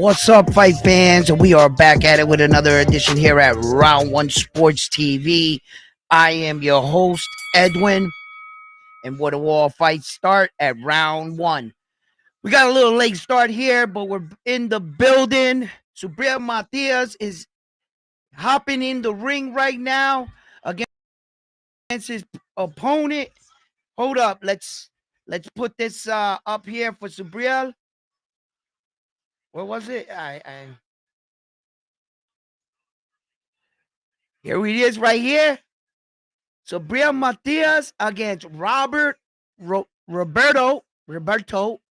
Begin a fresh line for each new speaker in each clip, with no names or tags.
What's up, fight fans? We are back at it with another edition here at Round 1 Sports TV. I am your host, Edwin, and what do all fights start at round 1? We got a little late start here, but we're in the building. Subriel Matais is hopping in the ring right now against his opponent. Hold up, let's put this up here for Subriel. What was it? Here he is right here. Subriel Matais against Roberto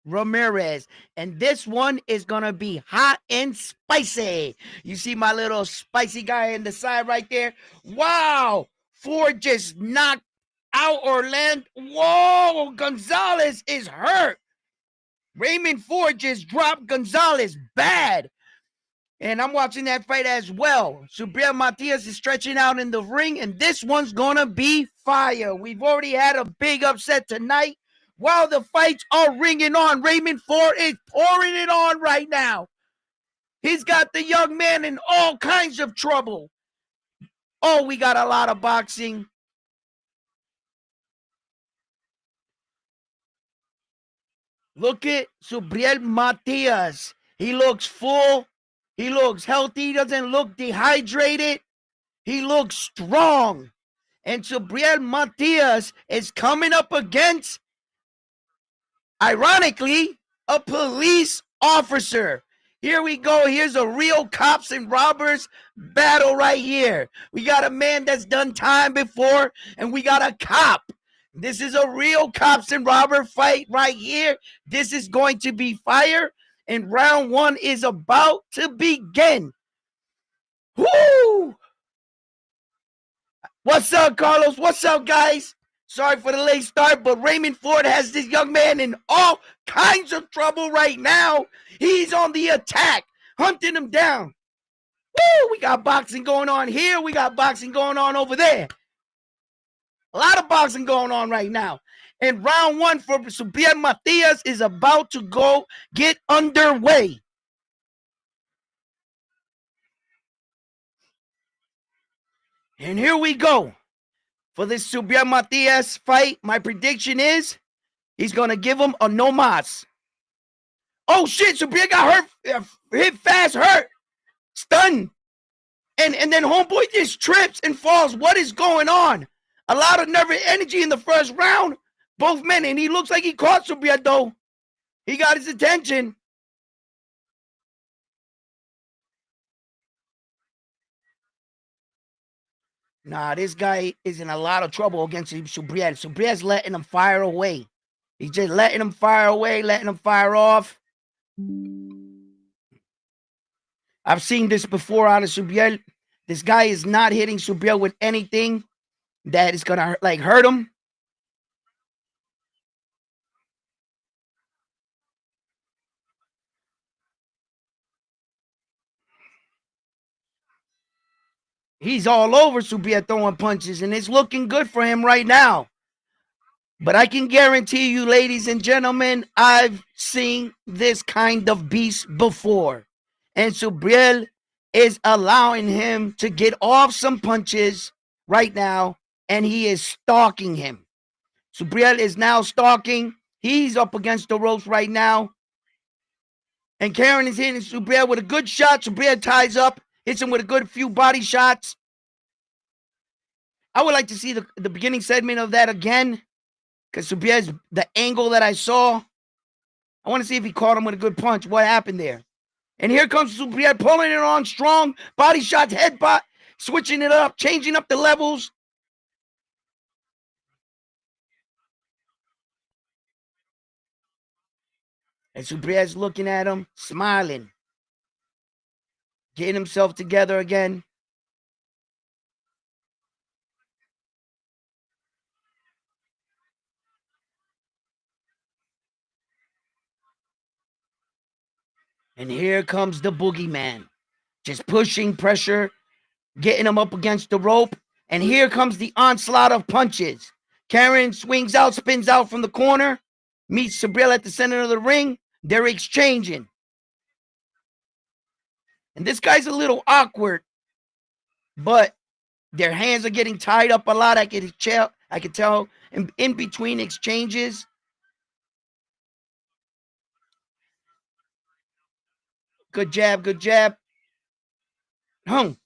Ramierz. And this one is going to be hot and spicy. You see my little spicy guy in the side right there? Wow. Ford just knocked out Orlando. Whoa, Gonzalez is hurt. Raymond Ford just dropped Gonzalez bad. And I'm watching that fight as well. Subriel Matais is stretching out in the ring, and this one's going to be fire. We've already had a big upset tonight. While the fights are ringing on, Raymond Ford is pouring it on right now. He's got the young man in all kinds of trouble. Oh, we got a lot of boxing. Look at Subriel Matais. He looks full. He looks healthy. He doesn't look dehydrated. He looks strong. And Subriel Matais is coming up against, ironically, a police officer. Here we go. Here's a real cops and robbers battle right here. We got a man that's done time before, and we got a cop. This is a real cops and robber fight right here. This is going to be fire. And round 1 is about to begin. Woo! What's up, Carlos? What's up, guys? Sorry for the late start, but Raymond Ford has this young man in all kinds of trouble right now. He's on the attack, hunting him down. Woo! We got boxing going on here. We got boxing going on over there. A lot of boxing going on right now. And round 1 for Subriel Matais is about to get underway. And here we go. For this Subriel Matais fight, my prediction is he's going to give him a no mas. Oh, shit. Subriel got hurt. Hit fast, hurt. Stunned. And then homeboy just trips and falls. What is going on? A lot of nervous energy in the first round. Both men, and he looks like he caught Subriel, though. He got his attention. Nah, this guy is in a lot of trouble against Subriel. Subriel's letting him fire away. He's just letting him fire away, letting him fire off. I've seen this before out of Subriel. This guy is not hitting Subriel with anything that is going to hurt him. He's all over Subriel throwing punches, and it's looking good for him right now. But I can guarantee you, ladies and gentlemen, I've seen this kind of beast before. And Subriel is allowing him to get off some punches right now, and he is stalking him. Subriel is now stalking. He's up against the ropes right now. And Karen is hitting Subriel with a good shot. Subriel ties up. Hits him with a good few body shots. I would like to see the beginning segment of that again. Because Subriel's the angle that I saw. I want to see if he caught him with a good punch. What happened there? And here comes Subriel pulling it on strong. Body shots, headbutt. Switching it up. Changing up the levels. And Subriel's looking at him. Smiling. Getting himself together again. And here comes the boogeyman. Just pushing pressure. Getting him up against the rope. And here comes the onslaught of punches. Karen swings out, spins out from the corner. Meets Subriel at the center of the ring. They're exchanging. And this guy's a little awkward, but their hands are getting tied up a lot. I could tell in between exchanges. Good jab, good jab. Hung.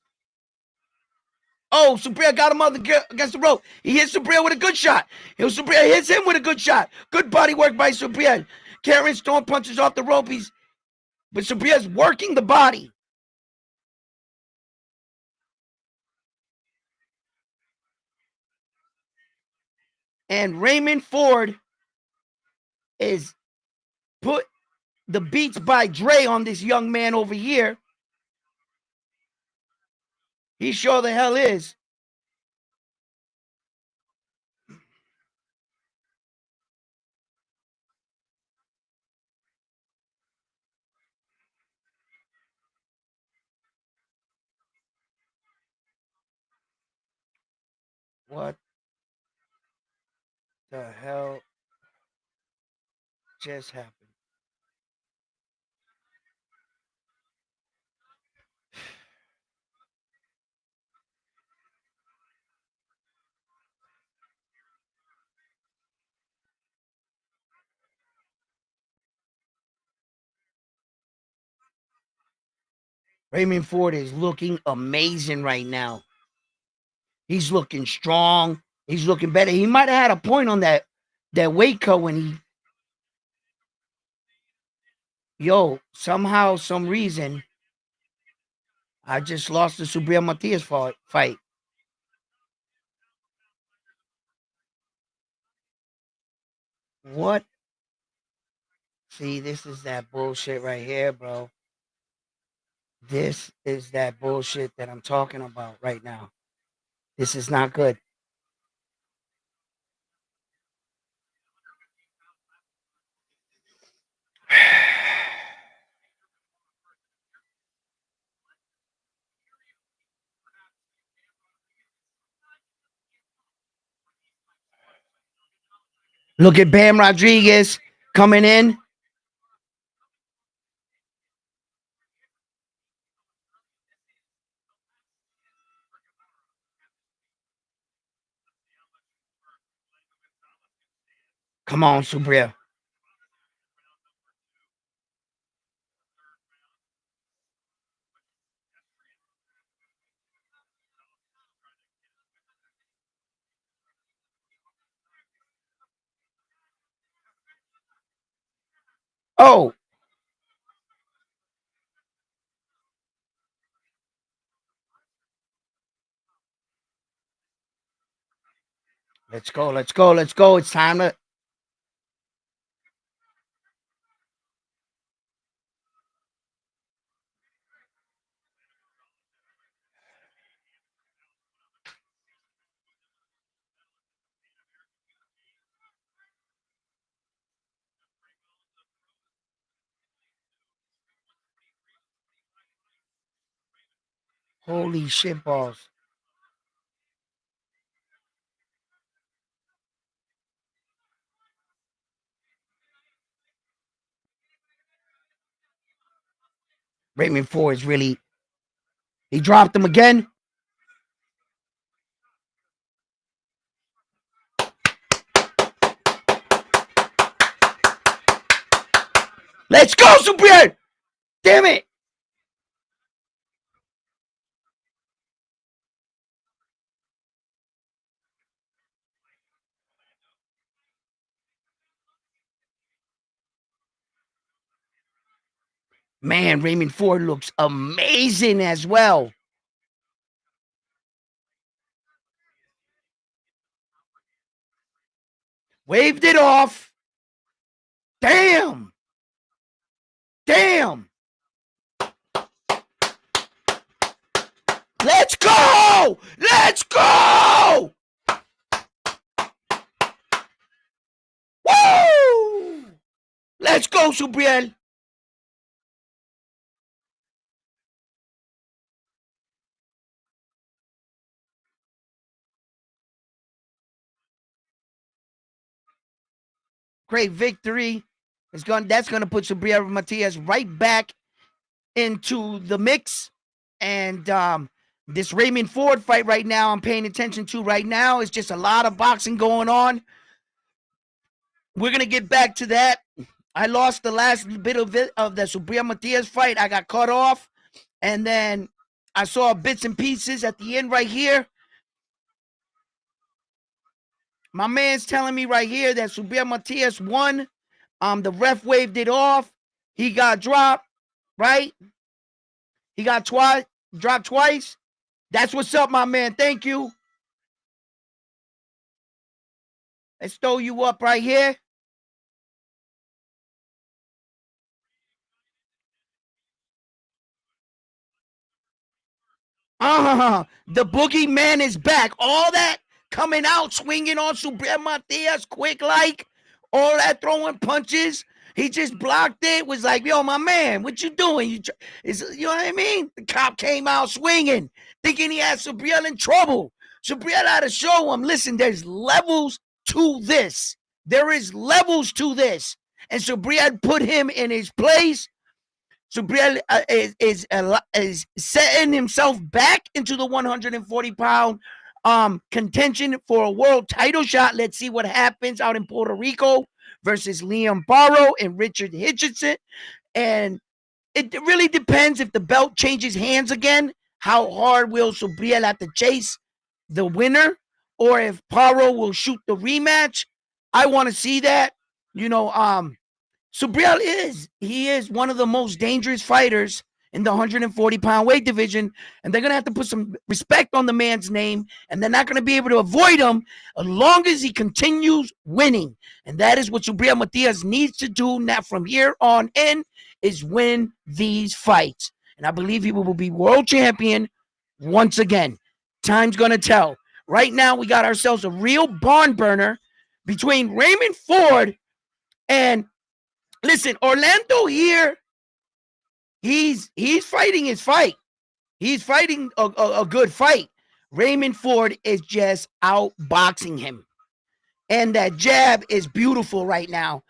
Oh, Subriel got him against the rope. He hits Subriel with a good shot. Subriel hits him with a good shot. Good body work by Subriel. Carrying storm punches off the rope. But Subriel's working the body. And Raymond Ford is put the Beats by Dre on this young man over here. He sure the hell is. What the hell just happened? Raymond Ford is looking amazing right now. He's looking strong. He's looking better. He might have had a point on that weight cut when he. Yo, somehow, some reason, I just lost the Subriel Matais fight. What? See, this is that bullshit right here, bro. This is that bullshit that I'm talking about right now. This is not good. Look at Bam Rodriguez coming in. Come on, Subriel. Oh. Let's go, let's go, let's go. It's time to. Holy shit balls. Raymond Ford is really. He dropped him again. Let's go, Subriel! Damn it! Man, Raymond Ford looks amazing as well. Waved it off. Damn. Damn. Let's go. Let's go. Woo. Let's go, Subriel. Great victory. That's going to put Subriel Matais right back into the mix. And this Raymond Ford fight right now, I'm paying attention to right now. It's just a lot of boxing going on. We're going to get back to that. I lost the last bit of the Subriel Matais fight. I got cut off. And then I saw bits and pieces at the end right here. My man's telling me right here that Subriel Matais won. The ref waved it off. He got dropped, right? He got dropped twice. That's what's up, my man. Thank you. Let's throw you up right here. The boogeyman is back. All that coming out, swinging on Subriel Matais, quick like, all that throwing punches. He just blocked it. Was like, yo, my man, what you doing? You know what I mean? The cop came out swinging, thinking he had Subriel in trouble. Subriel had to show him, listen, there's levels to this. There is levels to this. And Subriel put him in his place. Subriel is setting himself back into the 140-pound contention for a world title shot. Let's see what happens out in Puerto Rico versus Liam Barrow and Richard Hitchinson. And it really depends if the belt changes hands again. How hard will Subriel have to chase the winner, or if Barrow will shoot the rematch? I want to see that. Subriel is one of the most dangerous fighters in the 140-pound weight division, and they're going to have to put some respect on the man's name, and they're not going to be able to avoid him as long as he continues winning. And that is what Subriel Matais needs to do now from here on in, is win these fights. And I believe he will be world champion once again. Time's going to tell. Right now, we got ourselves a real barn burner between Raymond Ford and, listen, Orlando here, he's fighting his fight. He's fighting a good fight. Raymond Ford is just outboxing him. And that jab is beautiful right now.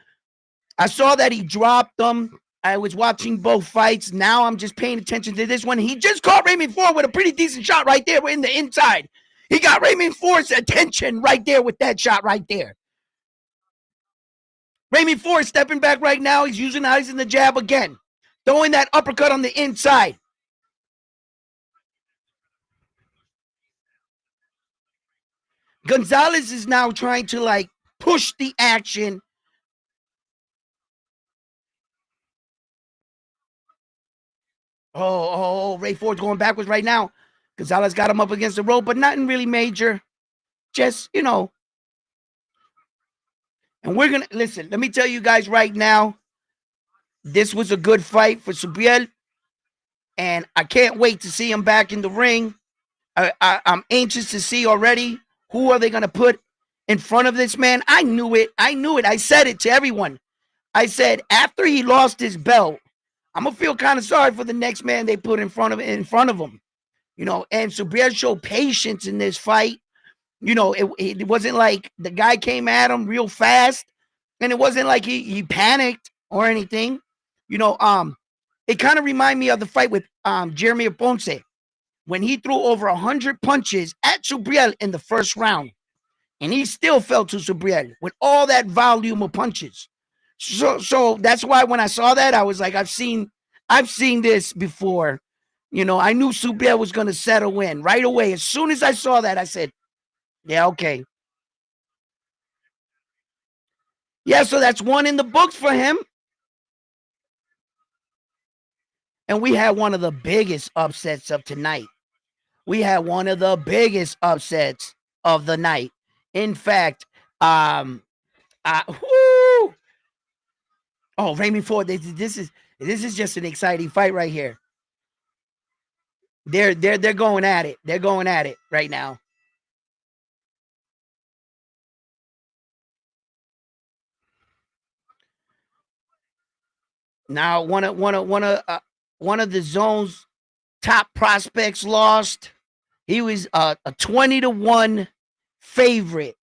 I saw that he dropped them. I was watching both fights. Now I'm just paying attention to this one. He just caught Raymond Ford with a pretty decent shot right there in the inside. He got Raymond Ford's attention right there with that shot right there. Raymond Ford stepping back right now. He's using the jab again. Throwing that uppercut on the inside. Gonzalez is now trying to push the action. Oh, Ray Ford's going backwards right now. Gonzalez got him up against the rope, but nothing really major. Just, And we're going to, listen, let me tell you guys right now, this was a good fight for Subriel, and I can't wait to see him back in the ring. I'm anxious to see already who are they going to put in front of this man. I knew it. I said it to everyone. I said after he lost his belt, I'm going to feel kind of sorry for the next man they put in front of him. And Subriel showed patience in this fight. It wasn't like the guy came at him real fast, and it wasn't like he panicked or anything. It kind of reminded me of the fight with Jeremy Ponce when he threw over 100 punches at Subriel in the first round, and he still fell to Subriel with all that volume of punches. So that's why when I saw that, I was like, I've seen this before. I knew Subriel was going to settle in right away. As soon as I saw that, I said, yeah, okay. Yeah, so that's one in the books for him. And we had one of the biggest upsets of tonight. We had one of the biggest upsets of the night. In fact, Raymond Ford, this is just an exciting fight right here. They're going at it. They're going at it right now. Now one of the zone's top prospects lost. He was a 20-1 favorite.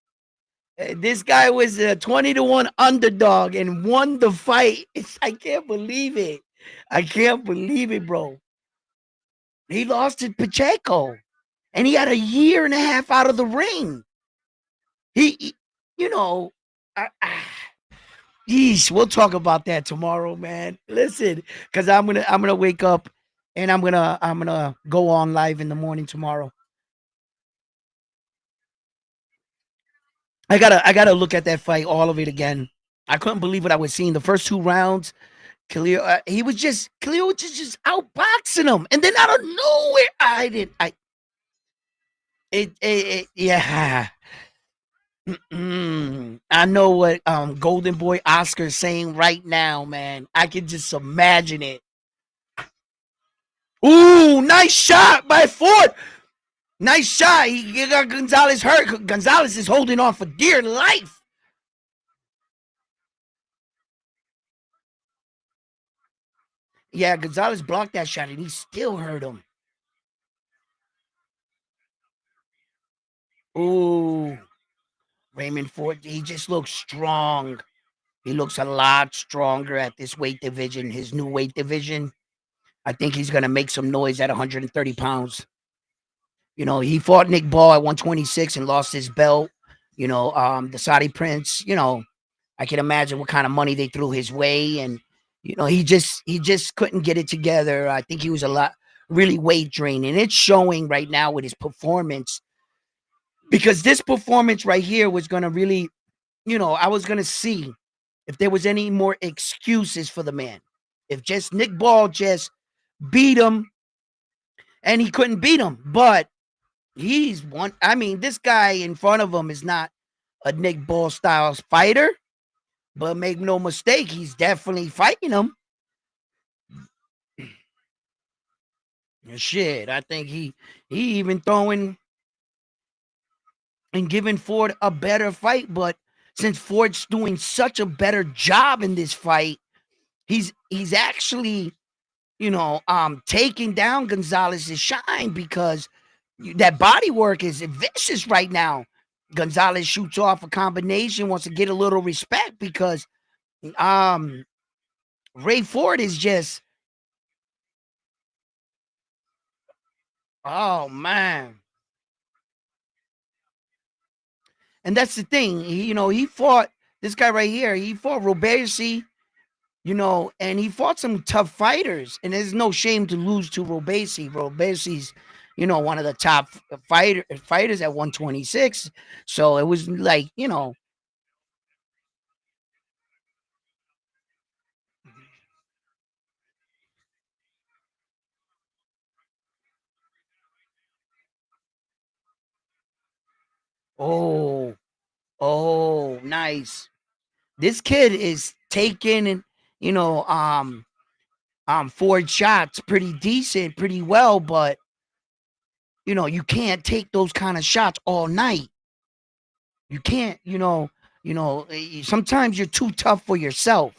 This guy was a 20-1 underdog and won the fight. I can't believe it. I can't believe it, bro. He lost to Pacheco, and he had a year and a half out of the ring. He you know, yeesh, we'll talk about that tomorrow, man. Listen, because I'm gonna wake up and I'm gonna go on live in the morning tomorrow. I gotta look at that fight, all of it again. I couldn't believe what I was seeing. The first 2 rounds, Khalil, Khalil was just outboxing him, and then out of nowhere, yeah. I know what Golden Boy Oscar's saying right now, man. I can just imagine it. Ooh, nice shot by Ford. Nice shot. He got Gonzalez hurt. Gonzalez is holding on for dear life. Yeah, Gonzalez blocked that shot and he still hurt him. Ooh, Raymond Ford, he just looks strong. He looks a lot stronger at this weight division, his new weight division. I think he's going to make some noise at 130 pounds. You know, he fought Nick Ball at 126 and lost his belt. You know, the Saudi Prince, you know, I can imagine what kind of money they threw his way. And, you know, he just couldn't get it together. I think he was a lot really weight draining. It's showing right now with his performance, because this performance right here was going to really, you know, I was going to see if there was any more excuses for the man. If just Nick Ball just beat him and he couldn't beat him. But he's one. I mean, this guy in front of him is not a Nick Ball style fighter, but make no mistake, he's definitely fighting him. Shit, I think he even throwing and giving Ford a better fight, but since Ford's doing such a better job in this fight, he's actually, you know, taking down Gonzalez's shine, because that body work is vicious right now. Gonzalez shoots off a combination, wants to get a little respect, because Ray Ford is just, oh man. And that's the thing. You know, he fought this guy right here. He fought Robersi, you know, and he fought some tough fighters. And there's no shame to lose to Robersi. Robersi's, you know, one of the top fighters at 126. So it was like, you know, oh, oh, nice. This kid is taking, you know, Ford shots pretty decent, pretty well, but you know, you can't take those kind of shots all night. You can't, sometimes you're too tough for yourself.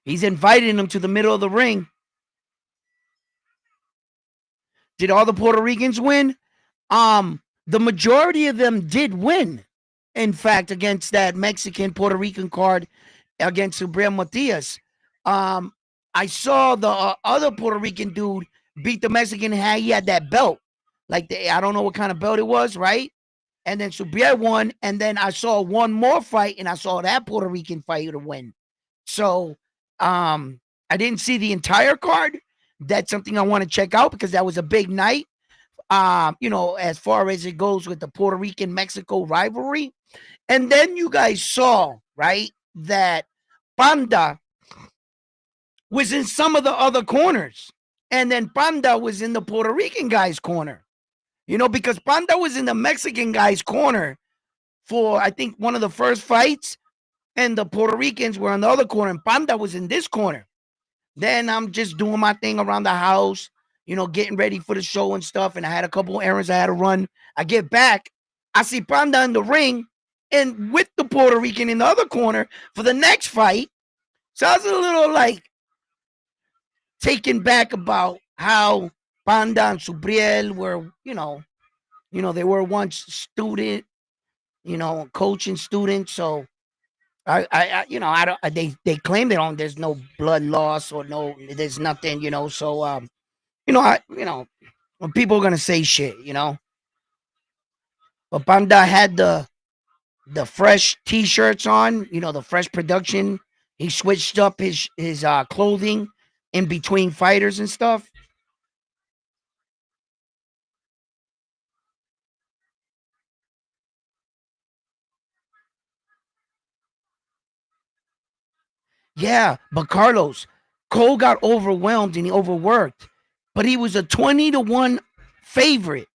He's inviting them to the middle of the ring. Did all the Puerto Ricans win? The majority of them did win. In fact, against that Mexican Puerto Rican card against Subriel Matais. I saw the other Puerto Rican dude beat the Mexican. He had that belt, like I don't know what kind of belt it was, right? And then Subriel won, and then I saw one more fight, and I saw that Puerto Rican fighter win. So, I didn't see the entire card. That's something I want to check out, because that was a big night. You know, as far as it goes with the Puerto Rican Mexico rivalry. And then you guys saw, right, that Panda was in some of the other corners. And then Panda was in the Puerto Rican guy's corner. You know, because Panda was in the Mexican guy's corner for, I think, one of the first fights. And the Puerto Ricans were in the other corner. And Panda was in this corner. Then I'm just doing my thing around the house, you know, getting ready for the show and stuff. And I had a couple errands I had to run. I get back. I see Panda in the ring and with the Puerto Rican in the other corner for the next fight. So I was a little like taken back about how Panda and Subriel were, they were once student, coach and student. So I don't. They claim they don't. There's no blood loss or no. There's nothing. So when people are gonna say shit, but Panda had the fresh T-shirts on. The fresh production. He switched up his clothing in between fighters and stuff. Yeah, but Carlos, Cole got overwhelmed and he overworked, but he was a 20-1 favorite.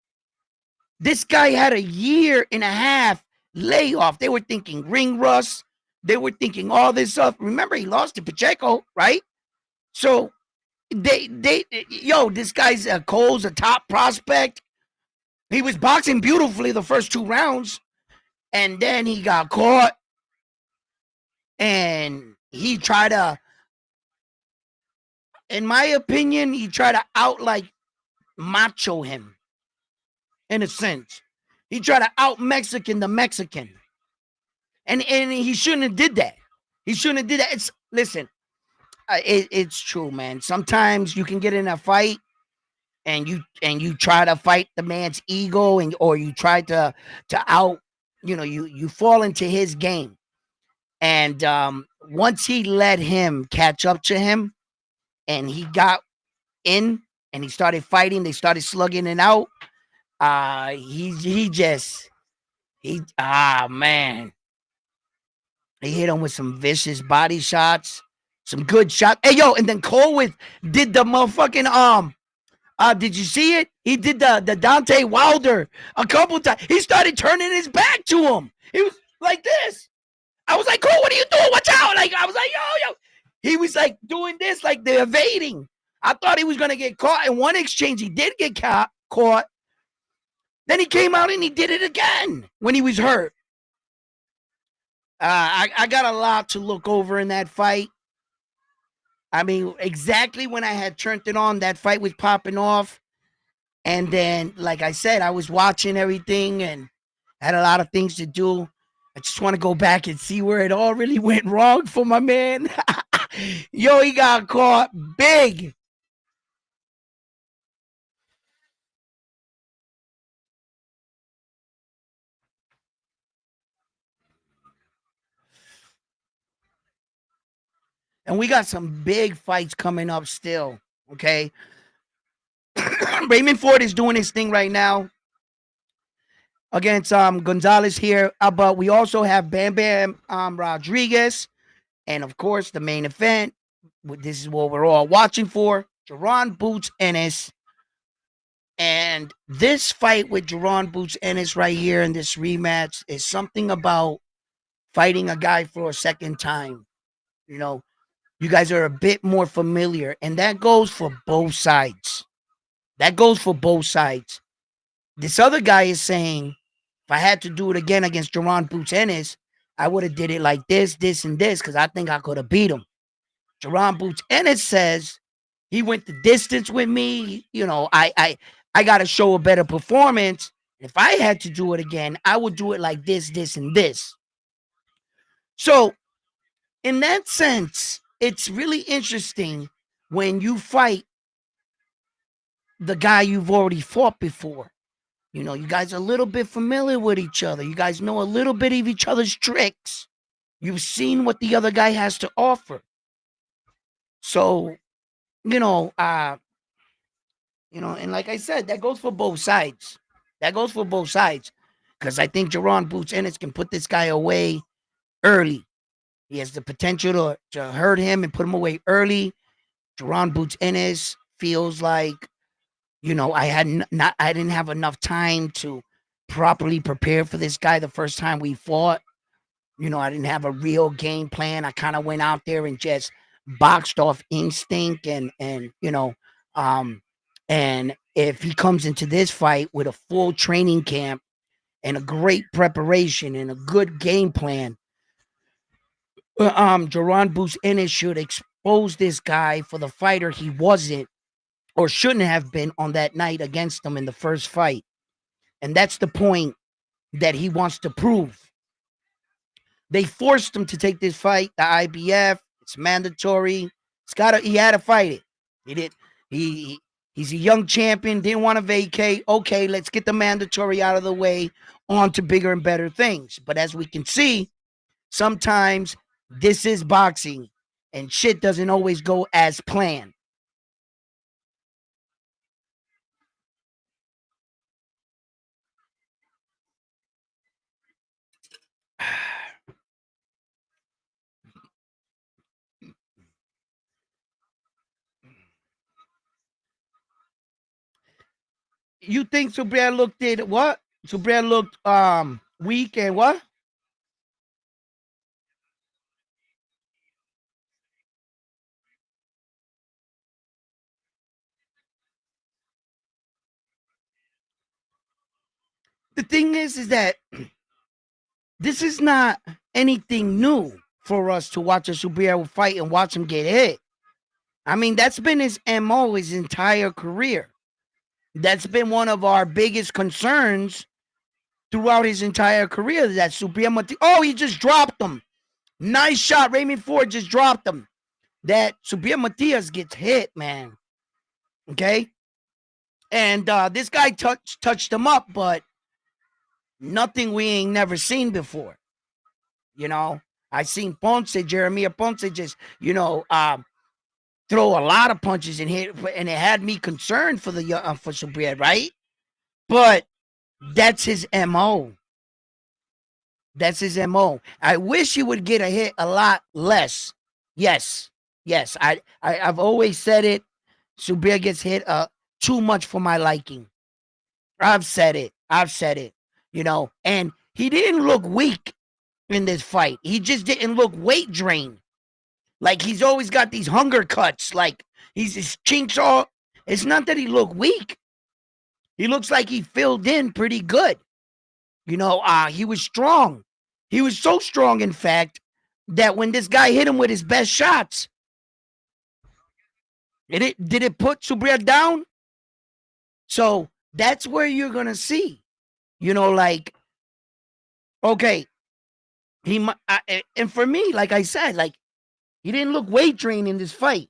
This guy had a year and a half layoff. They were thinking ring rust. They were thinking all this stuff. Remember, he lost to Pacheco, right? So this guy's Cole's a top prospect. He was boxing beautifully the first 2 rounds, and then he got caught, and he tried to, in my opinion, he tried to out like macho him in a sense. He tried to out Mexican the Mexican. And he shouldn't have did that. He shouldn't have did that. It's true, man. Sometimes you can get in a fight and you try to fight the man's ego or you try to out, you fall into his game. And once he let him catch up to him and he got in and he started fighting, they started slugging it out. Man. He hit him with some vicious body shots, some good shots. Hey, yo, and then Cole did the motherfucking did you see it? He did the Dante Wilder a couple times. He started turning his back to him. He was like this. I was like, Cole, what are you doing? Watch out. Like, I was like, yo. He was like doing this, like they're evading. I thought he was gonna get caught. In one exchange, he did get caught. Then he came out and he did it again when he was hurt. I got a lot to look over in that fight. I mean, exactly when I had turned it on, that fight was popping off. And then, like I said, I was watching everything and had a lot of things to do. I just want to go back and see where it all really went wrong for my man. Yo, he got caught big. And we got some big fights coming up still, okay? Raymond Ford is doing his thing right now against Gonzalez here. But we also have Bam Bam Rodriguez. And, of course, the main event. This is what we're all watching for. Jaron Boots Ennis. And this fight with Jaron Boots Ennis right here in this rematch is something about fighting a guy for a second time. You guys are a bit more familiar. And that goes for both sides. This other guy is saying, if I had to do it again against Jaron Boots Ennis, I would have did it like this, and this, because I think I could have beat him. Jaron Boots Ennis says he went the distance with me. I got to show a better performance. If I had to do it again, I would do it like this, and this. So, in that sense, it's really interesting when you fight the guy you've already fought before. You guys are a little bit familiar with each other. You guys know a little bit of each other's tricks. You've seen what the other guy has to offer. So, and like I said, that goes for both sides. Because I think Jaron Boots Ennis can put this guy away early. He has the potential to hurt him and put him away early. Jaron Boots Ennis feels like, I didn't have enough time to properly prepare for this guy the first time we fought. I didn't have a real game plan. I kind of went out there and just boxed off instinct and if he comes into this fight with a full training camp and a great preparation and a good game plan, Jaron Boots Ennis should expose this guy for the fighter he wasn't or shouldn't have been on that night against him in the first fight. And that's the point that he wants to prove. They forced him to take this fight. The IBF, it's mandatory. He had to fight it. He did. He he's a young champion. Didn't want to vacate. Okay, let's get the mandatory out of the way. On to bigger and better things. But as we can see, sometimes this is boxing, and shit doesn't always go as planned. You think Subriel looked at what? Subriel looked weak and what? The thing is that this is not anything new for us to watch a Subriel fight and watch him get hit. I mean, that's been his MO his entire career. That's been one of our biggest concerns throughout his entire career. That Subriel Matais, oh, he just dropped him. Nice shot. Ramierz and Ford just dropped him. That Subriel Matais gets hit, man. Okay? And this guy touched him up, but nothing we ain't never seen before. You know, I seen Jeremiah Ponce just, throw a lot of punches and hit, and it had me concerned for for Subriel, right? But that's his MO. That's his MO. I wish he would get a hit a lot less. Yes. I've always said it. Subriel gets hit too much for my liking. I've said it. And he didn't look weak in this fight. He just didn't look weight drained. Like he's always got these hunger cuts. Like his chinks all. It's not that he looked weak. He looks like he filled in pretty good. He was strong. He was so strong, in fact, that when this guy hit him with his best shots, did it put Subriel down? So that's where you're gonna see, okay, and for me, like I said, like he didn't look weight drained in this fight.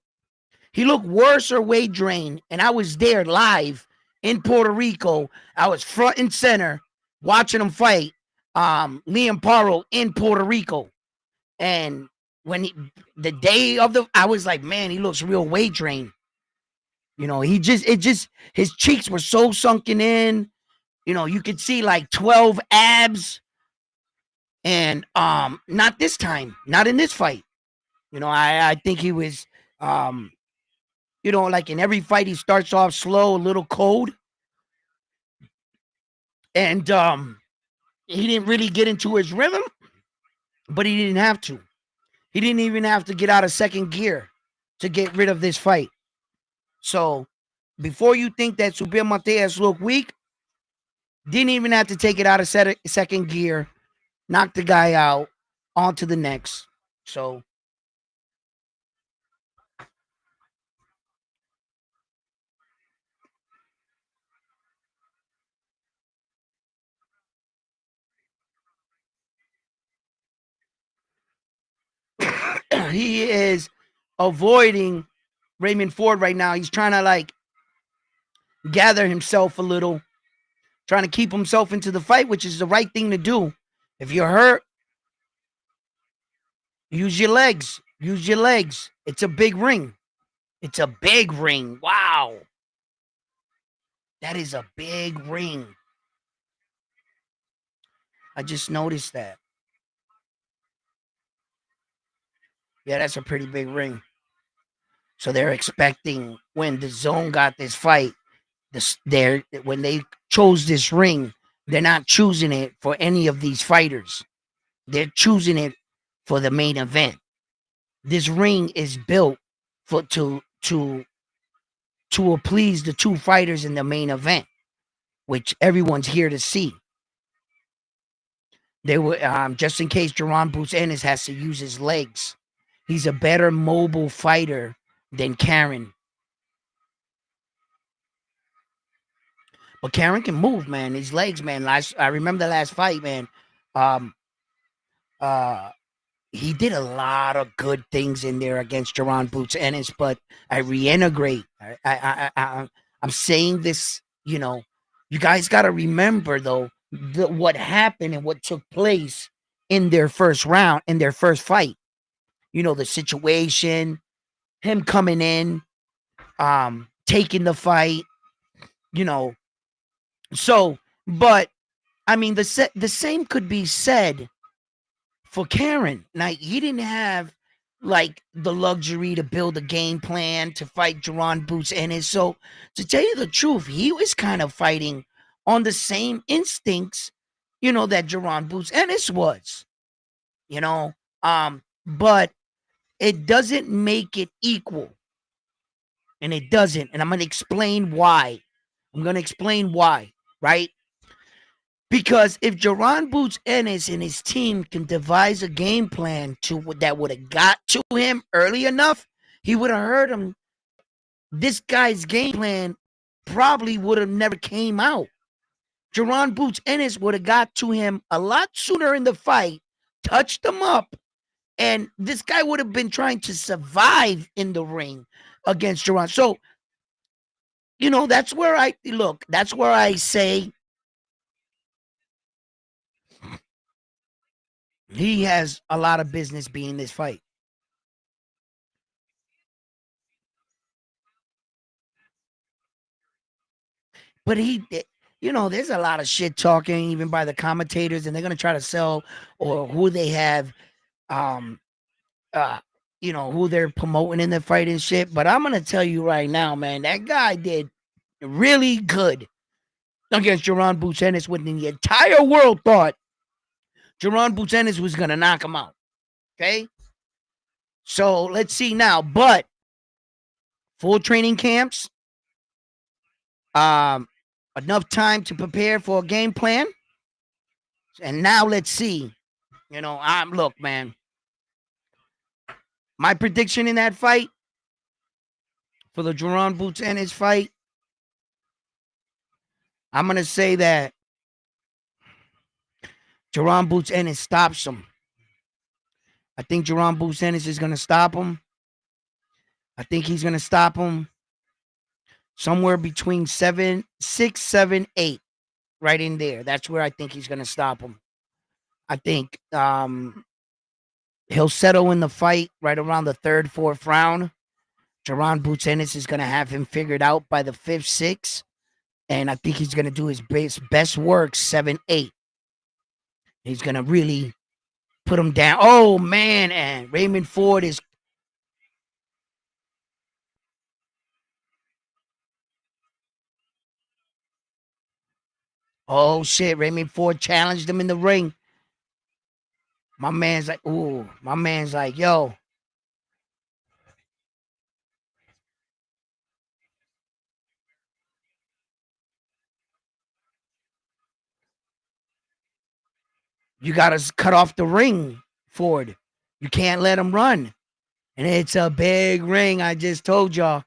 He looked worse or weight drained, and I was there live in Puerto Rico. I was front and center watching him fight Liam Paro in Puerto Rico. And when the day of I was like, man, he looks real weight drained. His cheeks were so sunken in. You could see like 12 abs. And not this time, not in this fight. I think he was, like in every fight, he starts off slow, a little cold. And he didn't really get into his rhythm, but he didn't have to. He didn't even have to get out of second gear to get rid of this fight. So before you think that Subriel Matais looked weak, didn't even have to take it out of second gear, knock the guy out, on to the next. So he is avoiding Ramierz and Ford right now. He's trying to like gather himself a little, trying to keep himself into the fight, which is the right thing to do. If you're hurt, use your legs. Use your legs. It's a big ring. It's a big ring. Wow. That is a big ring. I just noticed that. Yeah, that's a pretty big ring. So they're expecting when the zone got this fight, when they chose this ring, they're not choosing it for any of these fighters. They're choosing it for the main event. This ring is built to please the two fighters in the main event, which everyone's here to see. They were just in case Ennis has to use his legs. He's a better mobile fighter than Karen. But Karen can move, man. His legs, man. I remember the last fight, man. he did a lot of good things in there against Jaron Boots Ennis, but I reintegrate. I'm saying this, you guys got to remember though what happened and what took place in their first round, in their first fight. The situation, him coming in, taking the fight, you know. So, but I mean, the same could be said for Karen. Now, he didn't have like the luxury to build a game plan to fight Jaron Boots Ennis. So, to tell you the truth, he was kind of fighting on the same instincts, that Jaron Boots Ennis was, you know. But it doesn't make it equal. And it doesn't. And I'm going to explain why. Right? Because if Jaron Boots Ennis and his team can devise a game plan that would have got to him early enough, he would have heard him. This guy's game plan probably would have never came out. Jaron Boots Ennis would have got to him a lot sooner in the fight, touched him up, and this guy would have been trying to survive in the ring against Jaron. So, that's where I say he has a lot of business being this fight. But there's a lot of shit talking even by the commentators, and they're gonna try to sell or who they have, who they're promoting in the fight and shit. But I'm gonna tell you right now, man, that guy did really good against Jaron Boots Ennis when the entire world thought Jaron Boots Ennis was gonna knock him out. Okay, so let's see now. But full training camps, enough time to prepare for a game plan, and now let's see. Look, man. My prediction in that fight for the Jaron Boots Ennis fight, I'm gonna say that Jaron Boots Ennis stops him. I think Jaron Boots Ennis is gonna stop him. I think he's gonna stop him somewhere between 6, 7, 8, right in there. That's where I think he's gonna stop him. I think he'll settle in the fight right around the 3rd, 4th round. Jaron Boots Ennis is gonna have him figured out by the 5th, 6th, and I think he's gonna do his best work 7, 8. He's gonna really put him down. Oh man, and Raymond Ford is. Oh shit, Raymond Ford challenged him in the ring. My man's like, yo. You gotta cut off the ring, Ford. You can't let him run. And it's a big ring, I just told y'all.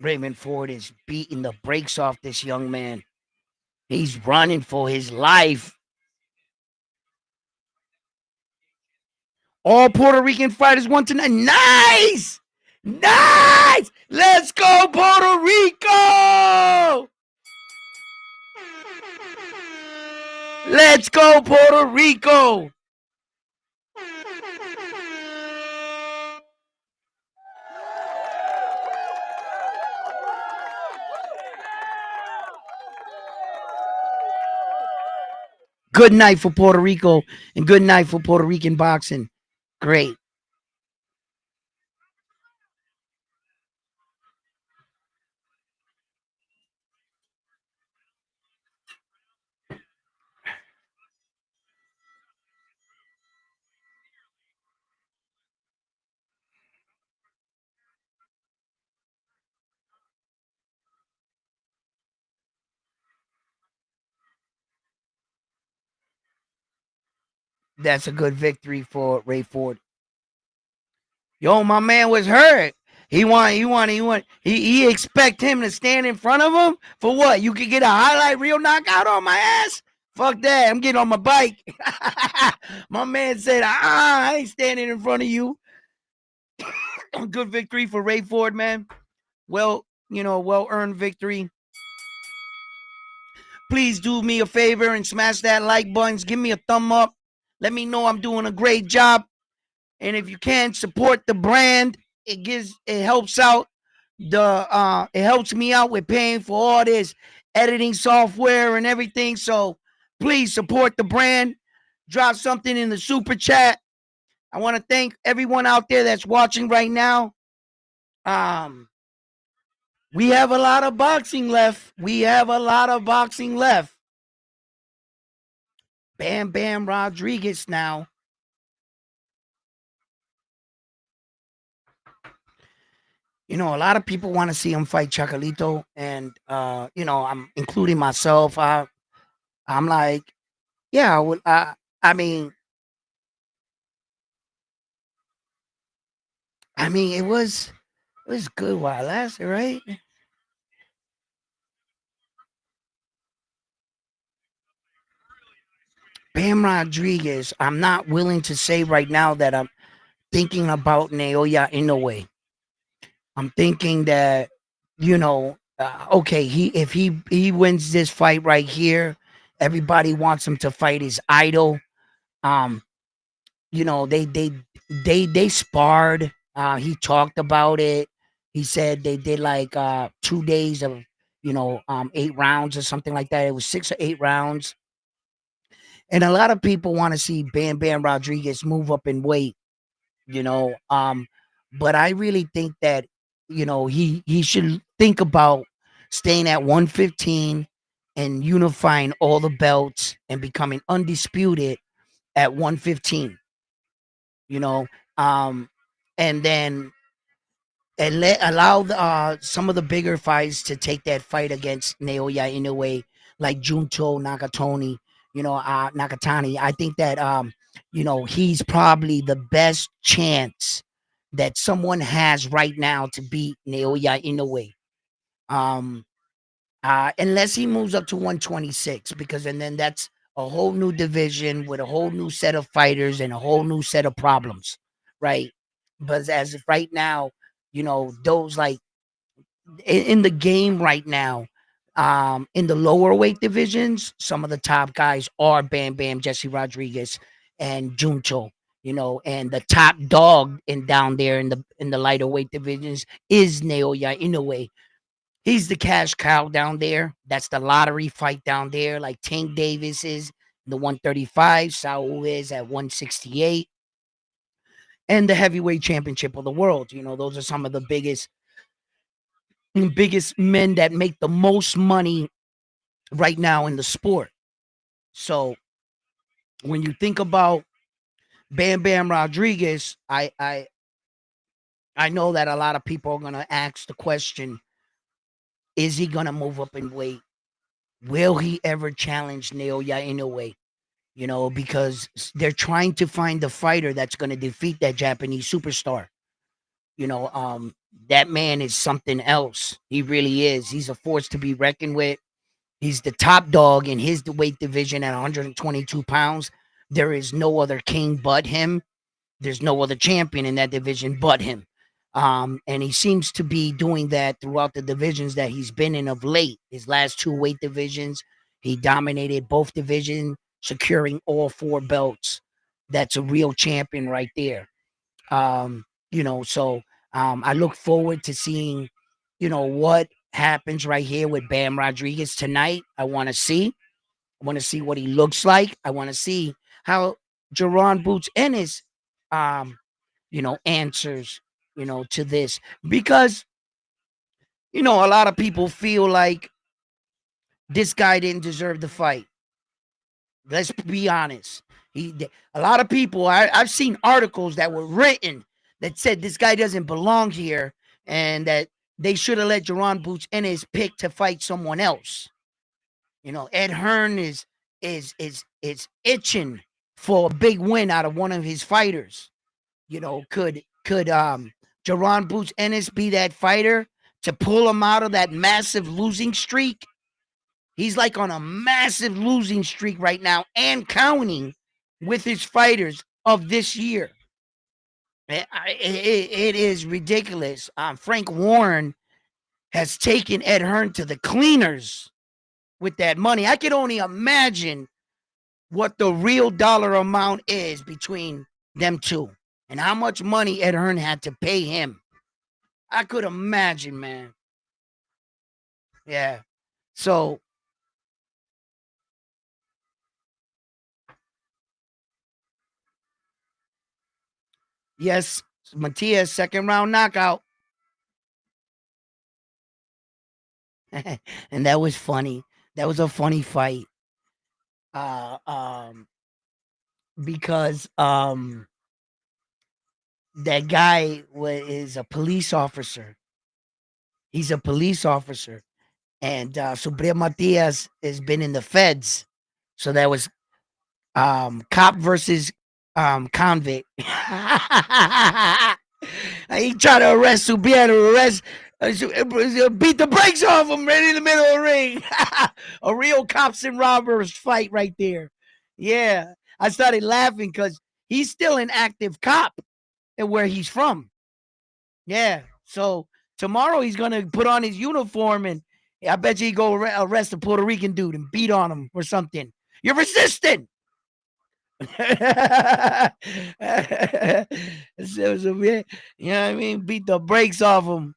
Raymond Ford is beating the brakes off this young man. He's running for his life. All Puerto Rican fighters won tonight. Nice! Nice! Let's go, Puerto Rico! Let's go, Puerto Rico! Good night for Puerto Rico and good night for Puerto Rican boxing. Great. That's a good victory for Ray Ford. Yo, my man was hurt. He expect him to stand in front of him for what? You could get a highlight reel knockout on my ass? Fuck that. I'm getting on my bike. My man said, I ain't standing in front of you. Good victory for Ray Ford, man. Well, well earned victory. Please do me a favor and smash that like buttons. Give me a thumb up. Let me know I'm doing a great job. And if you can support the brand, it helps out it helps me out with paying for all this editing software and everything. So please support the brand. Drop something in the super chat. I want to thank everyone out there that's watching right now. We have a lot of boxing left. Bam Bam Rodriguez now. A lot of people want to see him fight Chacalito, and I'm including myself. I'm like, yeah, I mean, it was good while it lasted, right? Bam Rodriguez, I'm not willing to say right now that I'm thinking about Naoya Inoue. I'm thinking that, okay, if he wins this fight right here, everybody wants him to fight his idol. Um, they sparred. He talked about it. He said they did like 2 days of 8 rounds or something like that. It was 6 or 8 rounds, and a lot of people want to see Bam Bam Rodriguez move up in weight. you know. But I really think that he should think about staying at 115 and unifying all the belts and becoming undisputed at 115. You know, and then allow some of the bigger fights to take that fight against Naoya Inoue, like Junto Nakatani. Nakatani. I think that he's probably the best chance that someone has right now to beat Naoya Inoue. Um, unless he moves up to 126, because and then that's a whole new division with a whole new set of fighters and a whole new set of problems, right? But as of right now, those like in the game right now, in the lower weight divisions, some of the top guys are Bam Bam, Jesse Rodriguez, and Junto. And the top dog in down there in the lighter weight divisions is Naoya Inoue. He's the cash cow down there. That's the lottery fight down there. Like Tank Davis is the 135, Saul is at 168, and the heavyweight championship of the world. Those are some of the biggest men that make the most money right now in the sport. So when you think about Bam Bam Rodriguez, I know that a lot of people are gonna ask the question: is he gonna move up in weight? Will he ever challenge Naoya Inoue? Because they're trying to find the fighter that's going to defeat that Japanese superstar. That man is something else. He really is. He's a force to be reckoned with. He's the top dog in his weight division at 122 pounds. There is no other king but him. There's no other champion in that division but him. And he seems to be doing that throughout the divisions that he's been in of late. His last two weight divisions, he dominated both divisions, securing all 4 belts. That's a real champion right there. So I look forward to seeing, what happens right here with Bam Rodriguez tonight. I want to see. I want to see what he looks like. I want to see how Jerron Boots Ennis, answers, to this, because, a lot of people feel like this guy didn't deserve the fight. Let's be honest. A lot of people, I've seen articles that were written that said this guy doesn't belong here and that they should have let Jerron Boots Ennis pick to fight someone else. Ed Hearn is itching for a big win out of one of his fighters. Could Jaron Boots Ennis be that fighter to pull him out of that massive losing streak? He's like on a massive losing streak right now and counting with his fighters of this year. It is ridiculous. Frank Warren has taken Ed Hearn to the cleaners with that money. I could only imagine what the real dollar amount is between them two and how much money Ed Hearn had to pay him. I could imagine, man. Yeah. So, yes, Matias, second round knockout. And that was funny. That was a funny fight. Because that guy is a police officer. He's a police officer. And Subriel Matais has been in the feds. So that was cop versus convict. He tried to arrest Subriel, beat the brakes off him right in the middle of the ring. A real cops and robbers fight right there. Yeah. I started laughing because he's still an active cop and where he's from. Yeah. So tomorrow he's gonna put on his uniform and I bet you he go arrest a Puerto Rican dude and beat on him or something. You're resisting. You know what I mean? Beat the brakes off him.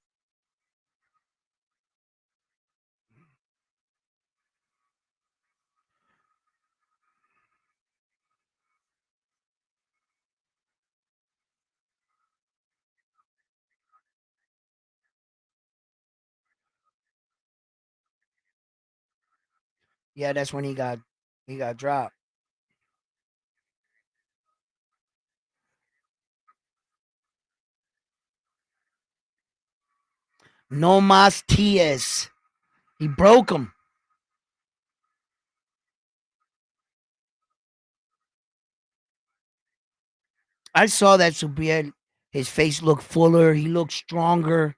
Yeah, that's when he got dropped. No mas TS. He broke him. I saw that Subriel. His face looked fuller. He looked stronger.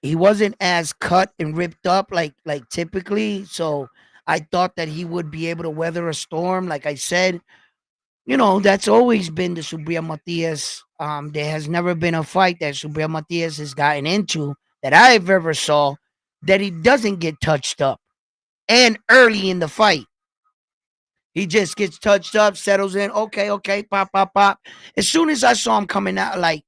He wasn't as cut and ripped up like typically. So I thought that he would be able to weather a storm. Like I said, that's always been the Subriel Matias. There has never been a fight that Subriel Matias has gotten into that I've ever saw that he doesn't get touched up. And early in the fight, he just gets touched up, settles in. Okay, pop, pop, pop. As soon as I saw him coming out, like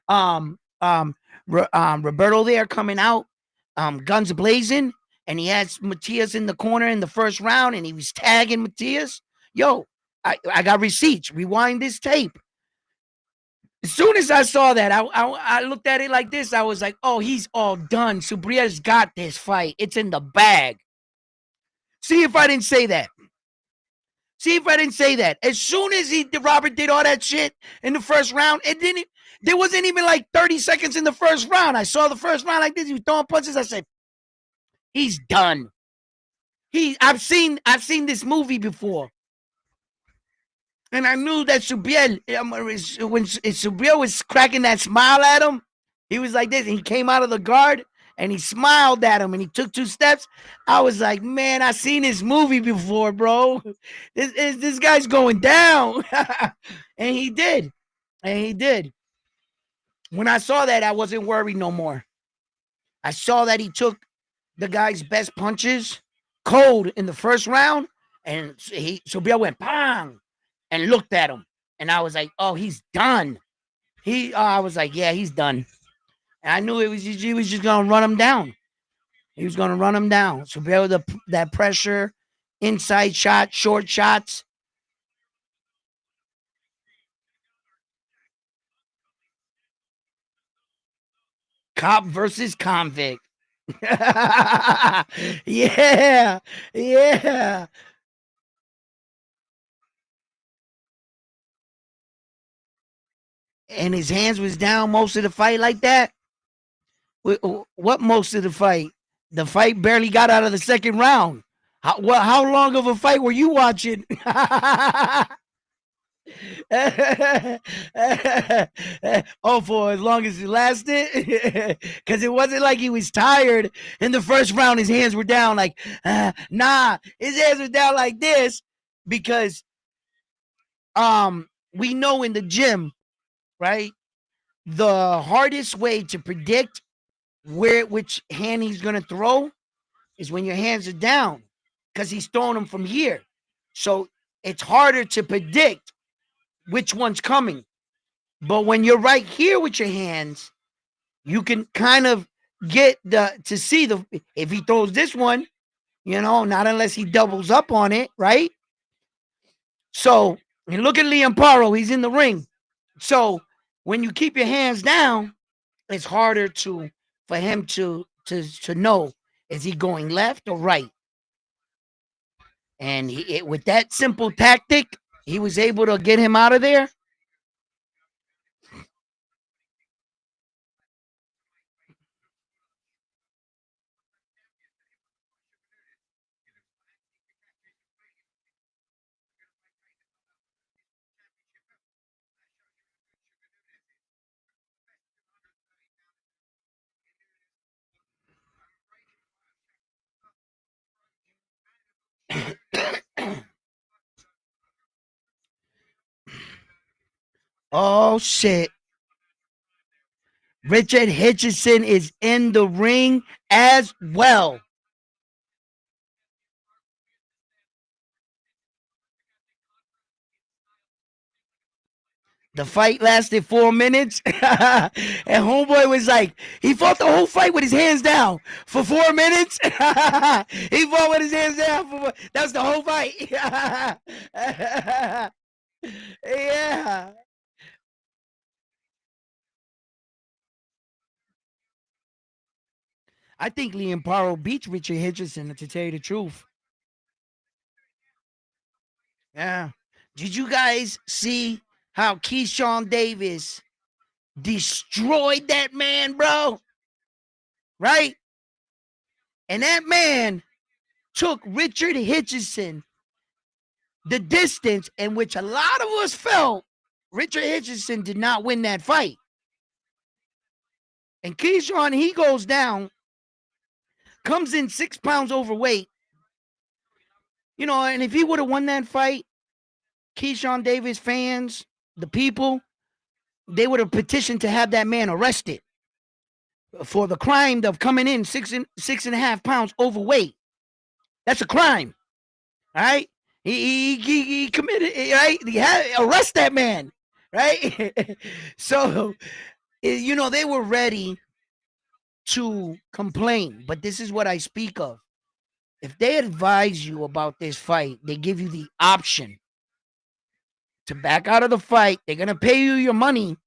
um um Roberto there coming out, guns blazing, and he had Matias in the corner in the first round, and he was tagging Matias. Yo, I got receipts. Rewind this tape. As soon as I saw that, I looked at it like this. I was like, oh, he's all done. Subriel's got this fight. It's in the bag. See if I didn't say that. See if I didn't say that. As soon as Robert did all that shit in the first round, there wasn't even like 30 seconds in the first round. I saw the first round like this. He was throwing punches. I said, he's done. I've seen this movie before. And I knew that Subriel, when Subriel was cracking that smile at him, he was like this. And he came out of the guard and he smiled at him and he took 2 steps. I was like, man, I seen this movie before, bro. This guy's going down. And he did. When I saw that, I wasn't worried no more. I saw that he took the guy's best punches cold in the first round. And Subriel went, bang, and looked at him. And I was like, oh, he's done. I was like, yeah, he's done. And I knew he was just going to run him down. He was going to run him down. So be able to that pressure, inside shot, short shots. Cop versus convict. Yeah. And his hands was down most of the fight like that. What most of the fight? The fight barely got out of the second round. How long of a fight were you watching? Oh, for as long as it lasted, because it wasn't like he was tired in the first round. His hands were down, like nah. His hands were down like this because we know in the gym, right? The hardest way to predict which hand he's gonna throw is when your hands are down, because he's throwing them from here. So it's harder to predict which one's coming. But when you're right here with your hands, you can kind of get to see if he throws this one, not unless he doubles up on it, right? So, and look at Liam Paro, he's in the ring. So when you keep your hands down, it's harder for him to know, is he going left or right? And with that simple tactic, he was able to get him out of there. Oh shit. Richard Hitchison is in the ring as well. The fight lasted 4 minutes. And homeboy was like, he fought the whole fight with his hands down for 4 minutes. He fought with his hands down. That's the whole fight. Yeah. I think Liam Paro beats Richard Hitchison, to tell you the truth. Yeah. Did you guys see how Keyshawn Davis destroyed that man, bro? Right? And that man took Richard Hitchison the distance in which a lot of us felt Richard Hitchison did not win that fight. And Keyshawn, he goes down, comes in 6 pounds overweight. And if he would have won that fight, Keyshawn Davis fans, the people, they would have petitioned to have that man arrested for the crime of coming in 6.5 pounds overweight. That's a crime. All right. He committed, right? Arrest that man, right? So, they were ready to complain, but this is what I speak of. If they advise you about this fight, they give you the option to back out of the fight. They're going to pay you your money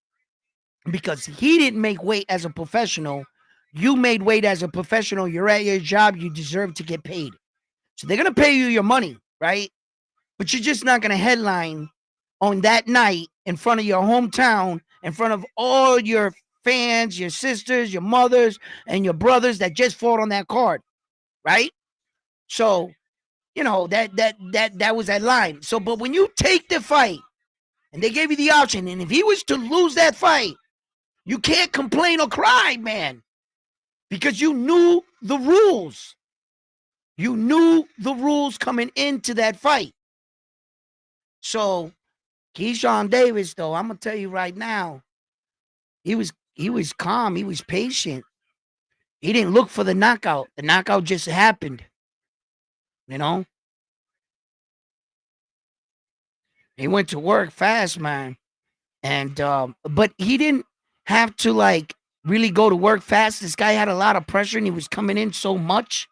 because he didn't make weight as a professional. You made weight as a professional. You're at your job. You deserve to get paid. So they're going to pay you your money, right? But you're just not going to headline on that night in front of your hometown, in front of all your fans, your sisters, your mothers, and your brothers that just fought on that card, right? So, that was that line. So, but when you take the fight and they gave you the option, and if he was to lose that fight, you can't complain or cry, man, because you knew the rules. You knew the rules coming into that fight. So, Keyshawn Davis, though, I'm gonna tell you right now, he was calm, he was patient. He didn't look for the knockout. The knockout just happened. He went to work fast, man. And but he didn't have to really go to work fast. This guy had a lot of pressure and he was coming in so much.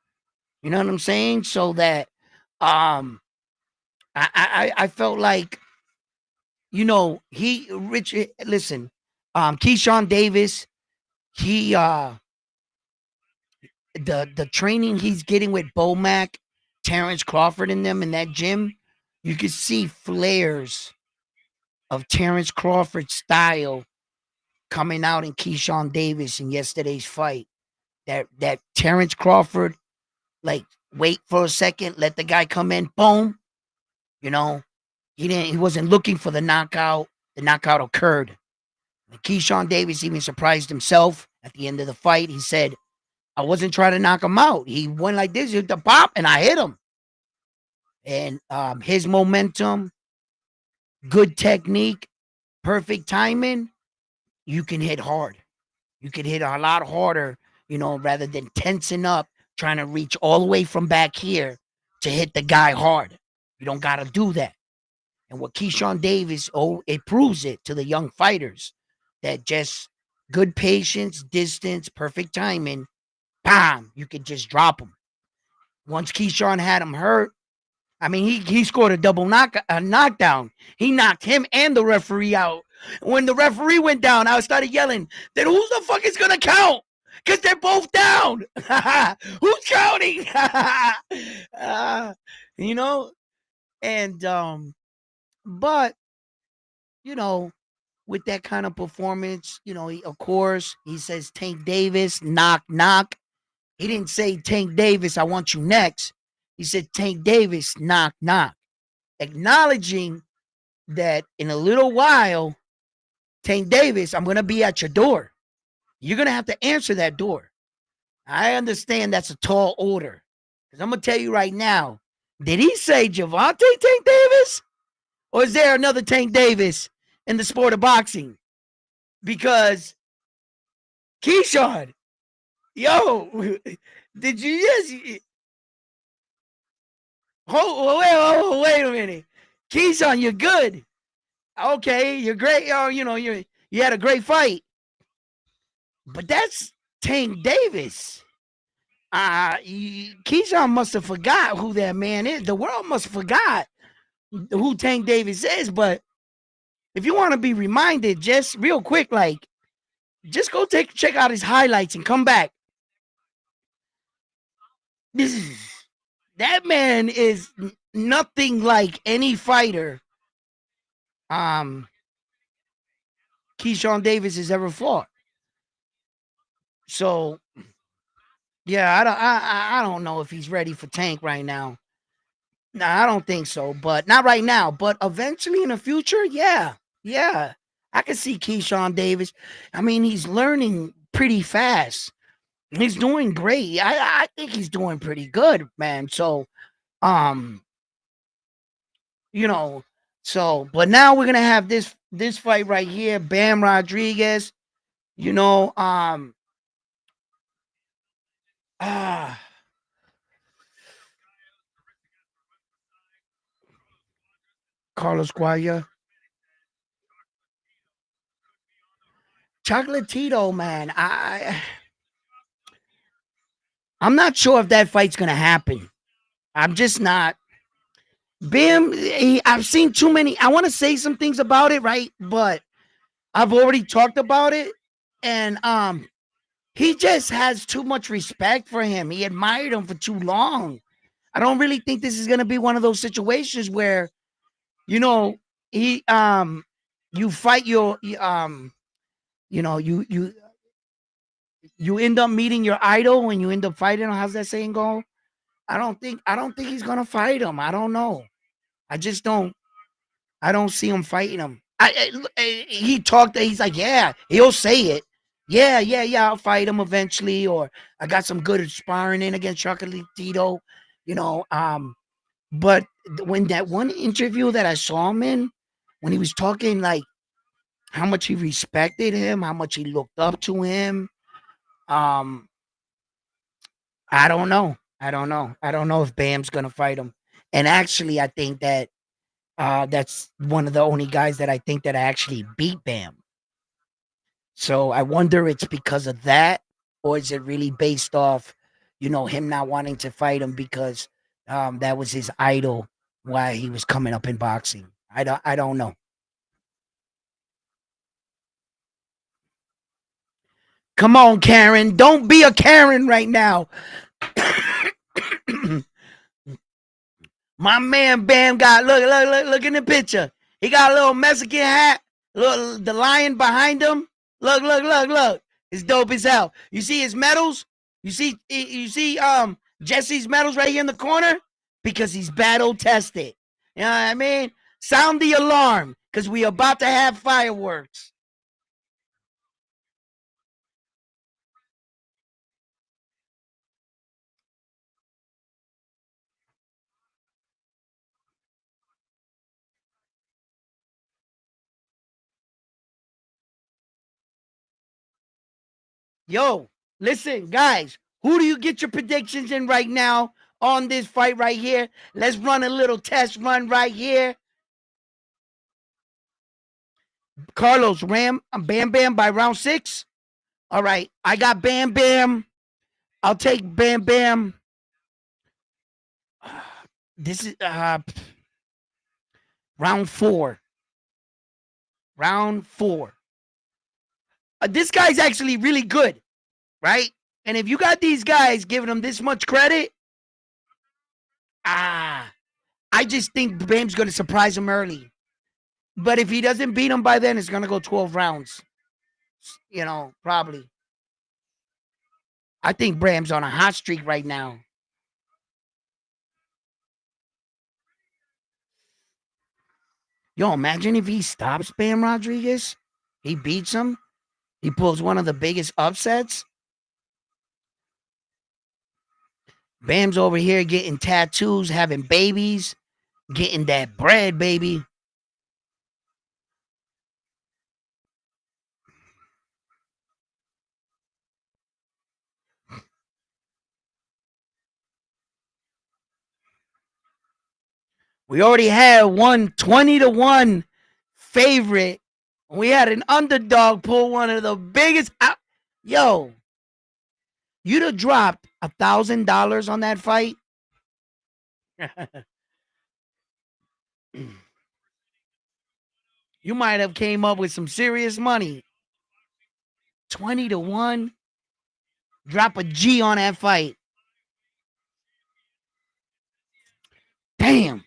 You know what I'm saying? So that I felt like, listen, Keyshawn Davis, he the training he's getting with Bomac, Terrence Crawford and them in that gym, you could see flares of Terrence Crawford's style coming out in Keyshawn Davis in yesterday's fight. That Terrence Crawford, wait for a second, let the guy come in, boom, He wasn't looking for the knockout. The knockout occurred. Keyshawn Davis even surprised himself at the end of the fight. He said, I wasn't trying to knock him out. He went like this, hit the pop, and I hit him. And his momentum, good technique, perfect timing, you can hit hard. You can hit a lot harder, rather than tensing up, trying to reach all the way from back here to hit the guy hard. You don't got to do that. And what Keyshawn Davis, it proves it to the young fighters that just good patience, distance, perfect timing, bam, you could just drop him. Once Keyshawn had him hurt, I mean, he scored a double knockdown. He knocked him and the referee out. When the referee went down, I started yelling, then who the fuck is going to count? Because they're both down. Who's counting? You know? And, but, with that kind of performance, of course, he says, Tank Davis, knock, knock. He didn't say, Tank Davis, I want you next. He said, Tank Davis, knock, knock. Acknowledging that in a little while, Tank Davis, I'm going to be at your door. You're going to have to answer that door. I understand that's a tall order. Because I'm going to tell you right now, did he say Gervonta Tank Davis? Or is there another Tank Davis in the sport of boxing? Because Keyshawn, yo, did you just... wait a minute. Keyshawn, you're good. Okay, you're great. You had a great fight. But that's Tank Davis. Keyshawn must have forgot who that man is. The world must have forgot who Tank Davis is. But if you want to be reminded, just real quick, just go check out his highlights and come back. That man is nothing like any fighter Keyshawn Davis has ever fought. So yeah, I don't know if he's ready for Tank right now. No, I don't think so, but not right now. But eventually in the future, yeah. I can see Keyshawn Davis. I mean, he's learning pretty fast. He's doing great. I think he's doing pretty good, man. So, but now we're gonna have this fight right here, Bam Rodriguez. Carlos Guaya. Chocolatito, man. I'm not sure if that fight's gonna happen. I'm just not. Bam, I've seen too many. I want to say some things about it, right? But I've already talked about it, and he just has too much respect for him. He admired him for too long. I don't really think this is gonna be one of those situations where, you fight your you end up meeting your idol when you end up fighting him. How's that saying go? I don't think he's gonna fight him. I don't know. I just don't. I don't see him fighting him. He talked. He's like, yeah, he'll say it. Yeah. I'll fight him eventually, or I got some good sparring in against Chocolatito. But when that one interview that I saw him in, when he was talking like how much he respected him, how much he looked up to him, I don't know. I don't know if Bam's gonna fight him. And actually, I think that that's one of the only guys that I think that actually beat Bam. So I wonder it's because of that, or is it really based off, him not wanting to fight him because that was his idol while he was coming up in boxing. I don't know. Come on, Karen. Don't be a Karen right now. My man Bam got look in the picture. He got a little Mexican hat, the lion behind him. Look. It's dope as hell. You see his medals? You see Jesse's medals right here in the corner? Because he's battle tested. You know what I mean? Sound the alarm, because we about to have fireworks. Yo, listen, guys, who do you get your predictions in right now on this fight right here? Let's run a little test run right here. Carlos, Bam Bam by round 6. All right, I got Bam Bam. I'll take Bam Bam. This is round 4. Round 4. This guy's actually really good, right? And if you got these guys giving them this much credit, I just think Bam's going to surprise him early. But if he doesn't beat him by then, it's going to go 12 rounds. You know, probably. I think Bam's on a hot streak right now. Yo, imagine if he stops Bam Rodriguez. He beats him. He pulls one of the biggest upsets. Bam's over here getting tattoos, having babies, getting that bread, baby. We already had one 20-1 favorite. We had an underdog pull one of the biggest. Yo, you'd have dropped $1,000 on that fight. You might have came up with some serious money. 20-1. Drop a G on that fight. Damn.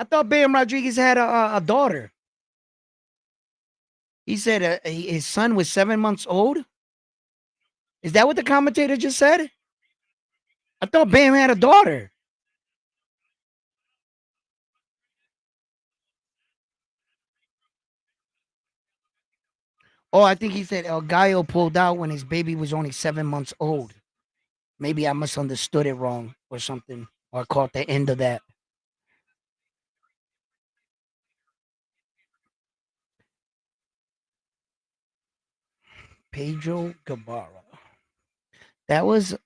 I thought Bam Rodriguez had a daughter. He said his son was 7 months old. Is that what the commentator just said? I thought Bam had a daughter. Oh, I think he said El Gallo pulled out when his baby was only 7 months old. Maybe I misunderstood it wrong or something, or caught the end of that. Pedro Guevara. That was.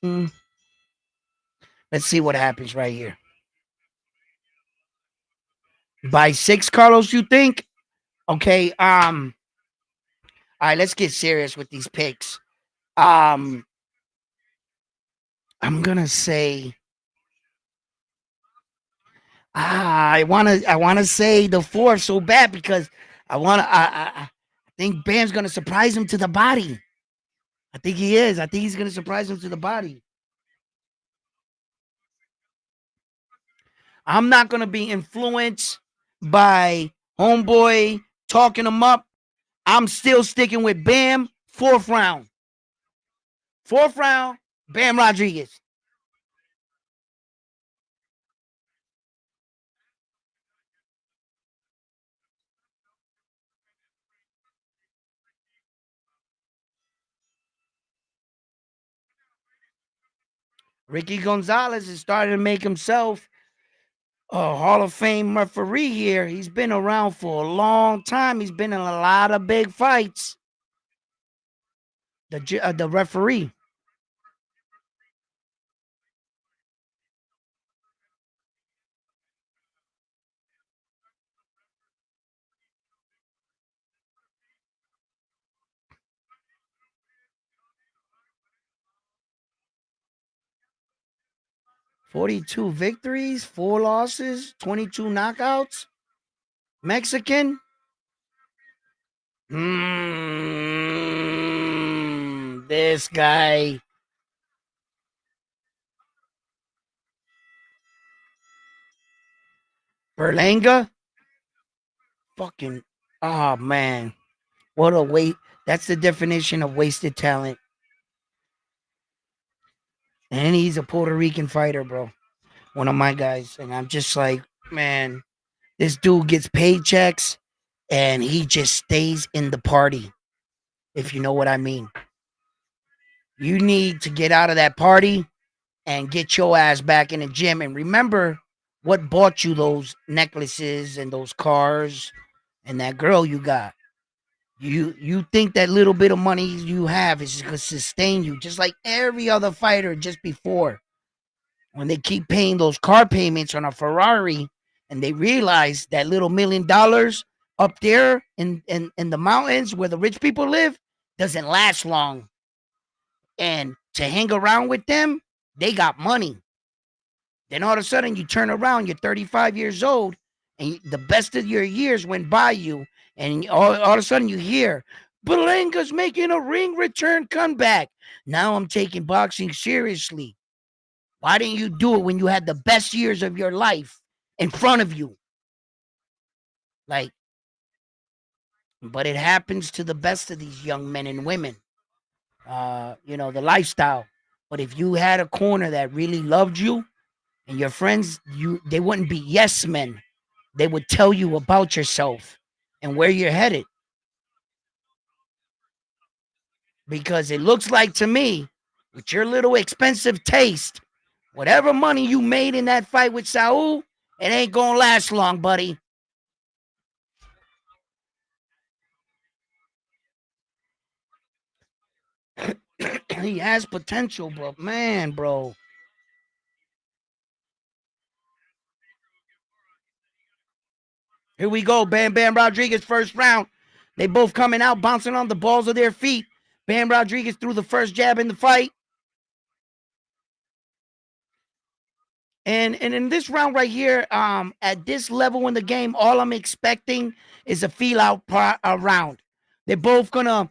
Let's see what happens right here. By 6, Carlos, you think? Okay. All right, let's get serious with these picks. I'm gonna say. I wanna say the 4 so bad because I think Bam's gonna surprise him to the body. I think he is. I think he's gonna surprise him to the body. I'm not gonna be influenced by homeboy talking him up. I'm still sticking with Bam. 4th round. 4th round. Bam Rodriguez. Ricky Gonzalez is starting to make himself a Hall of Fame referee here. He's been around for a long time. He's been in a lot of big fights. The referee. $42 victories, 4 losses, 22 knockouts. Mexican. This guy. Berlanga. Fucking Oh man, what a wait! That's the definition of wasted talent. And he's a Puerto Rican fighter, bro. One of my guys, and I'm just like, man, this dude gets paychecks, and he just stays in the party. If you know what I mean, you need to get out of that party and get your ass back in the gym. And remember what bought you those necklaces and those cars and that girl you got. You think that little bit of money you have is going to sustain you, just like every other fighter just before. When they keep paying those car payments on a Ferrari and they realize that little $1 million up there in the mountains where the rich people live doesn't last long. And to hang around with them, they got money. Then all of a sudden you turn around, you're 35 years old, and the best of your years went by you, and all of a sudden you hear, Belenga's making a ring return comeback. Now I'm taking boxing seriously. Why didn't you do it when you had the best years of your life in front of you? Like, but it happens to the best of these young men and women. The lifestyle. But if you had a corner that really loved you and your friends, they wouldn't be yes men. They would tell you about yourself and where you're headed. Because it looks like to me, with your little expensive taste, whatever money you made in that fight with Saul, it ain't gonna last long, buddy. He has potential, bro. Man, bro. Here we go. Bam Bam Rodriguez, first round. They both coming out, bouncing on the balls of their feet. Bam Rodriguez threw the first jab in the fight. And in this round right here, at this level in the game, all I'm expecting is a feel out round. They're both gonna,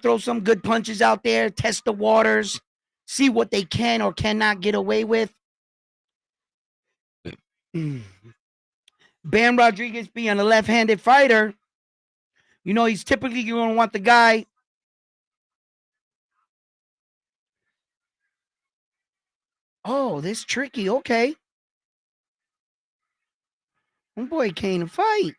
throw some good punches out there, test the waters, see what they can or cannot get away with. Bam Rodriguez being a left-handed fighter, he's typically going to want the guy. Oh, this tricky. Okay. Oh boy can't fight.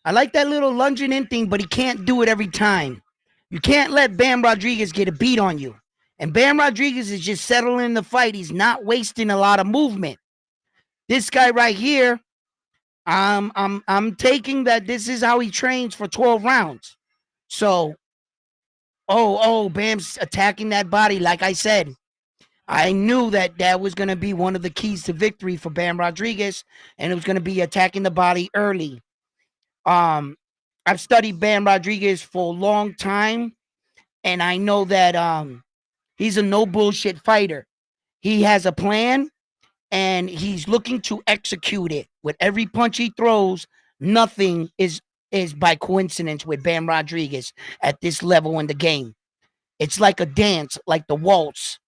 I like that little lunging in thing, but he can't do it every time. You can't let Bam Rodriguez get a beat on you. And Bam Rodriguez is just settling in the fight. He's not wasting a lot of movement. This guy right here, I'm taking that this is how he trains for 12 rounds. So, Bam's attacking that body. Like I said, I knew that was going to be one of the keys to victory for Bam Rodriguez, and it was going to be attacking the body early. I've studied Bam Rodriguez for a long time, and I know that he's a no bullshit fighter. He has a plan, and he's looking to execute it. With every punch he throws, nothing is by coincidence with Bam Rodriguez at this level in the game. It's like a dance, like the waltz.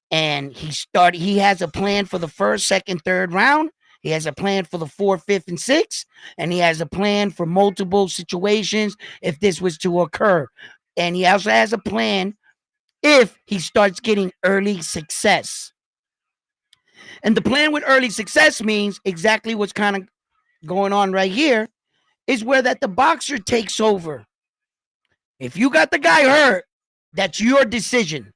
And he has a plan for the first, second, third round. He has a plan for the fourth, fifth, and sixth. And he has a plan for multiple situations if this was to occur. And he also has a plan if he starts getting early success. And the plan with early success means exactly what's kind of going on right here is where that the boxer takes over. If you got the guy hurt, that's your decision.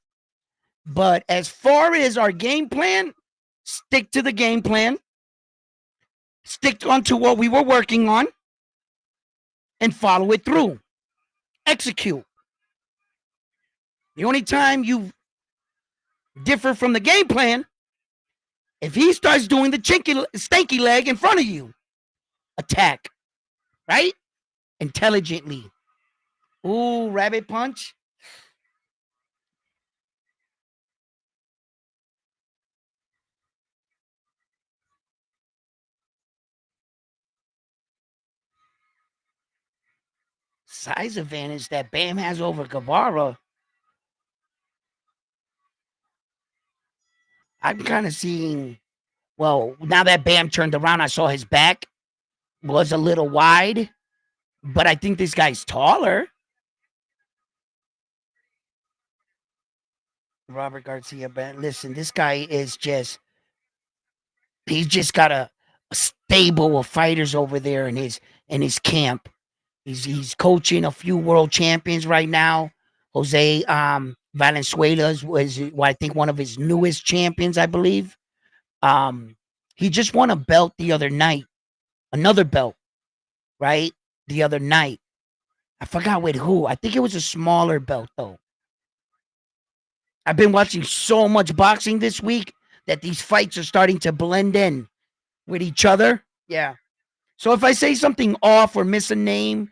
But as far as our game plan, stick to the game plan, stick onto what we were working on, and follow it through. Execute. The only time you differ from the game plan, if he starts doing the stanky leg in front of you, attack, right? Intelligently. Ooh, rabbit punch. Size advantage that Bam has over Guevara. I'm kind of seeing, well, now that Bam turned around, I saw his back was a little wide. but I think this guy's taller. Robert Garcia, listen, this guy is just, he's just got a stable of fighters over there in his camp. He's coaching a few world champions right now. Jose Valenzuela was I think one of his newest champions, I believe. He just won a belt the other night, another belt, right? The other night. I forgot with who. I think it was a smaller belt though. I've been watching so much boxing this week that these fights are starting to blend in with each other. Yeah. So if I say something off or miss a name,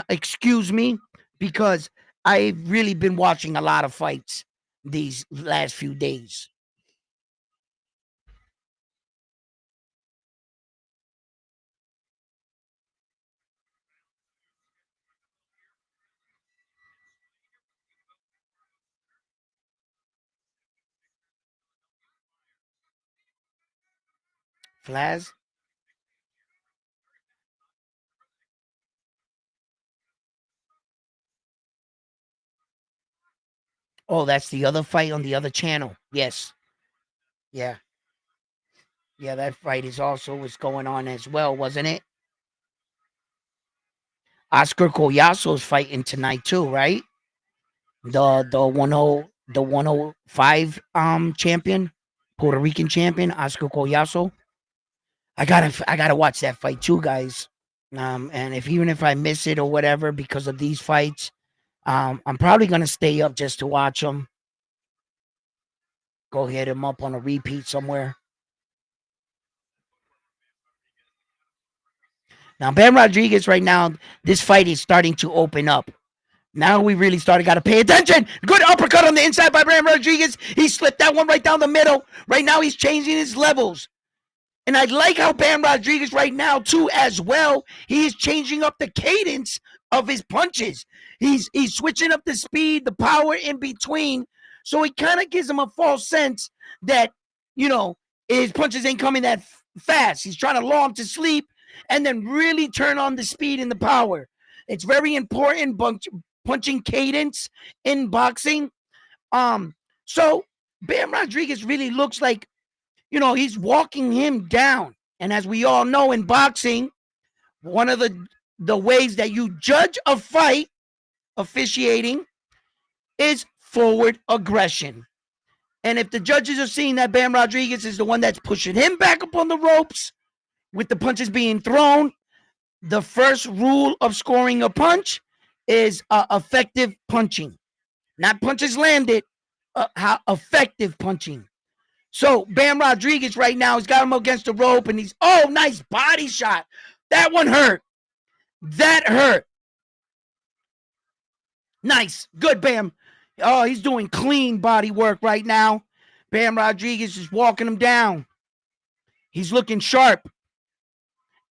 excuse me, because I've really been watching a lot of fights these last few days. Flaz? Oh, that's the other fight on the other channel. Yes. Yeah. Yeah, that fight is also was going on as well, wasn't it? Oscar Collazo's fighting tonight too, right? The 105 champion, Puerto Rican champion, Oscar Collazo. I gotta watch that fight too, guys. And if even if I miss it or whatever because of these fights, I'm probably gonna stay up just to watch them. Go hit him up on a repeat somewhere. Now, Ben Rodriguez, right now, this fight is starting to open up. Now we really started got to pay attention. Good uppercut on the inside by Ben Rodriguez. He slipped that one right down the middle. Right now, he's changing his levels. And I like how Bam Rodriguez right now, too, as well. He is changing up the cadence of his punches. He's switching up the speed, the power in between. So it kind of gives him a false sense that, his punches ain't coming that fast. He's trying to lull him to sleep and then really turn on the speed and the power. It's very important, punching cadence in boxing. So Bam Rodriguez really looks like, he's walking him down. And as we all know in boxing, one of the ways that you judge a fight officiating is forward aggression. And if the judges are seeing that Bam Rodriguez is the one that's pushing him back up on the ropes with the punches being thrown, the first rule of scoring a punch is effective punching. Not punches landed, how effective punching. So Bam Rodriguez right now has got him against the rope and he's, nice body shot. That one hurt. That hurt. Nice. Good, Bam. Oh, he's doing clean body work right now. Bam Rodriguez is walking him down. He's looking sharp.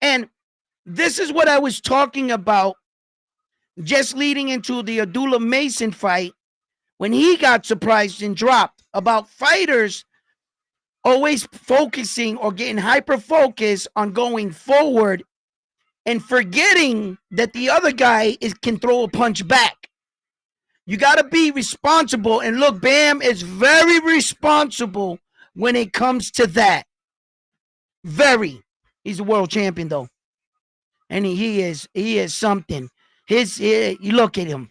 And this is what I was talking about just leading into the Abdullah Mason fight when he got surprised and dropped, about fighters always focusing or getting hyper-focused on going forward and forgetting that the other guy can throw a punch back. You got to be responsible. And look, Bam is very responsible when it comes to that. Very. He's a world champion, though. And he is something. You look at him.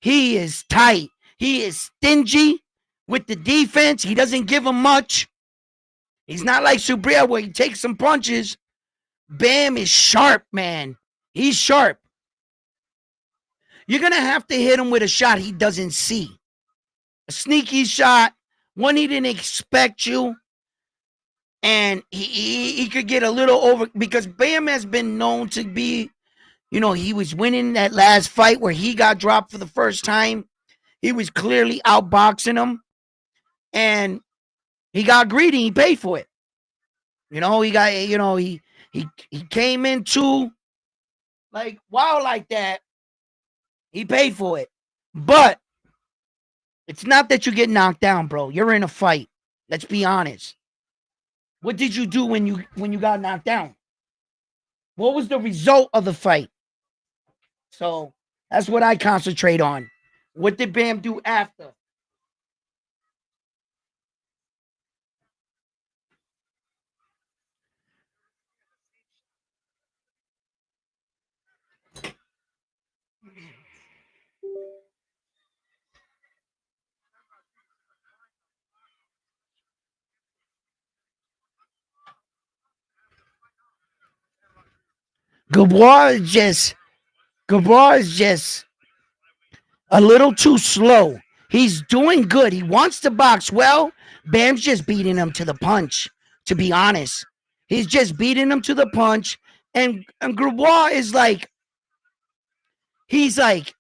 He is tight. He is stingy with the defense. He doesn't give him much. He's not like Subriel where he takes some punches. Bam is sharp, man. He's sharp. You're going to have to hit him with a shot he doesn't see. A sneaky shot, one he didn't expect you. And he could get a little over because Bam has been known to be, he was winning that last fight where he got dropped for the first time. He was clearly outboxing him. And he got greedy. He paid for it. He got, he came into like wow like that. He paid for it. But it's not that you get knocked down, bro. You're in a fight. Let's be honest. What did you do when you got knocked down? What was the result of the fight? So that's what I concentrate on. What did Bam do after? Gabor is just a little too slow. He's doing good. He wants to box well. Bam's just beating him to the punch, to be honest. He's just beating him to the punch. And Gabor is like, he's like,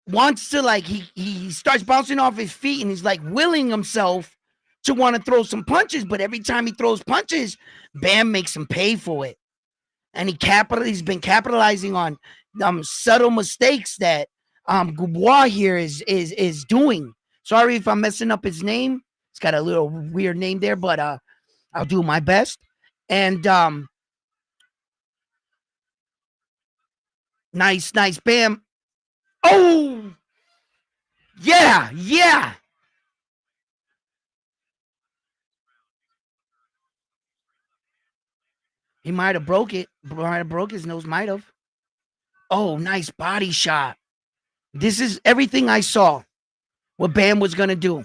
wants to like, he starts bouncing off his feet and he's like willing himself to want to throw some punches. But every time he throws punches, Bam makes him pay for it. And he's been capitalizing on subtle mistakes that Goubois here is doing. Sorry if I'm messing up his name. It's got a little weird name there, but I'll do my best. And nice, Bam. Oh, yeah. He might have broke it. Might have broke his nose. Might have. Oh, nice body shot. This is everything I saw. What Bam was gonna do.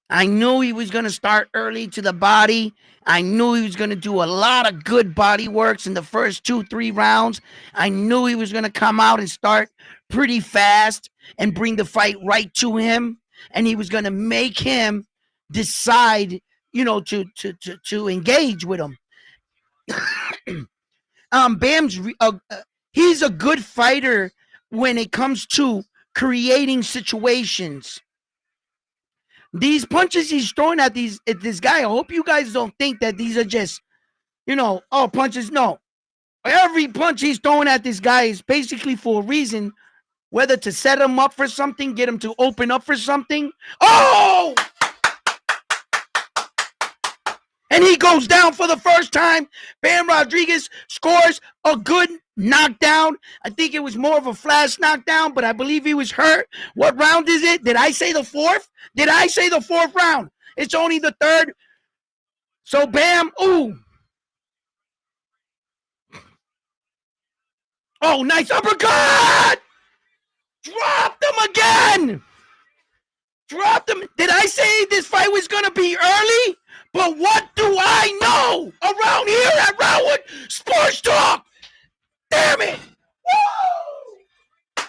I knew he was going to start early to the body. I knew he was going to do a lot of good body works in the first 2-3 rounds. I knew he was going to come out and start pretty fast and bring the fight right to him. And he was going to make him decide, to engage with him. Bam's he's a good fighter when it comes to creating situations. These punches he's throwing at this guy, I hope you guys don't think that these are just, punches. No. Every punch he's throwing at this guy is basically for a reason, whether to set him up for something, get him to open up for something. Oh! And he goes down for the first time. Bam Rodriguez scores a good knockdown. I think it was more of a flash knockdown, but I believe he was hurt. What round is it? Did I say the fourth? Did I say the fourth round? It's only the third. So Bam, ooh. Oh, nice uppercut! Dropped him again! Dropped him. Did I say this fight was going to be early? But what do I know around here at Roundwood Sports Talk? Damn it! Woo!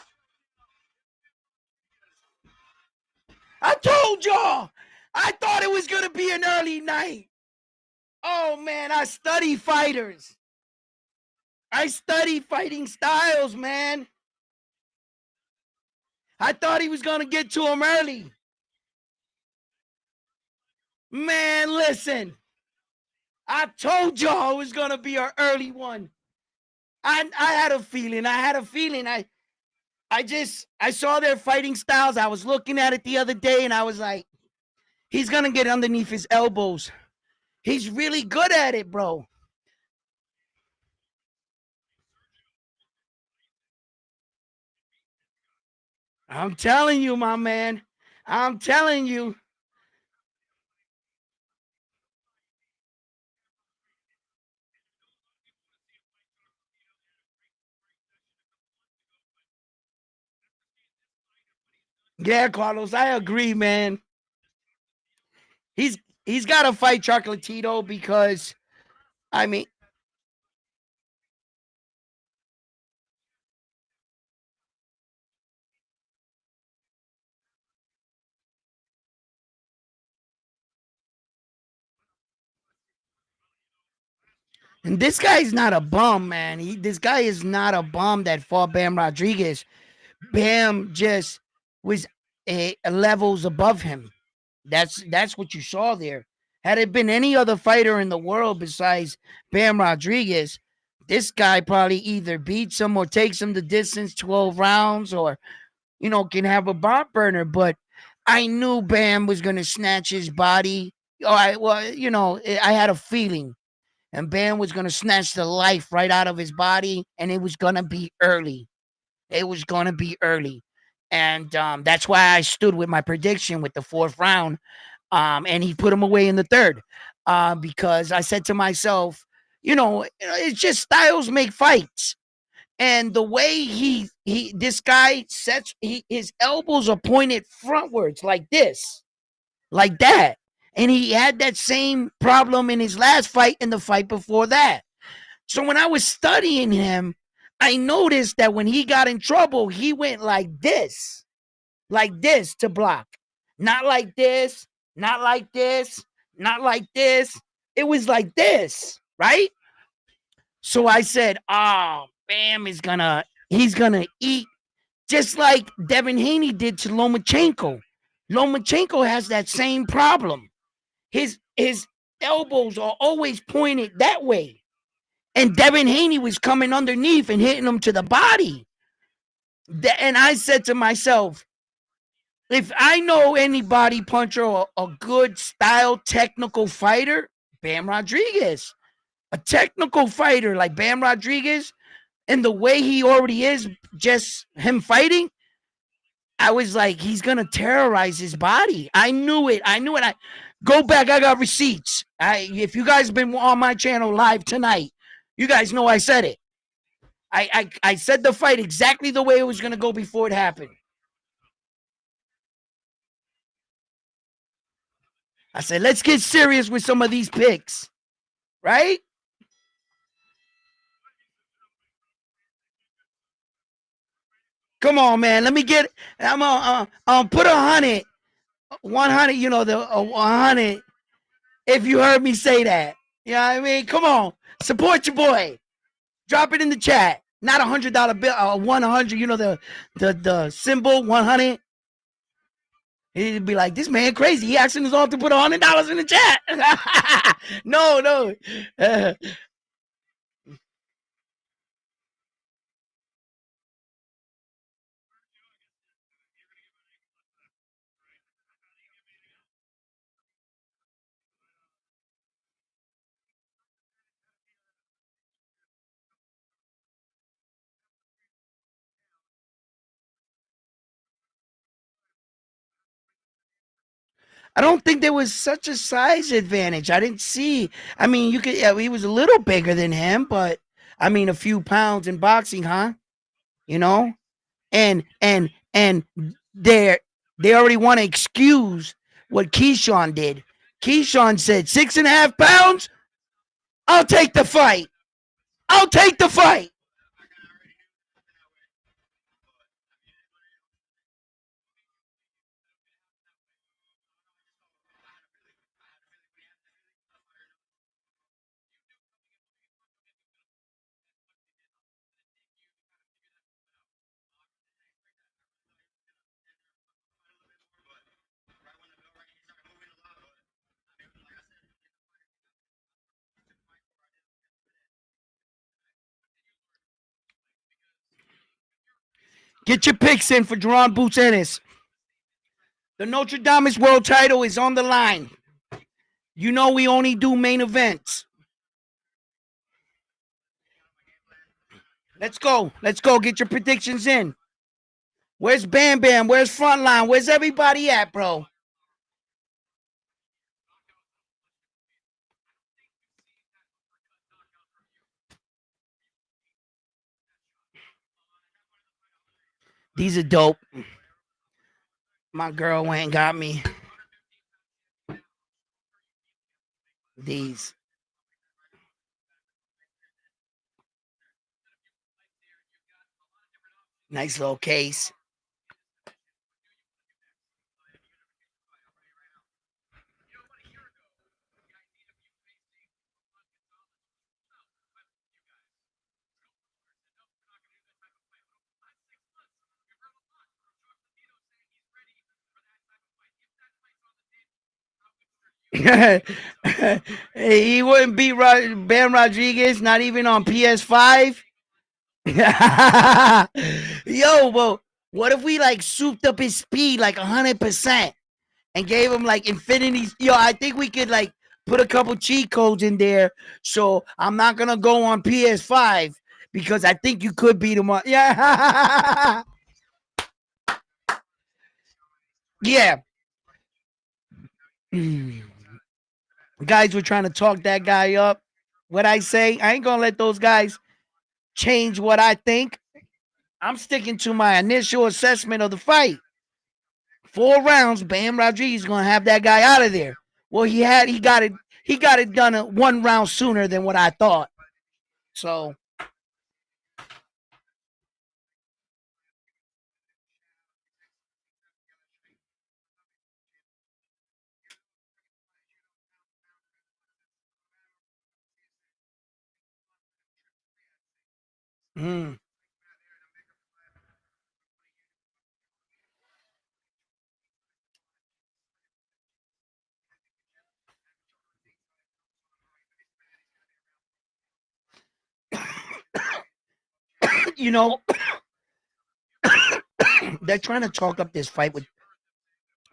I told y'all. I thought it was going to be an early night. Oh, man, I study fighters. I study fighting styles, man. I thought he was going to get to him early. Man, listen. I told y'all it was going to be an early one. I had a feeling. I saw their fighting styles. I was looking at it the other day and I was like, he's going to get underneath his elbows. He's really good at it, bro. I'm telling you, my man. I'm telling you. Yeah, Carlos, I agree, man. He's got to fight Chocolatito because, I mean, and this guy's not a bum, man. This guy is not a bum that fought Bam Rodriguez. Bam just was levels above him. That's what you saw there. Had it been any other fighter in the world besides Bam Rodriguez, this guy probably either beats him or takes him the distance 12 rounds or, can have a bomb burner. But I knew Bam was going to snatch his body. I had a feeling. and Bam was going to snatch the life right out of his body, and it was going to be early. It was going to be early. And that's why I stood with my prediction with the 4th round. And he put him away in the 3rd because I said to myself, it's just styles make fights. And the way this guy sets, his elbows are pointed frontwards like this, like that. And he had that same problem in his last fight and the fight before that. So when I was studying him, I noticed that when he got in trouble, he went like this to block. Not like this, not like this, not like this. It was like this, right? So I said, oh, Bam he's gonna eat just like Devin Haney did to Lomachenko. Lomachenko has that same problem. His elbows are always pointed that way. And Devin Haney was coming underneath and hitting him to the body. And I said to myself, if I know anybody puncher or a good style technical fighter, Bam Rodriguez. A technical fighter like Bam Rodriguez, and the way he already is, just him fighting, I was like, he's gonna terrorize his body. I knew it. I go back. I got receipts. If you guys have been on my channel live tonight, you guys know I said it. I said the fight exactly the way it was gonna go before it happened. I said, let's get serious with some of these picks, right? Come on, man. Let me get. I'm gonna put 100, 100. The 100. If you heard me say that, you know what I mean. Come on, support your boy. Drop it in the chat. Not $100 bill. 100. The symbol 100. He'd be like, this man crazy. He asking us all to put $100 in the chat. No. I don't think there was such a size advantage. I didn't see. I mean, he was a little bigger than him, but I mean, a few pounds in boxing, huh? You know, and they already want to excuse what Keyshawn did. Keyshawn said 6.5 pounds. I'll take the fight. I'll take the fight. Get your picks in for Jerron Boots Ennis. The Notre Dame world title is on the line. You know we only do main events. Let's go. Let's go. Get your predictions in. Where's Bam Bam? Where's Frontline? Where's everybody at, bro? These are dope. My girl went and got me these. Nice little case. He wouldn't beat Bam Rodriguez, not even on PS5. Yo, well, what if we like souped up his speed like 100% and gave him like infinity? Yo, I think we could like put a couple cheat codes in there. So I'm not gonna go on PS5 because I think you could beat him up. Yeah. Yeah. Guys were trying to talk that guy up. What I say, I ain't gonna let those guys change what I think. I'm sticking to my initial assessment of the fight. 4 rounds, Bam Rodriguez is gonna have that guy out of there. Well, he got it done 1 round sooner than what I thought. So mm. You know, they're trying to talk up this fight with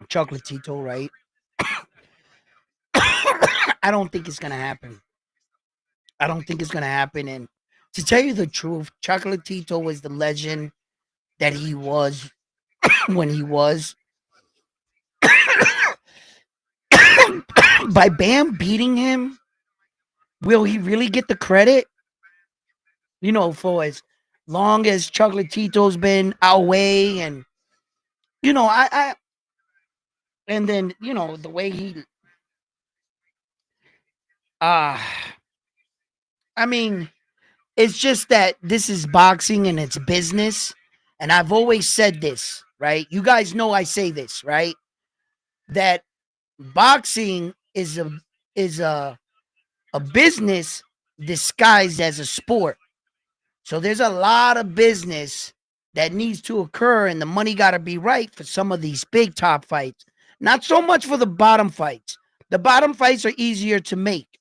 Chocolatito, right? I don't think it's gonna happen. I don't think it's gonna happen. And to tell you the truth, Chocolatito was the legend that he was when he was. By Bam beating him, will he really get the credit? You know, for as long as Chocolatito's been our way, and I and then the way he, uh I mean, it's just that this is boxing and it's business, and I've always said this, right? You guys know I say this, right? That boxing is a business disguised as a sport. So there's a lot of business that needs to occur, and the money got to be right for some of these big top fights. Not so much for the bottom fights. The bottom fights are easier to make.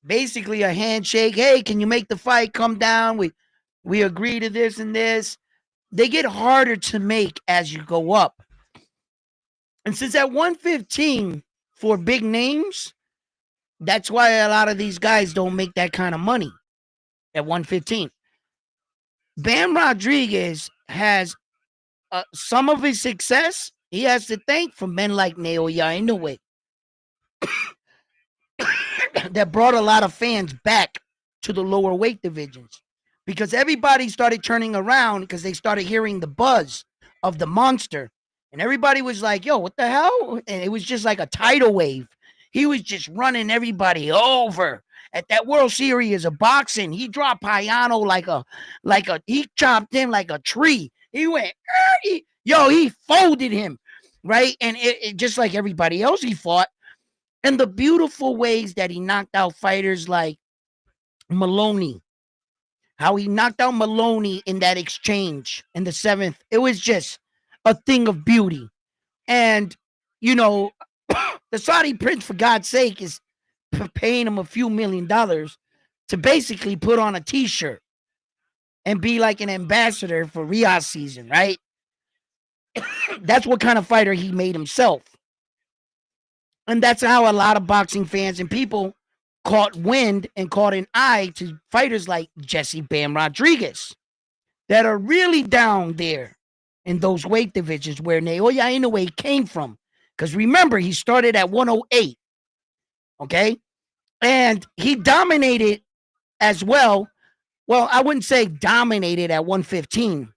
Basically, a handshake. Hey, can you make the fight? Come down. We agree to this and this. They get harder to make as you go up. And since at 115 for big names, that's why a lot of these guys don't make that kind of money at 115. Bam Rodriguez has some of his success he has to thank from men like Naoya Inoue that brought a lot of fans back to the lower weight divisions because everybody started turning around because they started hearing the buzz of the monster. And everybody was like, yo, what the hell? And it was just like a tidal wave. He was just running everybody over. At that World Series of boxing, he dropped Payano he chopped him like a tree. He went, he folded him, right? And it just like everybody else he fought. And the beautiful ways that he knocked out fighters like Maloney, how he knocked out Maloney in that exchange in the 7th, it was just a thing of beauty. And, the Saudi prince, for God's sake, is paying him a few $1,000,000 to basically put on a t-shirt and be like an ambassador for Riyadh season, right? That's what kind of fighter he made himself. And that's how a lot of boxing fans and people caught wind and caught an eye to fighters like Jesse Bam Rodriguez that are really down there in those weight divisions where Naoya Inoue came from. Because remember, he started at 108. Okay. And he dominated as well. Well, I wouldn't say dominated at 115.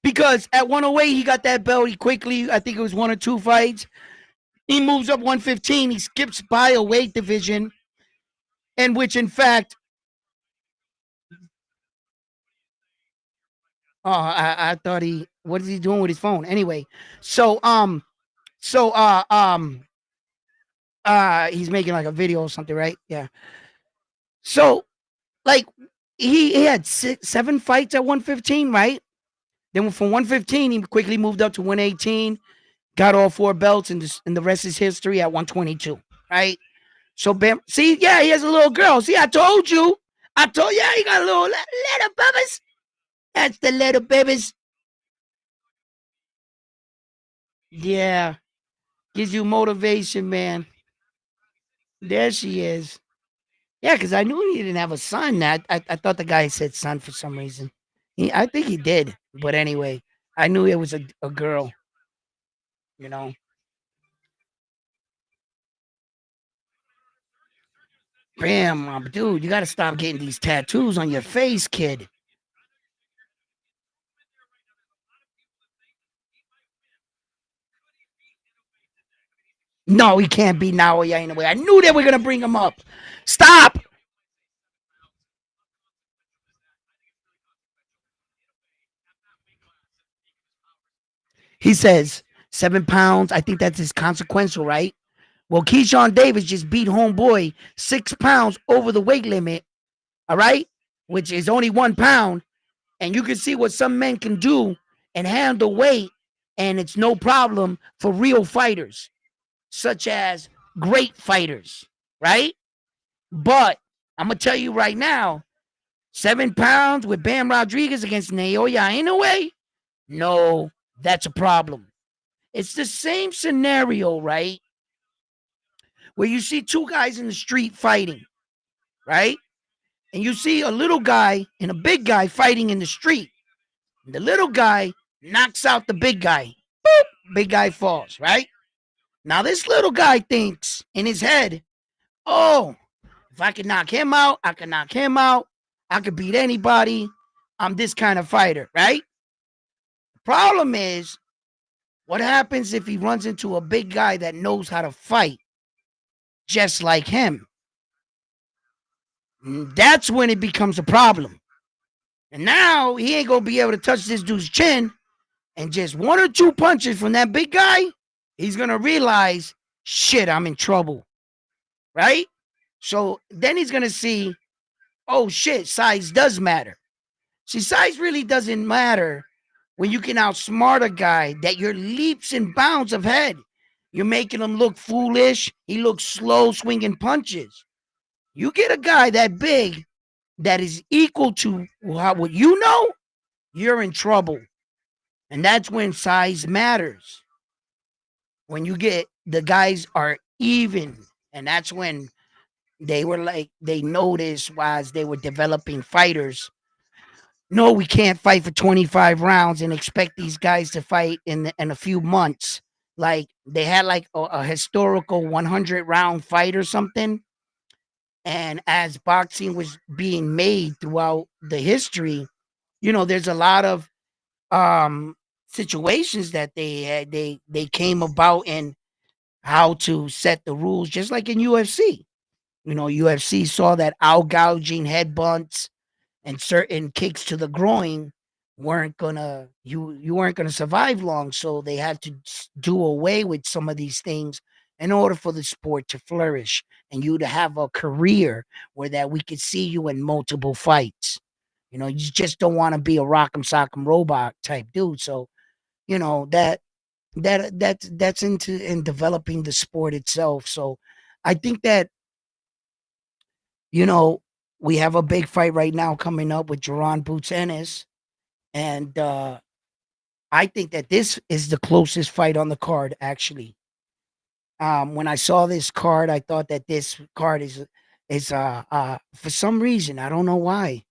Because at 108, he got that belt. He quickly, I think it was 1 or 2 fights. He moves up 115. He skips by a weight division, in which, in fact, I thought what is he doing with his phone? Anyway, so he's making like a video or something, right? Yeah. So, like, he had 7 fights at 115, right? Then from 115, he quickly moved up to 118, got all 4 belts, and the rest is history at 122, right? So, Bam, see, yeah, he has a little girl. See, I told you. Yeah, he got a little babies. That's the little babies. Yeah. Gives you motivation, man. There she is. Yeah, because I knew he didn't have a son. I thought the guy said son for some reason. I think he did. But anyway, I knew it was a girl, you know. Bam, dude, you got to stop getting these tattoos on your face, kid. No, he can't be now. Yeah, anyway. I knew they were going to bring him up. Stop. He says 7 pounds. I think that's his consequential, right? Well, Keyshawn Davis just beat homeboy 6 pounds over the weight limit, all right? Which is only 1 pound. And you can see what some men can do and handle weight, and it's no problem for real fighters, such as great fighters, right? But I'm gonna tell you right now, 7 pounds with Bam Rodriguez against Naoya Inoue, no, that's a problem. It's the same scenario, right? Where you see two guys in the street fighting, right? And you see a little guy and a big guy fighting in the street. The little guy knocks out the big guy. Boop, big guy falls, right? Now this little guy thinks in his head, oh, if I can knock him out, I can knock him out. I could beat anybody. I'm this kind of fighter, right? The problem is, what happens if he runs into a big guy that knows how to fight just like him? That's when it becomes a problem. And now he ain't going to be able to touch this dude's chin, and just one or two punches from that big guy, he's going to realize, shit, I'm in trouble, right? So then he's going to see, oh shit, size does matter. See, size really doesn't matter when you can outsmart a guy that you're leaps and bounds ahead. You're making him look foolish. He looks slow swinging punches. You get a guy that big that is equal to what you know, you're in trouble. And that's when size matters. When you get the guys are even. And that's when they were like, they noticed as they were developing fighters. No, we can't fight for 25 rounds and expect these guys to fight in a few months. Like they had like a historical 100-round fight or something. And as boxing was being made throughout the history, there's a lot of situations that they came about in how to set the rules, just like in UFC. UFC saw that out gouging headbutts and certain kicks to the groin weren't gonna you weren't gonna survive long, so they had to do away with some of these things in order for the sport to flourish and you to have a career where that we could see you in multiple fights. You just don't want to be a rock'em sock'em robot type dude. So that's into in developing the sport itself. So I think that you know we have a big fight right now coming up with Jaron Boots Ennis, and I think that this is the closest fight on the card. Actually, when I saw this card, I thought that this card is for some reason I don't know why.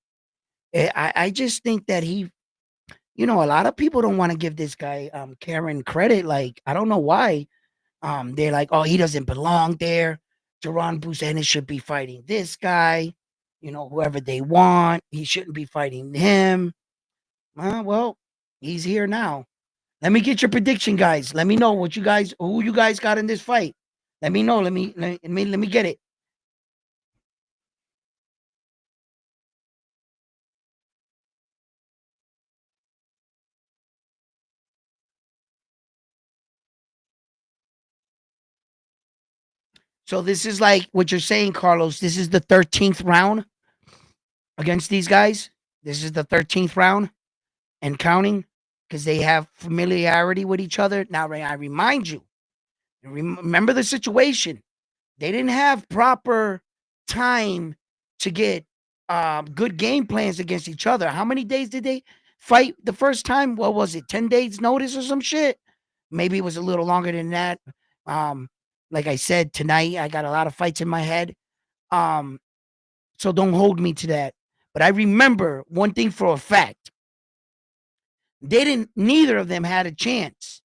I just think that a lot of people don't want to give this guy Karen credit. Like I don't know why. They're like, oh, he doesn't belong there. Jaron Boots Ennis should be fighting this guy. Whoever they want, he shouldn't be fighting him. Well, he's here now. Let me get your prediction, guys. Let me know who you guys got in this fight. Let me know. Let me get it. So this is like what you're saying, Carlos. This is the 13th round against these guys. This is the 13th round and counting because they have familiarity with each other. Now, I remind you, remember the situation. They didn't have proper time to get good game plans against each other. How many days did they fight the first time? What was it? 10 days notice or some shit? Maybe it was a little longer than that. Like I said, tonight I got a lot of fights in my head. Um, so don't hold me to that. But I remember one thing for a fact. Neither of them had a chance.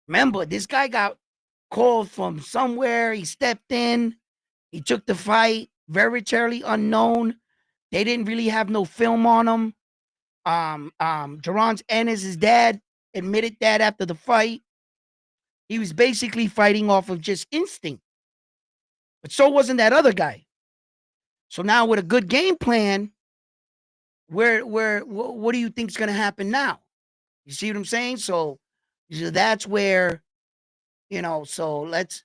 Remember, this guy got called from somewhere. He stepped in. He took the fight, veritably unknown. They didn't really have no film on him. Ramierz and Ennis' dad admitted that after the fight. He was basically fighting off of just instinct. But so wasn't that other guy. So now with a good game plan, what do you think is going to happen now? You see what I'm saying? So that's where, so let's.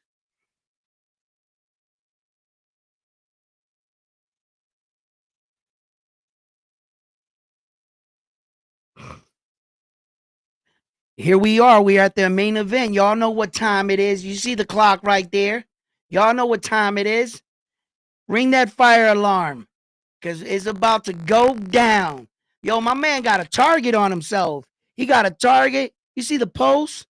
Here we are. We're at the main event. Y'all know what time it is. You see the clock right there. Y'all know what time it is. Ring that fire alarm because it's about to go down. Yo, my man got a target on himself. He got a target. You see the post?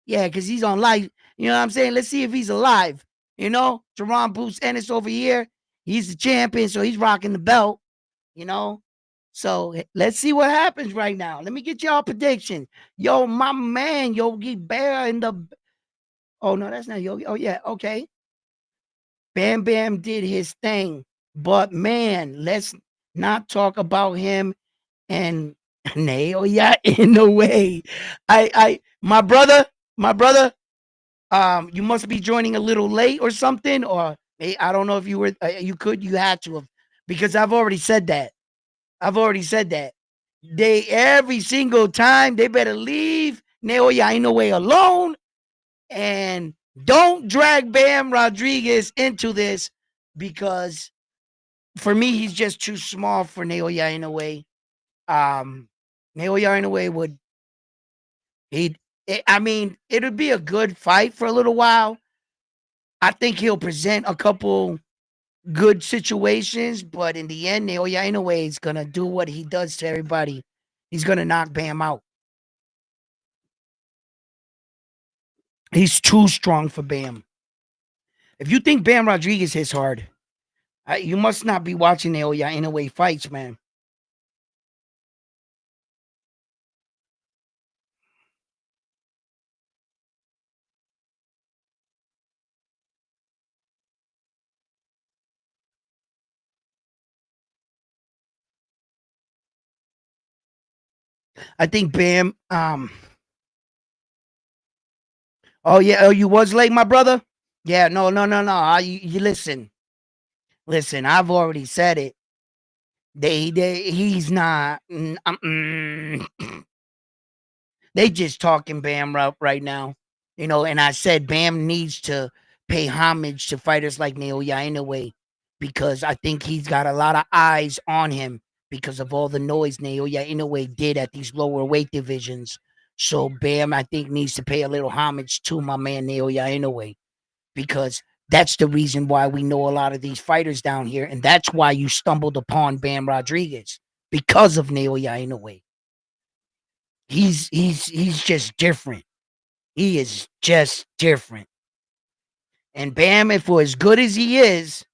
Yeah, because he's on live. You know what I'm saying? Let's see if he's alive. Jerome Boots Ennis over here. He's the champion, so he's rocking the belt. You know, so let's see what happens right now. Let me get y'all prediction. Yo, my man, Yogi Bear in the. Oh no, that's not Yogi. Oh yeah, okay. Bam Bam did his thing, but man, let's not talk about him and Nail. Yeah, in a way, my brother, you must be joining a little late or something, or I don't know if you were, you had to have, because I've already said that. They every single time they better leave Naoya Inoue alone and don't drag Bam Rodriguez into this because for me he's just too small for Naoya Inoue. Naoya Inoue would I mean it would be a good fight for a little while. I think he'll present a couple good situations, but in the end, Naoya Inoue is gonna do what he does to everybody. He's gonna knock Bam out. He's too strong for Bam. If you think Bam Rodriguez hits hard, you must not be watching Naoya Inoue fights, man. I think Bam. Oh yeah. Oh, you was late, my brother. Yeah. No. No. No. No. You listen. Listen. I've already said it. He's not. They just talking Bam right now, And I said Bam needs to pay homage to fighters like Naoya Inoue because I think he's got a lot of eyes on him because of all the noise Naoya Inoue did at these lower weight divisions. So Bam, I think, needs to pay a little homage to my man Naoya Inoue because that's the reason why we know a lot of these fighters down here, and that's why you stumbled upon Bam Rodriguez because of Naoya Inoue. He's just different. He is just different. And Bam, if for as good as he is,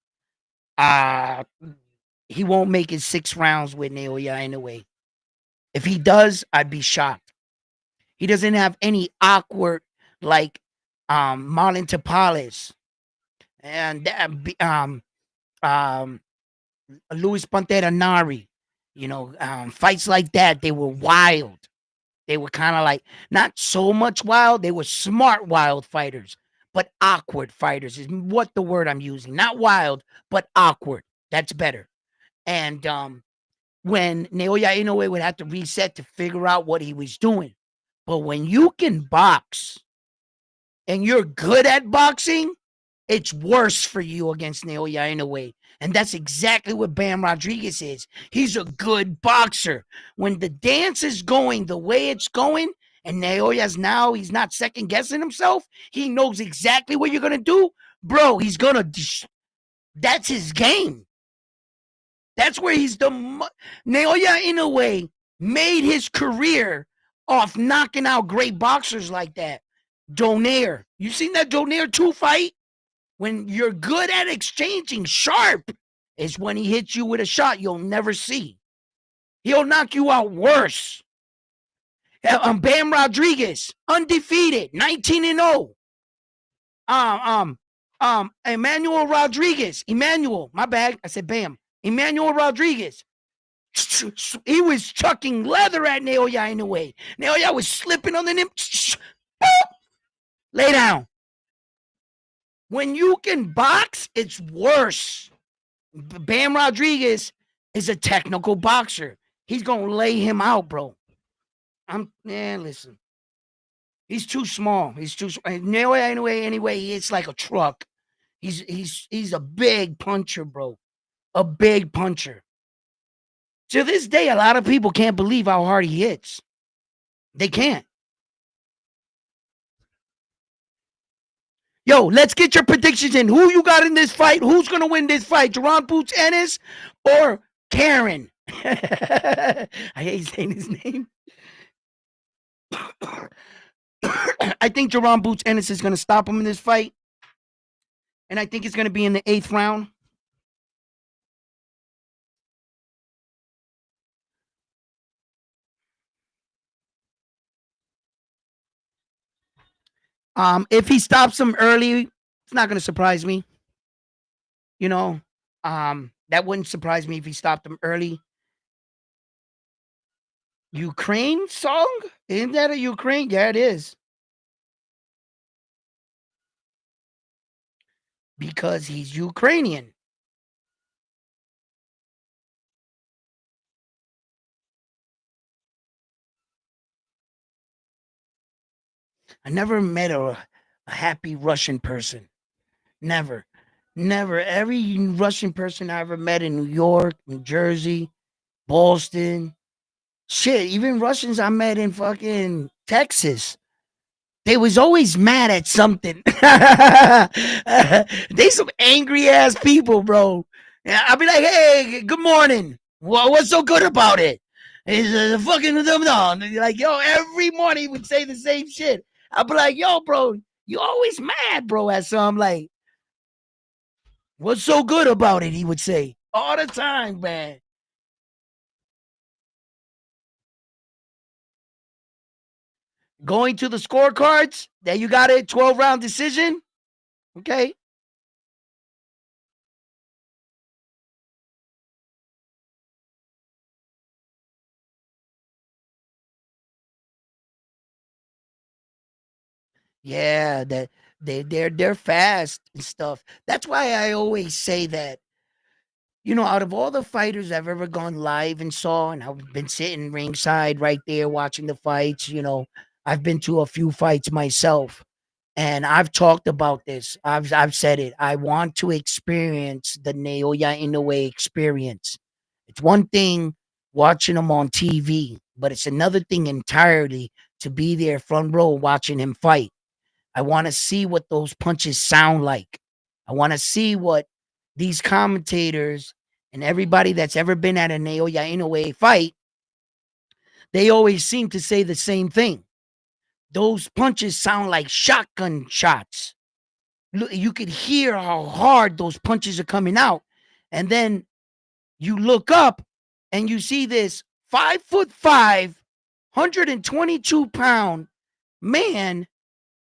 uh, he won't make it 6 rounds with Naoya Inoue. If he does, I'd be shocked. He doesn't have any awkward like Marlon Tapales and Luis Pantera Nari. Fights like that, they were wild. They were kind of like not so much wild. They were smart wild fighters, but awkward fighters is what the word I'm using. Not wild, but awkward. That's better. And when Naoya Inoue would have to reset to figure out what he was doing. But when you can box and you're good at boxing, it's worse for you against Naoya Inoue. And that's exactly what Bam Rodriguez is. He's a good boxer. When the dance is going the way it's going, and Naoya's now, he's not second guessing himself. He knows exactly what you're going to do. Bro, he's going to, that's his game. That's where he's the, Naoya Inoue made his career off knocking out great boxers like that. Donaire. You seen that Donaire 2 fight? When you're good at exchanging sharp is when he hits you with a shot you'll never see. He'll knock you out worse. Bam Rodriguez, undefeated, 19-0. Emmanuel Rodriguez. Emmanuel, my bad. I said Bam. Emmanuel Rodriguez. He was chucking leather at Naoya Inoue. Naoya was slipping on the him. Lay down. When you can box, it's worse. Bam Rodriguez is a technical boxer. He's gonna lay him out, bro. Listen. He's too small. He's too small. Anyway, it's like a truck. He's a big puncher, bro. A big puncher. To this day, a lot of people can't believe how hard he hits. They can't. Yo, let's get your predictions in. Who you got in this fight? Who's going to win this fight? Jerron Boots Ennis or Karen? I hate saying his name. I think Jerron Boots Ennis is going to stop him in this fight. And I think it's going to be in the 8th round. If he stops him early, it's not going to surprise me. You know, that wouldn't surprise me if he stopped him early. Ukraine song? Isn't that a Ukraine? Yeah, it is. Because he's Ukrainian. I never met a happy Russian person. Never. Every Russian person I ever met in New York, New Jersey, Boston, shit, even Russians I met in fucking Texas, they was always mad at something. They some angry ass people, bro. I'll be like, hey, good morning. What's so good about it? It's fucking like, yo, every morning he would say the same shit. I'll be like, yo, bro, you always mad, bro, at some like, what's so good about it? He would say all the time, man. Going to the scorecards, that you got a 12-round decision. Okay. Yeah, that they're fast and stuff. That's why I always say that, out of all the fighters I've ever gone live and saw, and I've been sitting ringside right there watching the fights, I've been to a few fights myself. And I've talked about this. I've said it. I want to experience the Naoya Inoue experience. It's one thing watching him on TV, but it's another thing entirely to be there front row watching him fight. I want to see what those punches sound like. I want to see what these commentators and everybody that's ever been at a Naoya Inoue fight, they always seem to say the same thing. Those punches sound like shotgun shots. You could hear how hard those punches are coming out. And then you look up and you see this 5'5", 122-pound man,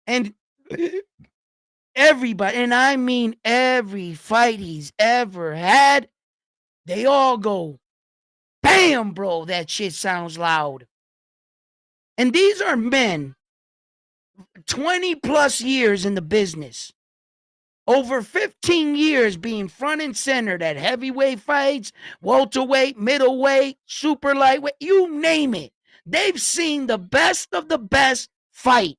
and everybody, and I mean every fight he's ever had, they all go, bam, bro, that shit sounds loud. And these are men 20 plus years in the business, over 15 years being front and center at heavyweight fights, welterweight, middleweight, super lightweight, you name it. They've seen the best of the best fight.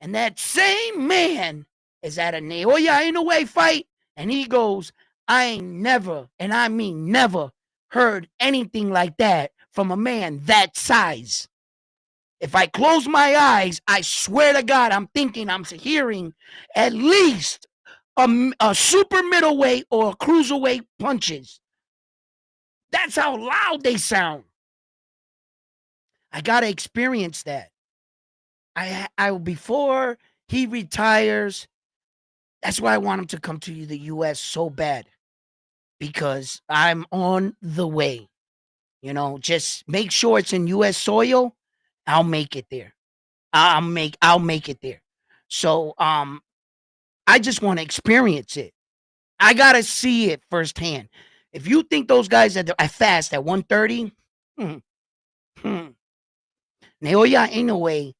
And that same man is at a Naoya Inoue fight, and he goes, I ain't never, and I mean never, heard anything like that from a man that size. If I close my eyes, I swear to God, I'm hearing at least a super middleweight or a cruiserweight punches. That's how loud they sound. I gotta experience that. I before he retires, That's why I want him to come to the U.S. so bad, because I'm on the way. You know, just make sure it's in U.S. soil. I'll make it there. I'll make it there. So I just want to experience it. I gotta see it firsthand. If you think those guys are fast at 130, Naoya ain't no way.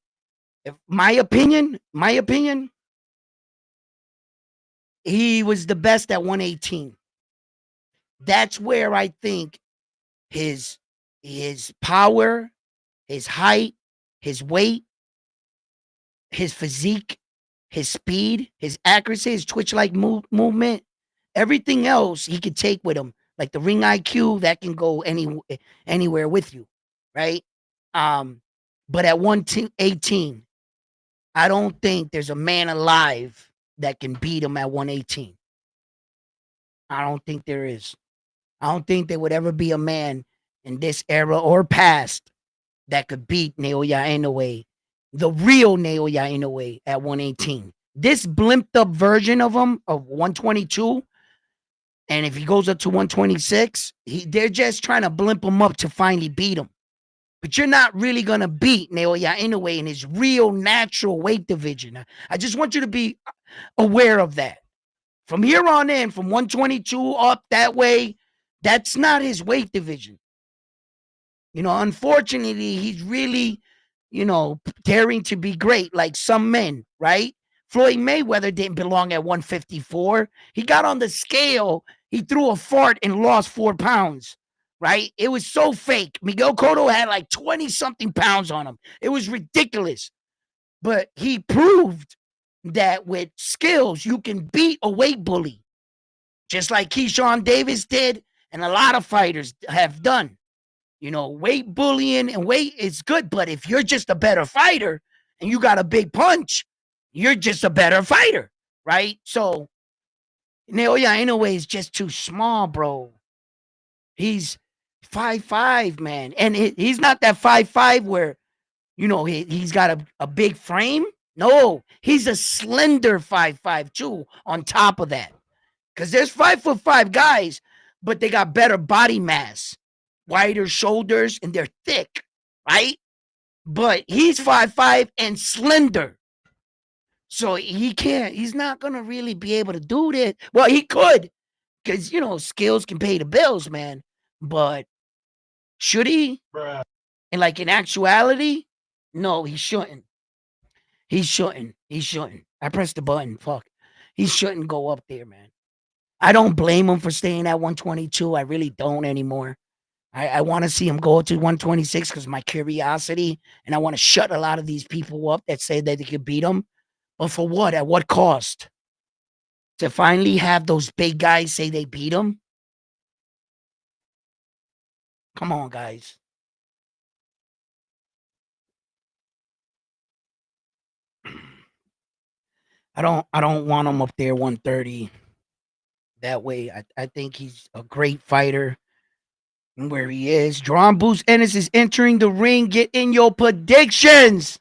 If my opinion, he was the best at 118. That's where I think his power, his height, his weight, his physique, his speed, his accuracy, his twitch-like movement, everything else he could take with him, like the ring IQ that can go anywhere with you, right? But at 118, I don't think there's a man alive that can beat him at 118. I don't think there is. I don't think there would ever be a man in this era or past that could beat Naoya Inoue, the real Naoya Inoue at 118. This blimped up version of him of 122, and if he goes up to 126, they're just trying to blimp him up to finally beat him. But you're not really going to beat Naoya Inoue in his real natural weight division. I just want you to be aware of that. From here on in, from 122 up that way, that's not his weight division. You know, unfortunately, he's really, daring to be great like some men, right? Floyd Mayweather didn't belong at 154. He got on the scale, he threw a fart and lost 4 pounds, right? It was so fake. Miguel Cotto had like 20 something pounds on him. It was ridiculous. But he proved that with skills, you can beat a weight bully, just like Keyshawn Davis did, and a lot of fighters have done. You know, weight bullying and weight is good, but if you're just a better fighter and you got a big punch, you're just a better fighter, right? So Naoya Inoue is just too small, bro. He's 5'5", man. And he's not that 5'5" where, he's got a big frame. No, he's a slender 5'5" too, on top of that. Because there's 5'5" guys, but they got better body mass, wider shoulders, and they're thick, right? But he's 5'5" and slender. So he's not going to really be able to do that. Well, he could, because, skills can pay the bills, man. But should he? Bruh. And like in actuality, no, he shouldn't. He shouldn't. I pressed the button. Fuck. He shouldn't go up there, man. I don't blame him for staying at 122. I really don't anymore. I want to see him go to 126 because my curiosity, and I want to shut a lot of these people up that say that they could beat him. But for what? At what cost? To finally have those big guys say they beat him? Come on, guys. I don't want him up there 130 that way. I think he's a great fighter. Where he is. Jerome Boots Ennis is entering the ring. Get in your predictions.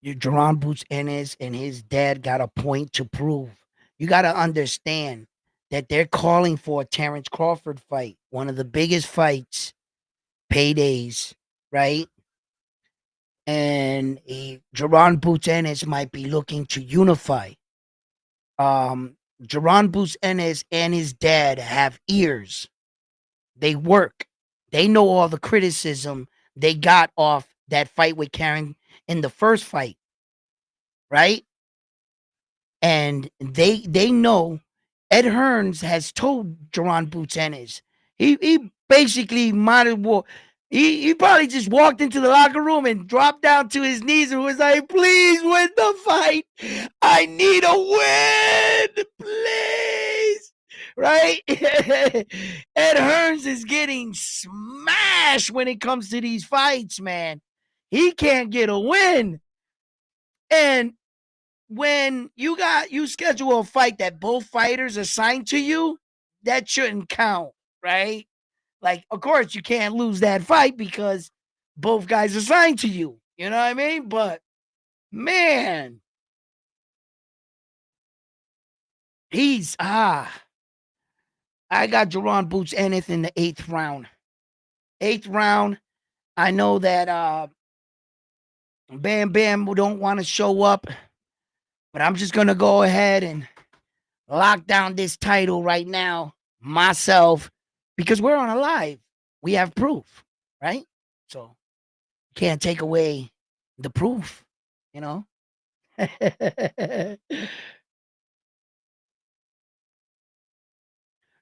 Your Jerome Boots Ennis and his dad got a point to prove. You got to understand that they're calling for a Terrence Crawford fight, one of the biggest fights, paydays, right? And Jerron Boots Ennis might be looking to unify. Jerron Boots Ennis and his dad have ears. They work. They know all the criticism they got off that fight with Karen in the first fight, right? And they know Ed Hearns has told Jerron Boots Ennis. He basically might as well. He probably just walked into the locker room and dropped down to his knees and was like, please win the fight. I need a win, please. right? Ed Hearns is getting smashed when it comes to these fights, man. He can't get a win. And when you schedule a fight that both fighters assigned to you, that shouldn't count, right? Like, of course, you can't lose that fight because both guys assigned to you. You know what I mean? But man, he's I got Jerron Boots Ennis in the 8th round. 8th round. I know that Bam Bam don't want to show up, but I'm just gonna go ahead and lock down this title right now myself because we're on a live. We have proof, right? So can't take away the proof, you know.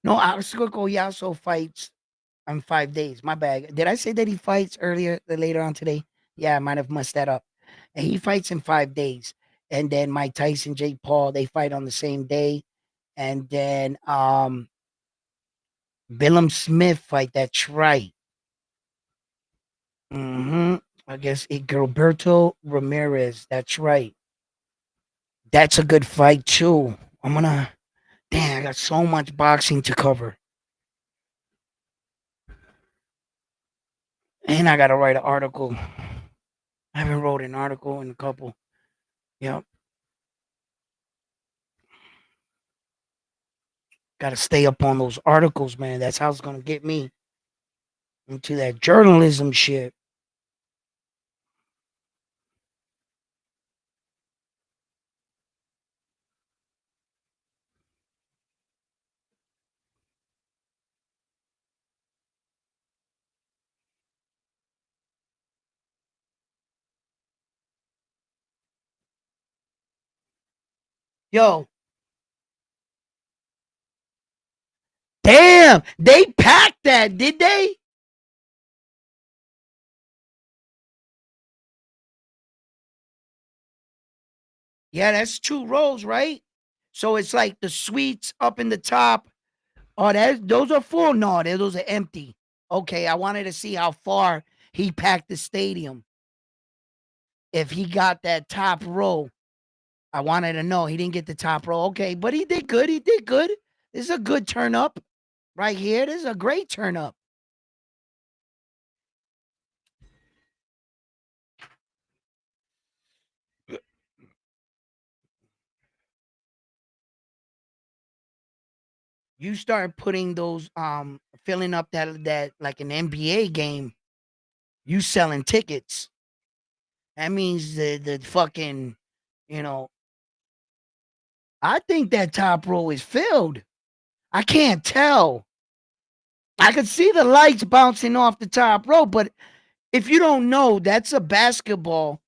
No, Oscar Yasso fights on 5 days. My bad. Did I say that he fights later on today? Yeah, I might have messed that up. And he fights in 5 days. And then Mike Tyson, Jake Paul, they fight on the same day. And then Billum Smith fight. That's right. I guess Gilberto Ramirez. That's right. That's a good fight too. Damn, I got so much boxing to cover. And I gotta write an article. I haven't wrote an article in a couple. Yep. Gotta stay up on those articles, man. That's how it's gonna get me into that journalism shit. Yo, damn, they packed that, did they? Yeah, that's 2 rows, right? So it's like the suites up in the top. Oh, those are full. No, those are empty. Okay, I wanted to see how far he packed the stadium. If he got that top row, I wanted to know. He didn't get the top row. Okay, but he did good. He did good. This is a good turn up right here. This is a great turn up. You start putting those filling up that like an NBA game, you selling tickets. That means the fucking, you know, I think that top row is filled. I can't tell. I could see the lights bouncing off the top row, but if you don't know, that's a basketball.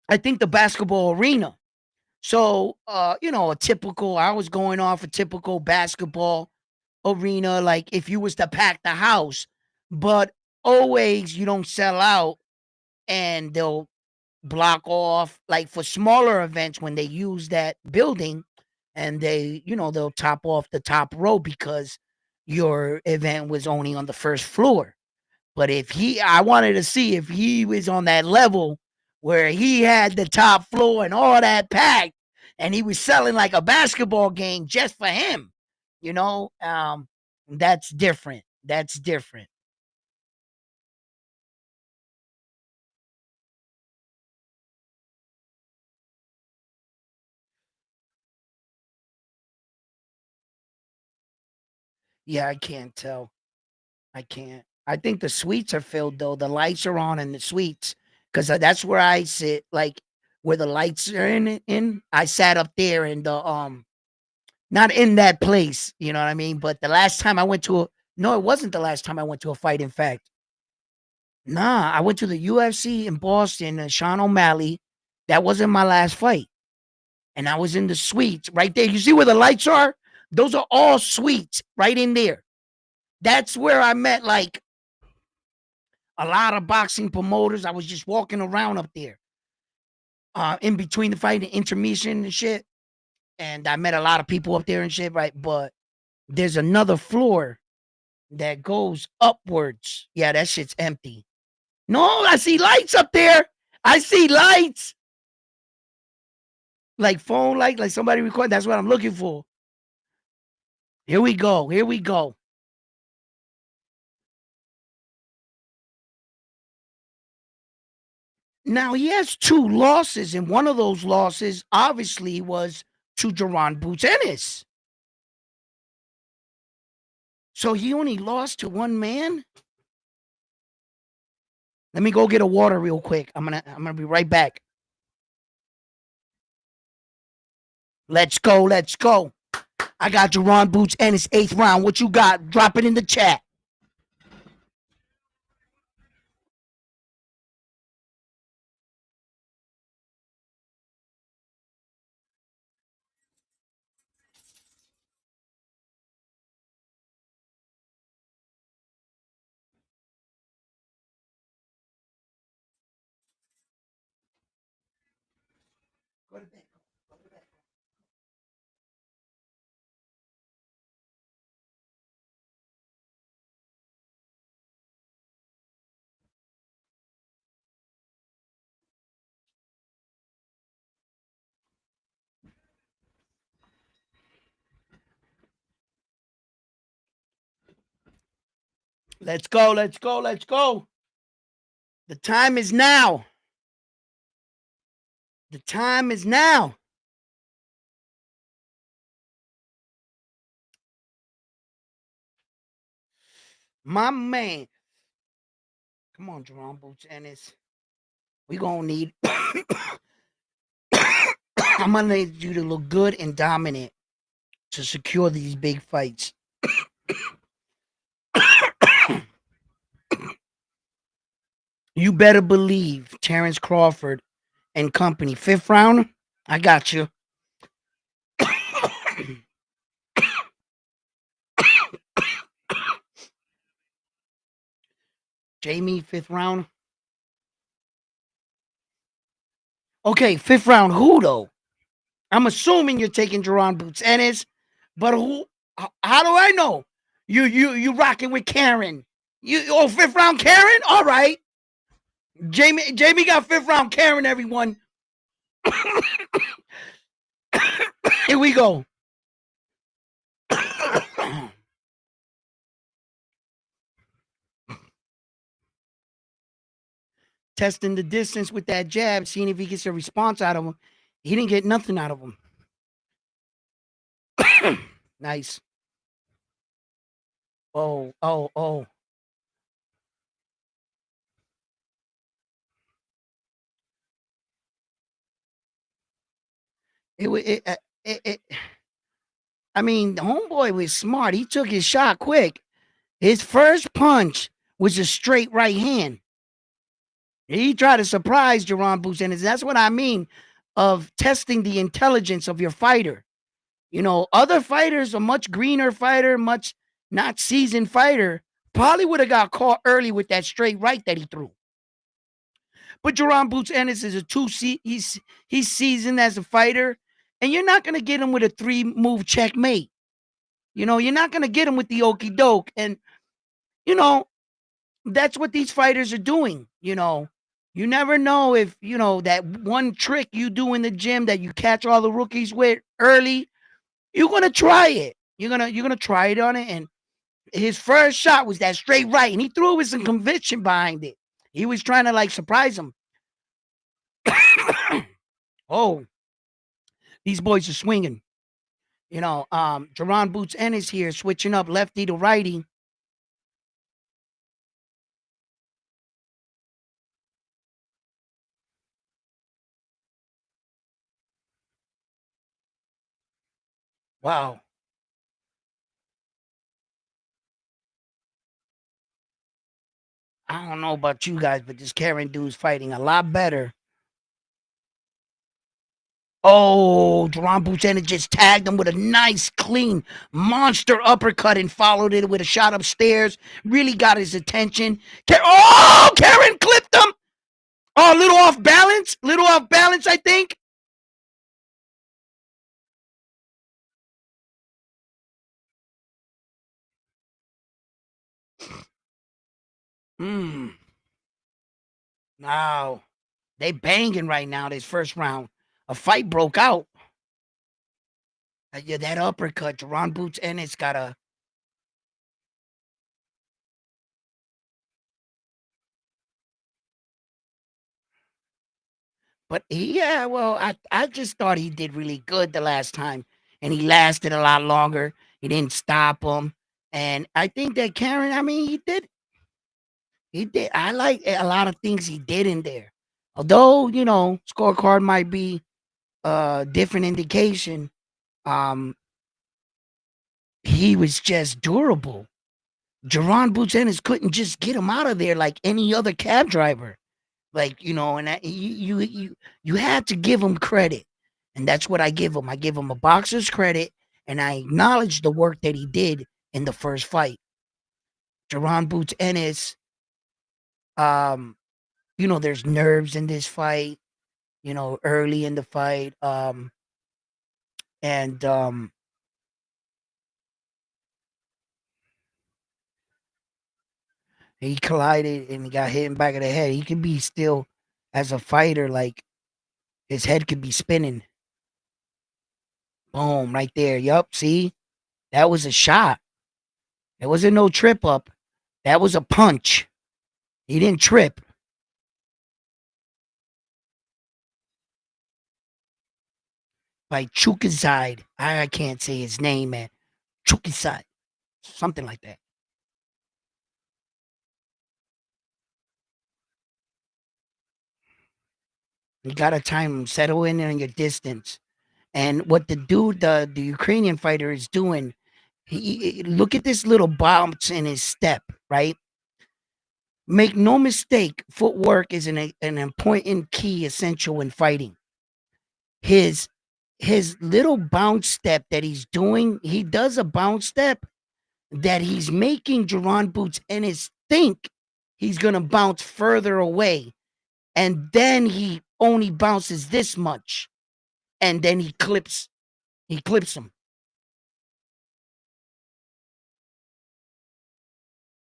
I think the basketball arena. So, I was going off a typical basketball arena, like if you was to pack the house, but always you don't sell out and they'll block off like for smaller events when they use that building and they'll top off the top row because your event was only on the first floor. But I wanted to see if he was on that level where he had the top floor and all that packed and he was selling like a basketball game just for him, you know, that's different. That's different. Yeah, I can't tell. I can't. I think the suites are filled though. The lights are on in the suites because that's where I sit. Like where the lights are in. I sat up there in the not in that place. You know what I mean? But the last time I went to a no, it wasn't the last time I went to a fight. In fact, nah, I went to the UFC in Boston and Sean O'Malley. That wasn't my last fight, and I was in the suites right there. You see where the lights are? Those are all suites right in there. That's where I met like a lot of boxing promoters. I was just walking around up there, in between the fight and intermission and shit. And I met a lot of people up there and shit, right? But There's another floor that goes upwards. Yeah, that shit's empty. No, I see lights up there. I see lights. Like phone light, like somebody recording. That's what I'm looking for. Here we go. Here we go. Now he has 2 losses, and one of those losses obviously was to Jaron Boots Ennis. So he only lost to one man. Let me go get a water real quick. I'm gonna be right back. Let's go. Let's go. I got Jaron Boots Ennis 8th round. What you got? Drop it in the chat. Let's go. Let's go. Let's go. The time is now. The time is now. My man. Come on, Jerome Boots Ennis. We gonna need I'm gonna need you to look good and dominant to secure these big fights. You better believe Terrence Crawford and company. 5th round, I got you. Jamie, 5th round. Okay, 5th round. Who though? I'm assuming you're taking Jaron Boots Ennis, but who? How do I know? You rocking with Karen? 5th round Karen? All right. Jamie got 5th round Karen. Everyone. Here we go. Testing the distance with that jab, seeing if he gets a response out of him. He didn't get nothing out of him. Nice. Oh. I mean, the homeboy was smart. He took his shot quick. His first punch was a straight right hand. He tried to surprise Jaron Boots Ennis. That's what I mean of testing the intelligence of your fighter. You know, other fighters, a much greener fighter, much not seasoned fighter, probably would have got caught early with that straight right that he threw. But Jaron Boots Ennis is he's seasoned as a fighter, and you're not gonna get him with a 3-move checkmate. You know, you're not gonna get him with the okey doke. And you know, that's what these fighters are doing. You know, you never know if that one trick you do in the gym that you catch all the rookies with early. You're gonna try it. You're gonna try it on it. And his first shot was that straight right, and he threw it with some conviction behind it. He was trying to like surprise him. Oh, these boys are swinging. You know, Jaron Boots Ennis here switching up lefty to righty. Wow. I don't know about you guys, but this Karen dude's fighting a lot better. Oh, Jaron Boots Ennis just tagged him with a nice, clean, monster uppercut and followed it with a shot upstairs. Really got his attention. Karen clipped him. Oh, a little off balance. I think. Mm. Now they banging right now. This first round, a fight broke out. Yeah, that uppercut, Jaron Boots Ennis got a. But yeah, well, I just thought he did really good the last time, and he lasted a lot longer. He didn't stop him, and I think that Karen. I mean, he did. He did. I like a lot of things he did in there. Although scorecard might be a different indication. Um, he was just durable. Jaron Boots Ennis couldn't just get him out of there like any other cab driver. Like, and you had to give him credit. And that's what I give him. I give him a boxer's credit, and I acknowledge the work that he did in the first fight. Jaron Boots Ennis, um, there's nerves in this fight, early in the fight. And he collided and he got hit in the back of the head. He could be still, as a fighter, like his head could be spinning. Boom, right there. Yup, see? That was a shot. It wasn't no trip up. That was a punch. He didn't trip. By Chukazide. I can't say his name, man. Chukazide. Something like that. You gotta time him, settle in on your distance. And what the dude, the Ukrainian fighter is doing, he look at this little bounce in his step, right? Make no mistake, footwork is an important key essential in fighting. His his little bounce step that he's doing, he does a bounce step that he's making Jaron Boots Ennis think he's gonna bounce further away, and then he only bounces this much, and then he clips him.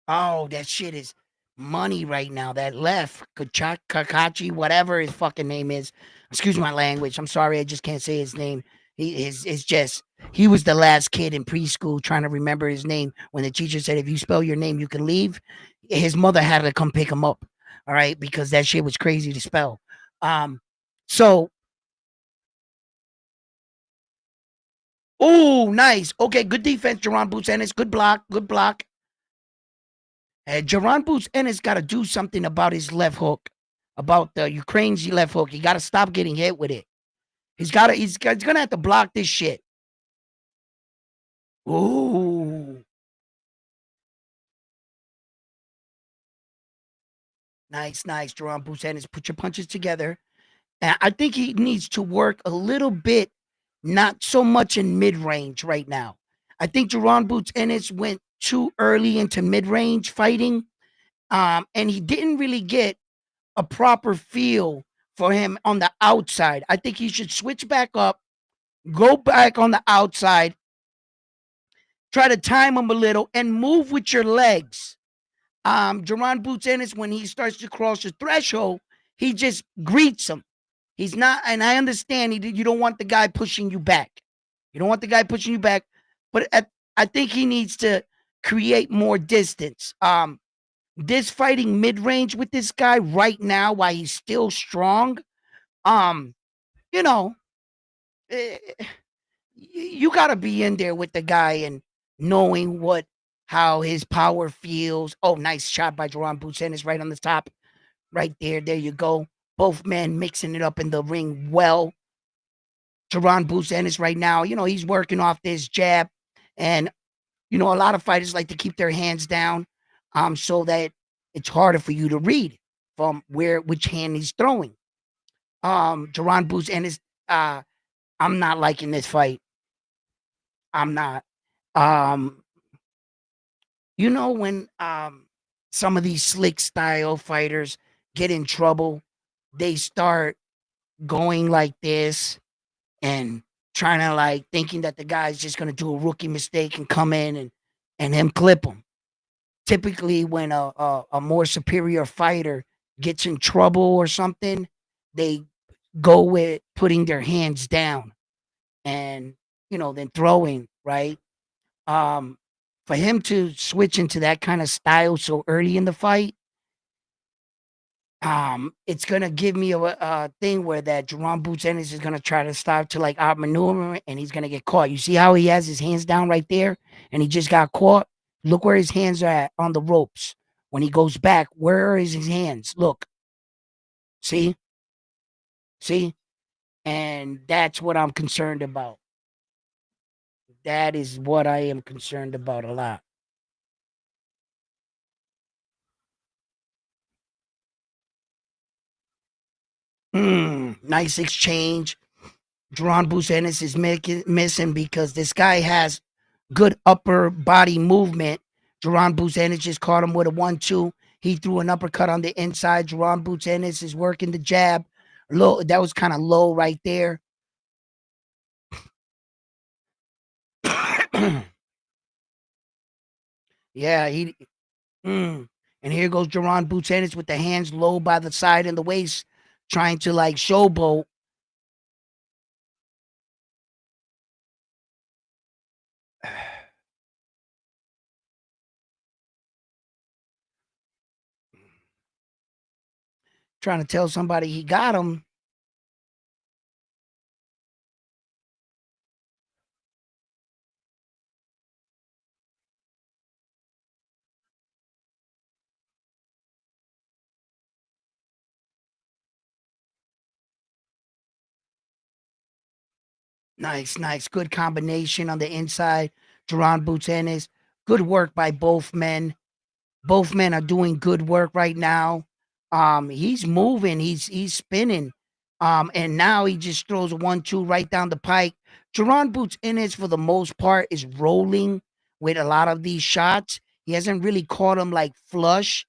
Oh, that shit is money right now. That left Kakachi, whatever his fucking name is. Excuse my language. I'm sorry, I just can't say his name. Is just he was the last kid in preschool trying to remember his name when the teacher said if you spell your name you can leave. His mother had to come pick him up. All right, because that shit was crazy to spell. So oh, nice. Okay, good defense, Jerron Boots Ennis. Good block, good block. Jaron Boots Ennis got to do something about his left hook, about the Ukraine's left hook. He got to stop getting hit with it. He's gonna have to block this shit. Ooh, nice, nice, Jaron Boots Ennis. Put your punches together. And I think he needs to work a little bit, not so much in mid range right now. I think Jaron Boots Ennis went too early into mid range fighting, and he didn't really get a proper feel for him on the outside. I think he should switch back up, go back on the outside, try to time him a little, and move with your legs. Jaron Boots Ennis, when he starts to cross the threshold, he just greets him. He's not, and I understand you don't want the guy pushing you back. You don't want the guy pushing you back, but I think he needs to create more distance. This fighting mid range with this guy right now, while he's still strong, um, you know, eh, you got to be in there with the guy and knowing how his power feels. Oh, nice shot by Jaron Boots Ennis right on the top, right there. There you go. Both men mixing it up in the ring well. Jaron Boots Ennis right now, he's working off this jab, and a lot of fighters like to keep their hands down, so that it's harder for you to read from which hand he's throwing. Jaron Boots Ennis, I'm not liking this fight. I'm not. Um, when some of these slick style fighters get in trouble, they start going like this and trying to like thinking that the guy's just gonna do a rookie mistake and come in and him clip him. typically when a more superior fighter gets in trouble or something, they go with putting their hands down and then throwing, right? Um, for him to switch into that kind of style so early in the fight, it's gonna give me a thing where that Jerome Boots Ennis is gonna try to start to like outmaneuver and he's gonna get caught. You see how he has his hands down right there and he just got caught? Look where his hands are at on the ropes. When he goes back, where is his hands? Look, see, see, and that's what I'm concerned about. That is what I am concerned about a lot. Nice exchange. Jerron Boots Ennis is missing because this guy has good upper body movement. Jerron Boots Ennis just caught him with a 1-2. He threw an uppercut on the inside. Jerron Boots Ennis is working the jab. Low, that was kind of low right there. Yeah, he. And here goes Jerron Boots Ennis with the hands low by the side and the waist, trying to like showboat. Trying to tell somebody he got him. Nice, nice. Good combination on the inside. Jerron Boots Ennis. Good work by both men. Both men are doing good work right now. He's moving, he's spinning. And now he just throws a 1-2 right down the pike. Jerron Boots Ennis, for the most part, is rolling with a lot of these shots. He hasn't really caught him like flush,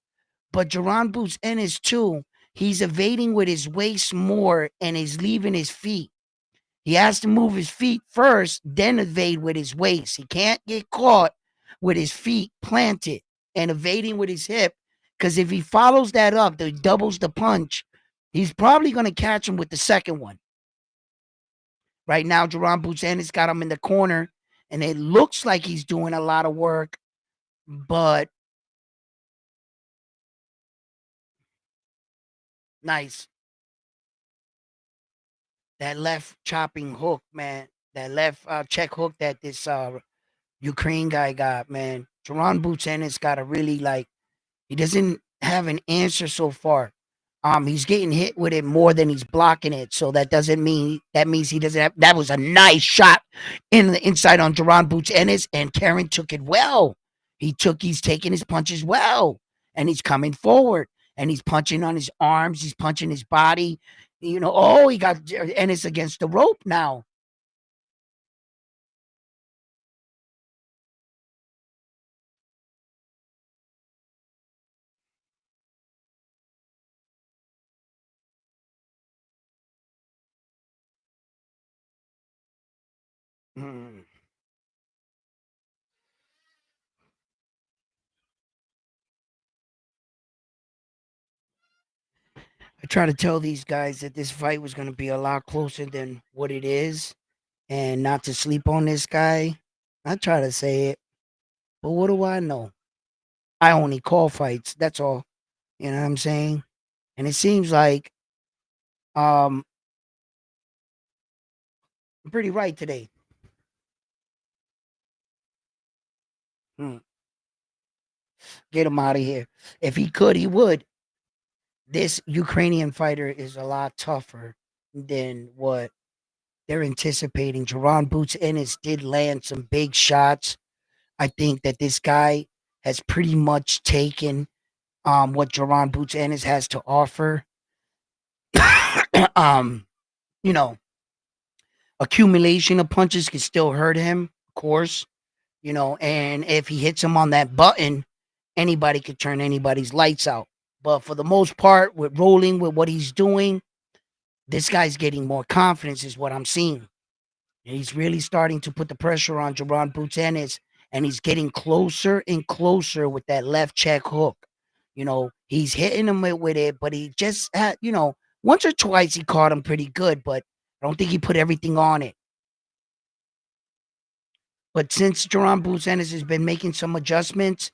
but Jerron Boots Ennis too. He's evading with his waist more and is leaving his feet. He has to move his feet first, then evade with his waist. He can't get caught with his feet planted and evading with his hip, because if he follows that up, he doubles the punch, he's probably going to catch him with the second one. Right now, Jerron Boots Ennis got him in the corner, and it looks like he's doing a lot of work, but nice. That left chopping hook, man. That left check hook that this Ukraine guy got, man. Jerron Boots Ennis got to really like. He doesn't have an answer so far. He's getting hit with it more than he's blocking it. So that doesn't mean that means he doesn't have. That was a nice shot in the inside on Jerron Boots Ennis, and Karen took it well. He's taking his punches well, and he's coming forward, and he's punching on his arms. He's punching his body. Oh, he got Ennis against the rope now. Hmm. I try to tell these guys that this fight was going to be a lot closer than what it is, and not to sleep on this guy. I try to say it, but what do I know? I only call fights. That's all. You know what I'm saying? And it seems like um I'm pretty right today. Hmm. Get him out of here. If he could, he would. This Ukrainian fighter is a lot tougher than what they're anticipating. Jerron Boots Ennis did land some big shots. I think that this guy has pretty much taken what Jerron Boots Ennis has to offer. um, you know, accumulation of punches can still hurt him, of course, and if he hits him on that button, anybody could turn anybody's lights out. But for the most part, with rolling with what he's doing, this guy's getting more confidence, is what I'm seeing. And he's really starting to put the pressure on Jerron Boots Ennis, and he's getting closer and closer with that left check hook. He's hitting him with it, but he just had, once or twice he caught him pretty good, but I don't think he put everything on it. But since Jerron Boots Ennis has been making some adjustments,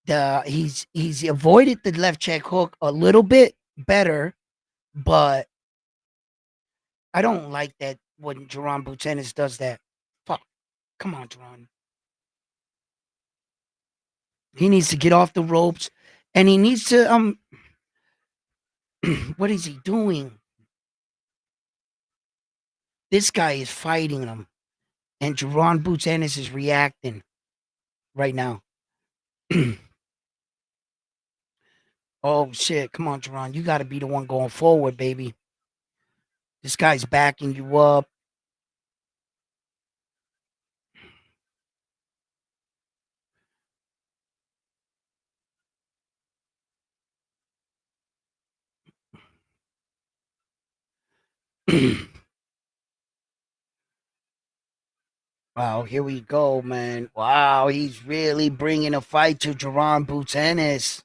he's avoided the left check hook a little bit better, but I don't like that when Jerron Boots Ennis does that. Fuck. Come on, Jerron. He needs to get off the ropes, and he needs to what is he doing? This guy is fighting him, and Jerron Boots Ennis is reacting right now. Oh shit! Come on, Jerron. You got to be the one going forward, baby. This guy's backing you up. Wow, here we go, man. Wow, he's really bringing a fight to Jerron Boots Ennis.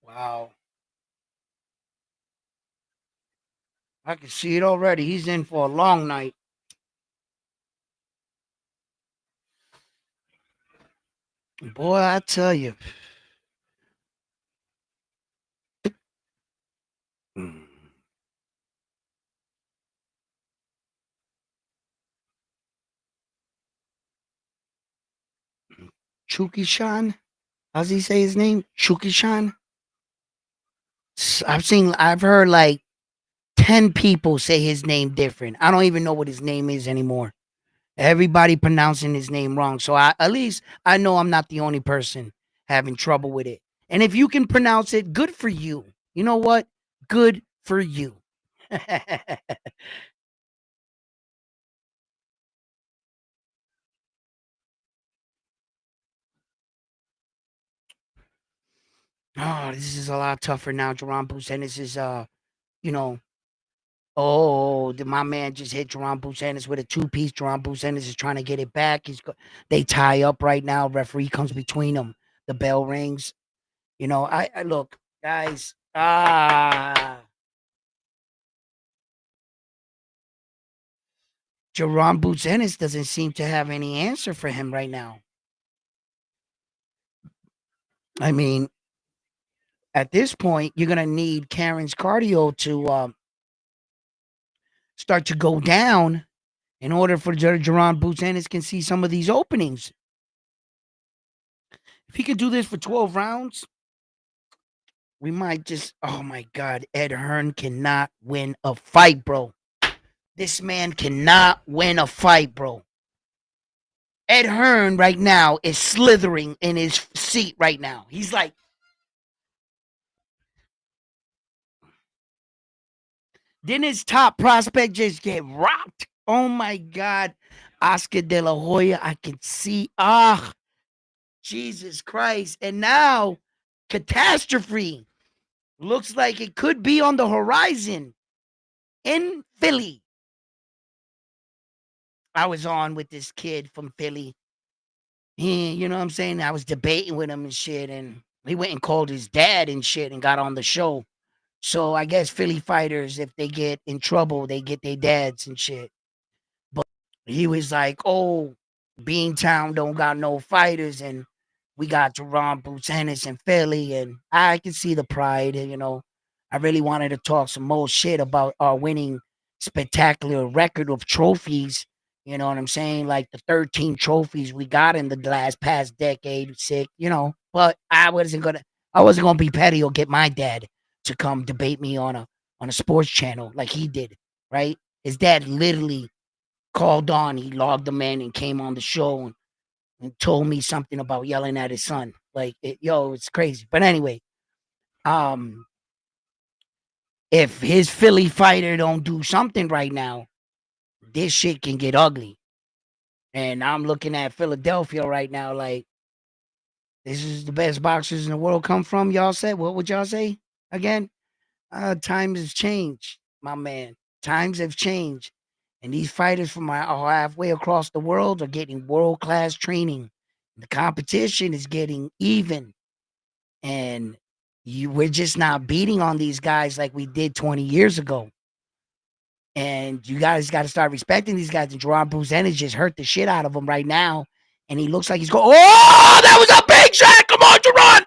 Wow. I can see it already. He's in for a long night. Boy, I tell you. Chukishan? How's he say his name? Chukishan? I've heard like 10 people say his name different. I don't even know what his name is anymore. Everybody pronouncing his name wrong. So at least I know I'm not the only person having trouble with it. And if you can pronounce it, good for you. You know what? Good for you. Oh, this is a lot tougher now. Jerron Boots Ennis is you know, my man just hit Jerron Boots Ennis with a two-piece. Jerron Boots Ennis is trying to get it back. They tie up right now. Referee comes between them. The bell rings. I look, guys. Jerron Boots Ennis doesn't seem to have any answer for him right now. I mean, at this point, you're gonna need Karen's cardio to start to go down in order for Jerron Boots Ennis can see some of these openings. If he could do this for 12 rounds, we might just. Oh my God, Ed Hearn cannot win a fight, bro. This man cannot win a fight, bro. Ed Hearn right now is slithering in his seat right now. He's like, didn't his top prospect just get rocked? Oh my God. Oscar De La Hoya, I can see. Jesus Christ. And now, catastrophe looks like it could be on the horizon in Philly. I was on with this kid from Philly. You know what I'm saying? I was debating with him and shit, and he went and called his dad and shit and got on the show. So I guess Philly fighters, if they get in trouble, they get their dads and shit. But he was like, "Oh, Beantown don't got no fighters, and we got Jerron Boots Ennis in Philly," and I can see the pride. I really wanted to talk some more shit about our winning spectacular record of trophies. You know what I'm saying? Like the 13 trophies we got in the last past decade, sick. But I wasn't gonna be petty or get my dad to come debate me on a sports channel like he did, right? His dad literally called on, he logged him in and came on the show and told me something about yelling at his son. Like, it's crazy. But anyway, um, if his Philly fighter don't do something right now, this shit can get ugly. And I'm looking at Philadelphia right now, like, this is the best boxers in the world come from. Y'all said, what would y'all say again? Times have changed, my man. Times have changed. And these fighters from halfway across the world are getting world-class training. The competition is getting even. And we're just not beating on these guys like we did 20 years ago. And you guys got to start respecting these guys. And Jerron Bruce Ennis just hurt the shit out of him right now. And he looks like he's going, oh, that was a big shot. Come on, Jerron.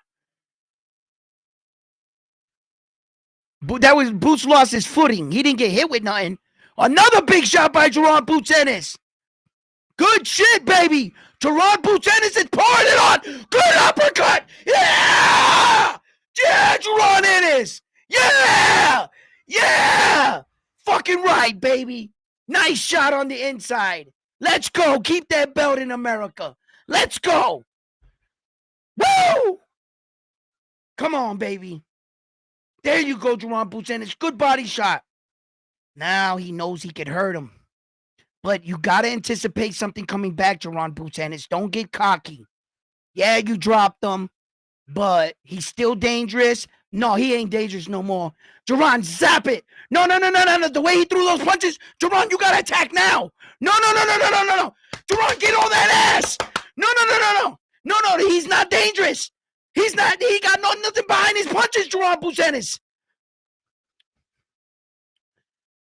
That was Boots lost his footing. He didn't get hit with nothing. Another big shot by Jerron Boots Ennis. Good shit, baby. Jerron Boots Ennis is pouring it on. Good uppercut. Yeah. Yeah, Jerron Ennis. Yeah. Yeah. Fucking right, baby. Nice shot on the inside. Let's go. Keep that belt in America. Let's go. Woo! Come on, baby. There you go, Jerron Boots Ennis. Good body shot. Now he knows he could hurt him. But you got to anticipate something coming back, Jerron Boots Ennis. Don't get cocky. Yeah, you dropped him, but he's still dangerous. No, he ain't dangerous no more. Jerron, zap it. No. The way he threw those punches, Jerron, you got to attack now. No. Jerron, get on that ass. No. No, he's not dangerous. He's not. He got nothing behind his punches, Jerron Boots Ennis.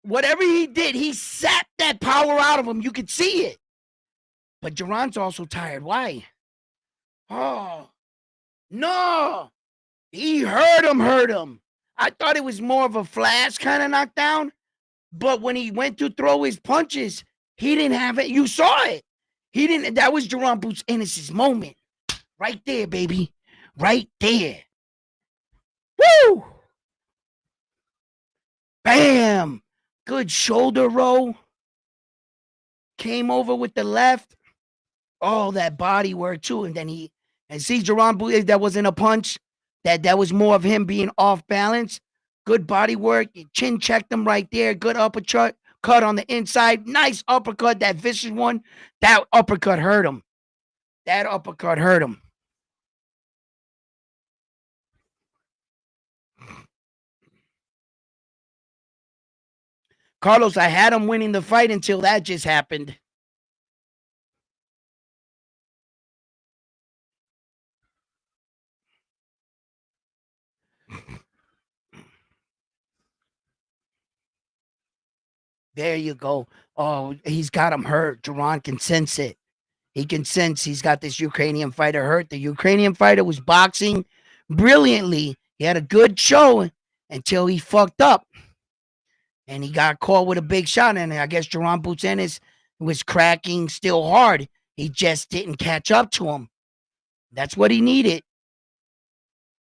Whatever he did, he sapped that power out of him. You could see it. But Jerron's also tired. Why? Oh, no. He hurt him. I thought it was more of a flash kind of knockdown. But when he went to throw his punches, he didn't have it. You saw it. He didn't. That was Jerron Boots Ennis' moment. Right there, baby. Right there. Woo! Bam! Good shoulder roll. Came over with the left. Oh, that body work too. And then see Jerron Boots, that wasn't a punch. That was more of him being off balance. Good body work. Chin checked him right there. Good uppercut. Cut on the inside. Nice uppercut. That vicious one. That uppercut hurt him. Carlos, I had him winning the fight until that just happened. There you go. Oh, he's got him hurt. Jerron can sense it. He can sense he's got this Ukrainian fighter hurt. The Ukrainian fighter was boxing brilliantly. He had a good show until he fucked up. And he got caught with a big shot. And I guess Jerron Boots Ennis was cracking still hard. He just didn't catch up to him. That's what he needed.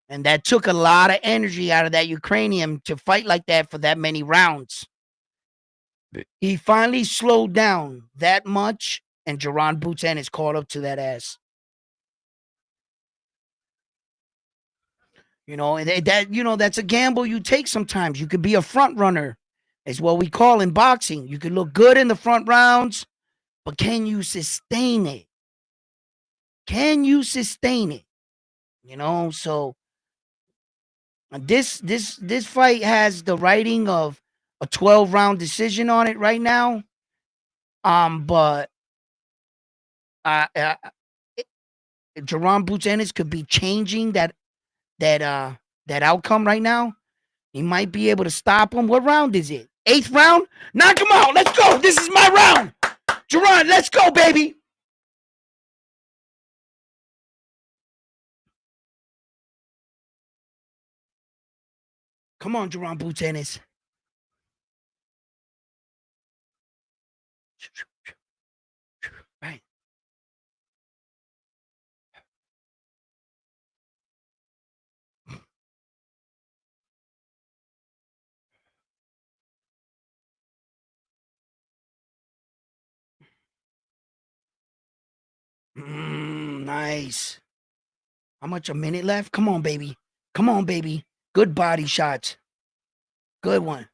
And that took a lot of energy out of that Ukrainian to fight like that for that many rounds. He finally slowed down that much, and Jerron Boots Ennis caught up to that ass. That's a gamble you take sometimes. You could be a front runner, is what we call in boxing. You could look good in the front rounds, but can you sustain it? So this fight has the writing of a 12-round decision on it right now. But Jerron Boots Ennis could be changing that outcome right now. He might be able to stop him. What round is it? 8th round? Knock him out. Let's go. This is my round. Jerron, let's go, baby. Come on, Jerron Boots Ennis. Right. Nice. How much? A minute left? Come on, baby. Good body shots. Good one.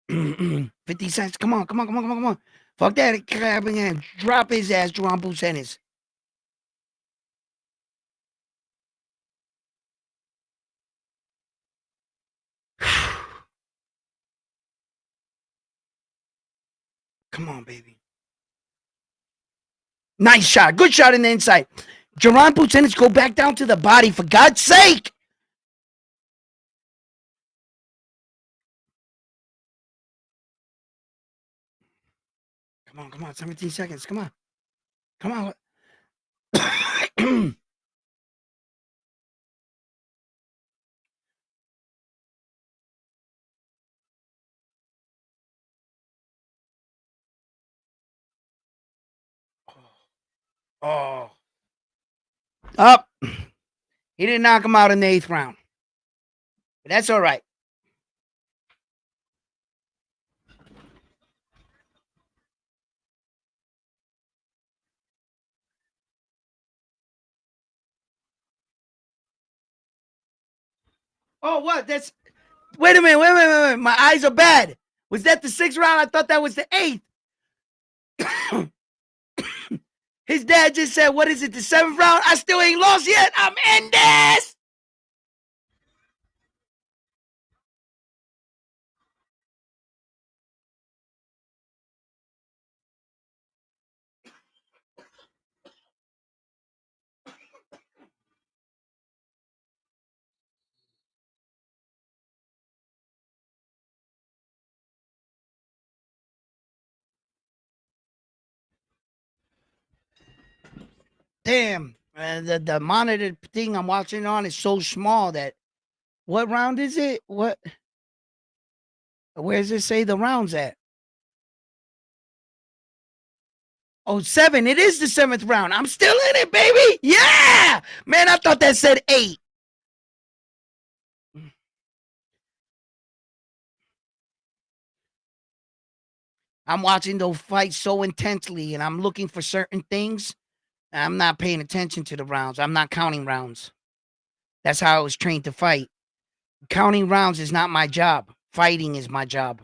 50 cents. Come on. Fuck that. Drop his ass, Jerron Boots Ennis. Come on, baby. Nice shot. Good shot in the inside. Jaron Boots Ennis, go back down to the body, for God's sake. Come on. 17 seconds. Come on. Oh. Up. He didn't knock him out in the 8th round. But that's all right. Oh, what? That's. Wait a minute. My eyes are bad. Was that the 6th round? I thought that was the 8th. His dad just said, what is it, the 7th round? I still ain't lost yet. I'm in this. Damn. The monitor thing I'm watching on is so small that. What round is it? What? Where does it say the rounds at? Oh, 7. It is the 7th round. I'm still in it, baby. Yeah. Man, I thought that said 8. I'm watching those fights so intensely and I'm looking for certain things. I'm not paying attention to the rounds. I'm not counting rounds. That's how I was trained to fight. Counting rounds is not my job. Fighting is my job.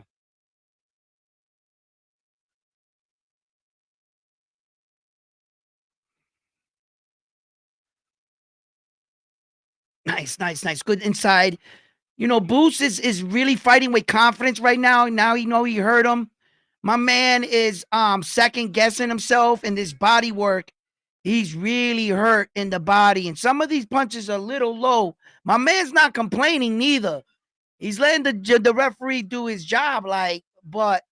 Nice. Good inside. You know, Boots is really fighting with confidence right now. Now he hurt him. My man is second guessing himself in this body work. He's really hurt in the body, and some of these punches are a little low. My man's not complaining neither. He's letting the referee do his job, but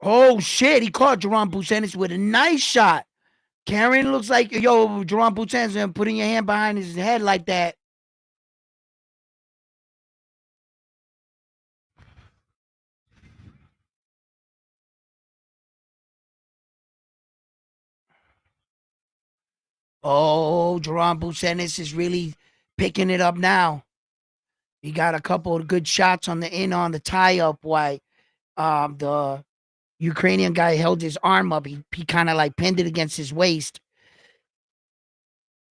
oh shit, he caught Jerome Buchanan with a nice shot. Karen looks like, yo, Jerome Buchanan putting your hand behind his head like that. Oh, Jerome Buchanan is really picking it up now. He got a couple of good shots on the tie up while the Ukrainian guy held his arm up. He kind of like pinned it against his waist.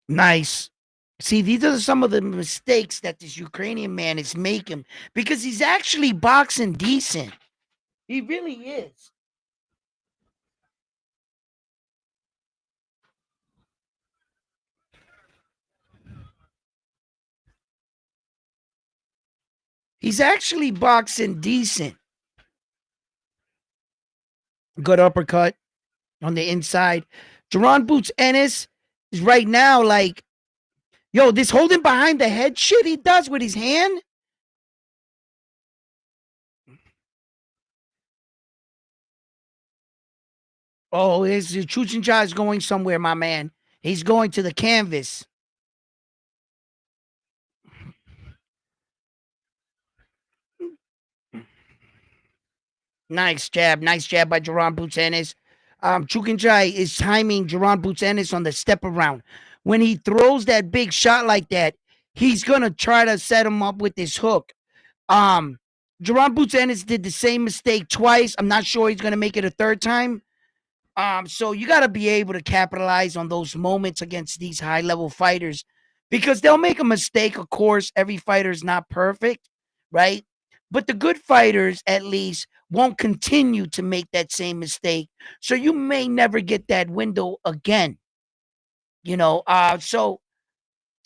Nice. See, these are some of the mistakes that this Ukrainian man is making because he's actually boxing decent. He really is. He's actually boxing decent. Good uppercut on the inside. Jaron Boots Ennis is right now like, yo, this holding behind the head shit he does with his hand. Oh, his Chuchincha is going somewhere, my man. He's going to the canvas. Nice jab by Jaron Boots Ennis. Chukinjai is timing Jaron Boots Ennis on the step around. When he throws that big shot like that, he's gonna try to set him up with this hook. Jaron Boots Ennis did the same mistake twice. I'm not sure he's gonna make it a third time. So you got to be able to capitalize on those moments against these high level fighters because they'll make a mistake. Of course, every fighter is not perfect, right? But the good fighters, at least, won't continue to make that same mistake. So you may never get that window again. So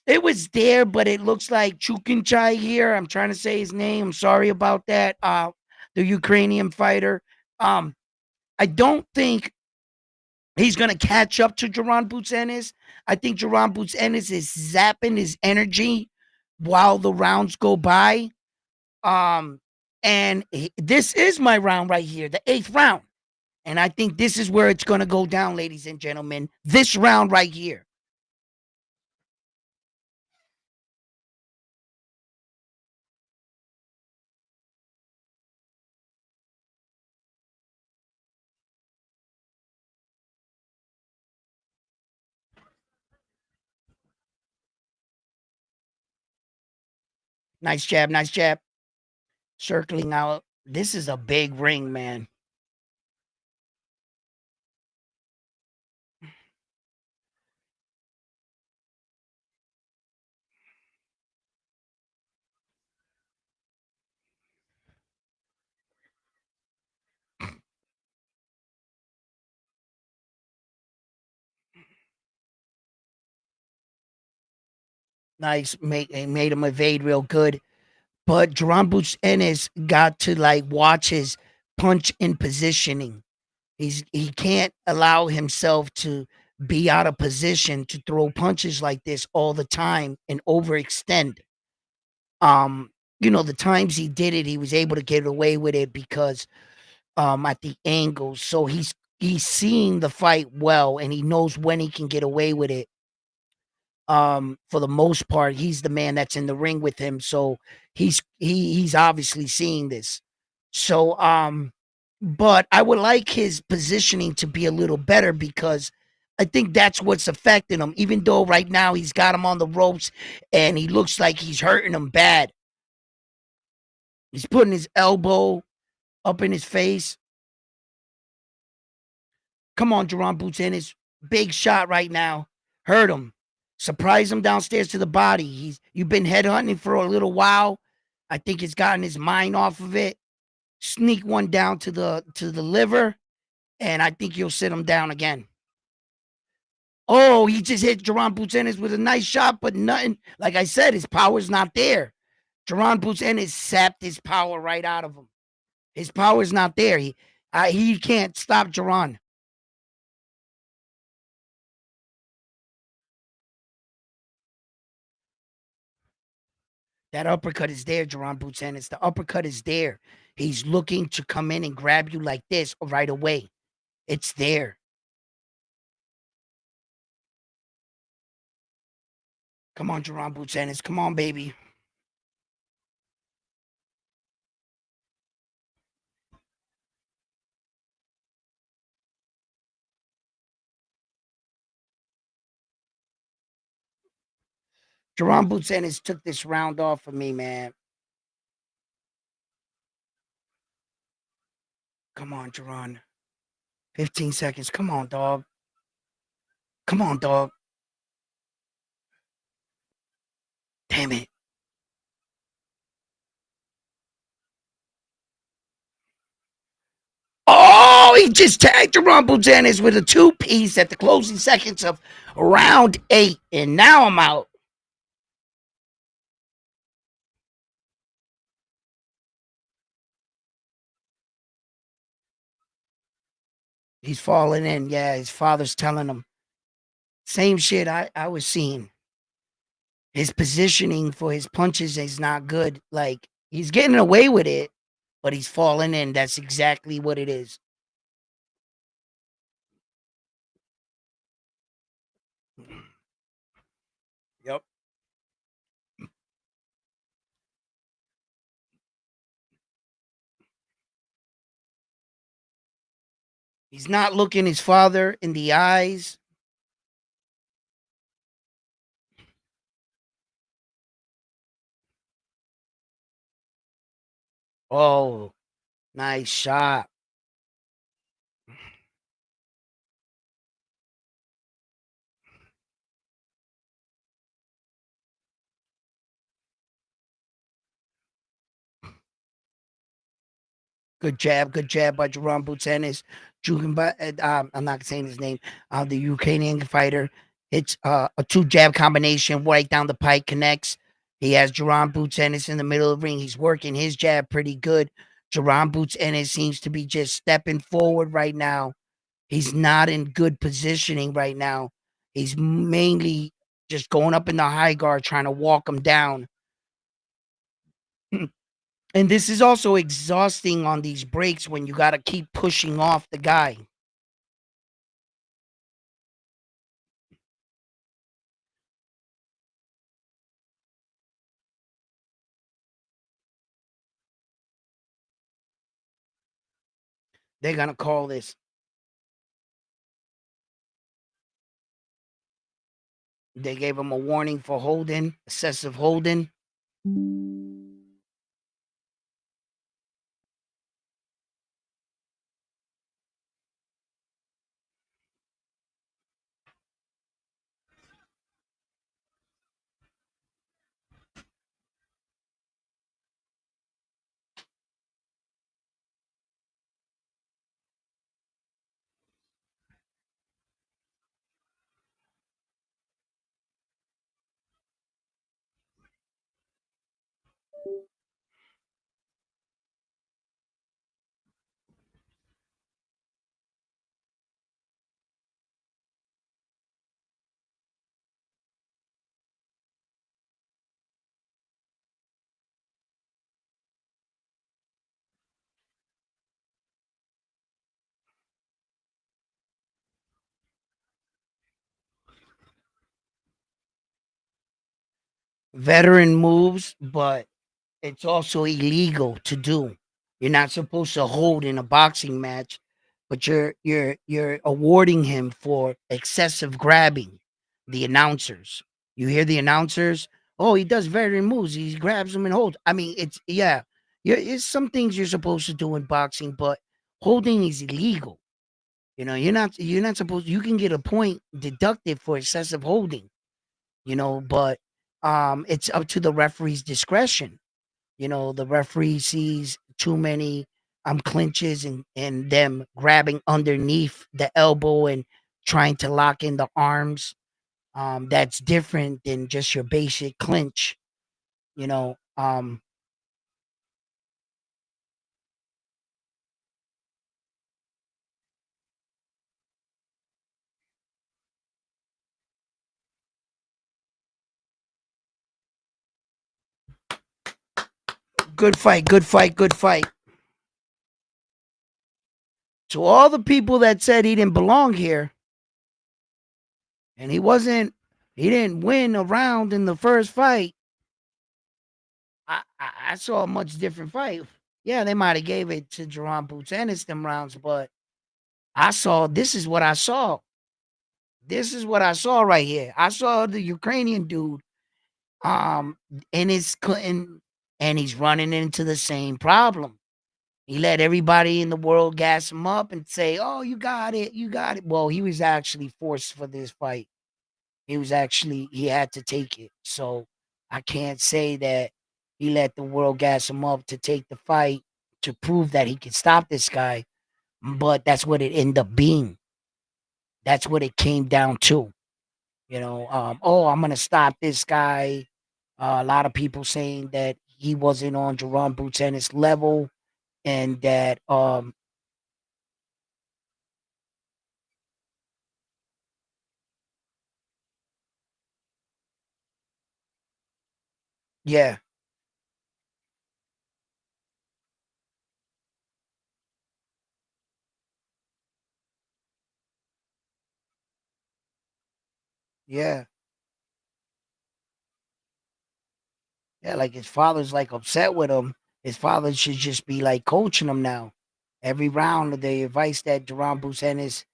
it was there, but it looks like Chukinchai here. I'm trying to say his name. I'm sorry about that. The Ukrainian fighter. I don't think he's gonna catch up to Jaron Boots Ennis. I think Jaron Boots Ennis is zapping his energy while the rounds go by. Um, and this is my round right here, the 8th round. And I think this is where it's gonna go down, ladies and gentlemen. This round right here. Nice jab, nice jab. Circling out. This is a big ring, man. Nice, made him evade real good. But Jaron Boots Ennis got to like watch his punch in positioning. He can't allow himself to be out of position to throw punches like this all the time and overextend. Um, the times he did it, he was able to get away with it because at the angles. So he's seeing the fight well and he knows when he can get away with it. For the most part, he's the man that's in the ring with him. So he's obviously seeing this. So but I would like his positioning to be a little better because I think that's what's affecting him. Even though right now he's got him on the ropes and he looks like he's hurting him bad. He's putting his elbow up in his face. Come on, Jerron Boots Ennis. Big shot right now. Hurt him. Surprise him downstairs to the body. You've been headhunting for a little while. I think it's gotten his mind off of it. Sneak one down to the liver, and I think you'll sit him down again. Oh, he just hit Jerron Boots Ennis with a nice shot, but nothing. Like I said, his power's not there. Jerron Boots Ennis sapped his power right out of him. His power's not there. He can't stop Jerron. That uppercut is there, Jerron Boots Ennis. The uppercut is there. He's looking to come in and grab you like this right away. It's there. Come on, Jerron Boots Ennis. Come on, baby. Jerron Boots Ennis took this round off for me, man. Come on, Jerron. 15 seconds. Come on, dog. Come on, dog. Damn it. Oh, he just tagged Jerron Boots Ennis with a 2-piece at the closing seconds of round 8. And now I'm out. He's falling in. Yeah, his father's telling him. Same shit I was seeing. His positioning for his punches is not good. Like he's getting away with it, but he's falling in. That's exactly what it is. Yep. He's not looking his father in the eyes. Oh, nice shot. Good jab by Jerome Butanis. I'm not saying his name. The Ukrainian fighter hits a two jab combination right down the pike, connects. He has Jerome Butanis in the middle of the ring. He's working his jab pretty good. Jerome Butanis seems to be just stepping forward right now. He's not in good positioning right now. He's mainly just going up in the high guard, trying to walk him down. And this is also exhausting on these breaks when you got to keep pushing off the guy. They're going to call this. They gave him a warning for holding, excessive holding. Veteran moves, but it's also illegal to do. You're not supposed to hold in a boxing match, but you're awarding him for excessive grabbing. The announcers, you hear the announcers. Oh, he does veteran moves. He grabs them and holds. I mean, it's yeah. It's some things you're supposed to do in boxing, but holding is illegal. You know, you're not supposed. You can get a point deducted for excessive holding. But it's up to the referee's discretion. The referee sees too many clinches and them grabbing underneath the elbow and trying to lock in the arms. That's different than just your basic clinch. You know, good fight, good fight, good fight. To all the people that said he didn't belong here and he didn't win a round in the first fight. I saw a much different fight. Yeah, they might have gave it to Jerome Butanis them rounds, but this is what I saw. This is what I saw right here. I saw the Ukrainian dude, um, in his and he's running into the same problem. He let everybody in the world gas him up and say, "Oh, you got it, you got it." Well, he was actually forced for this fight. He had to take it. So I can't say that he let the world gas him up to take the fight to prove that he could stop this guy. But that's what it ended up being. That's what it came down to. Oh, I'm gonna stop this guy. A lot of people saying that he wasn't on Jerome Boutenn's level, and that yeah, yeah, yeah. Like his father's like upset with him. His father should just be like coaching him now. Every round, the advice that Jerome Boutenne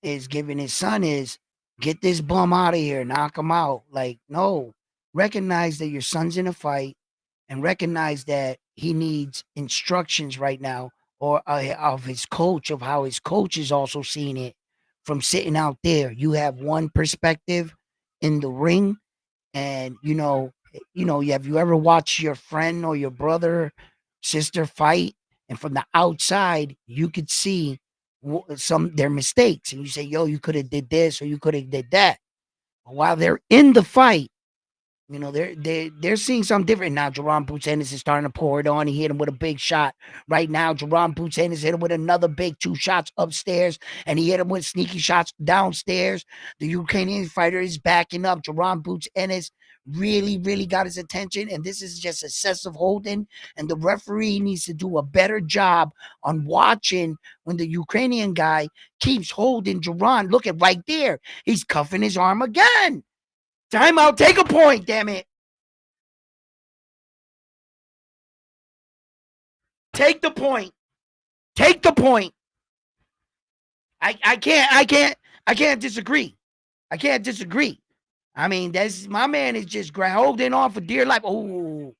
is giving his son is get this bum out of here, knock him out. Like, no, recognize that your son's in a fight and recognize that he needs instructions right now or of his coach, of how his coach is also seeing it from sitting out there. You have one perspective in the ring, and have you ever watched your friend or your brother, sister fight, And from the outside, you could see some their mistakes, and you say, "Yo, you could have did this or you could have did that." But while they're in the fight, you know, they're seeing something different now. Jerome Boots Ennis is starting to pour it on. He hit him with a big shot. Right now, Jerome Boots Ennis hit him with another big 2 shots upstairs, and he hit him with sneaky shots downstairs. The Ukrainian fighter is backing up. Jerome Boots Ennis really, really got his attention, and this is just excessive holding. And the referee needs to do a better job on watching when the Ukrainian guy keeps holding Jerome. Look at right there. He's cuffing his arm again. Timeout. Take a point, damn it. Take the point. Take the point. I can't disagree. I can't disagree. I mean, that's my man is just holding on for dear life. Oh,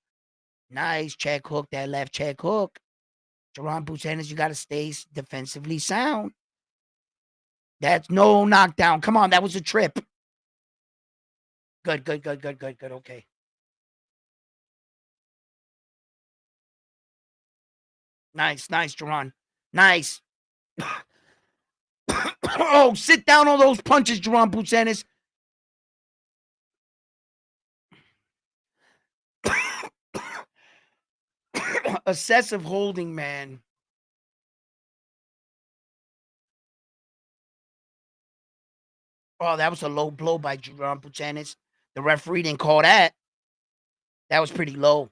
nice check hook. That left check hook. Jerome Boots Ennis, you got to stay defensively sound. That's no knockdown. Come on, that was a trip. Good. Okay. Nice, Jerron. Nice. Oh, sit down on those punches, Jerron Boots Ennis. Excessive holding, man. Oh, that was a low blow by Jerome Boots Ennis. The referee didn't call that. That was pretty low.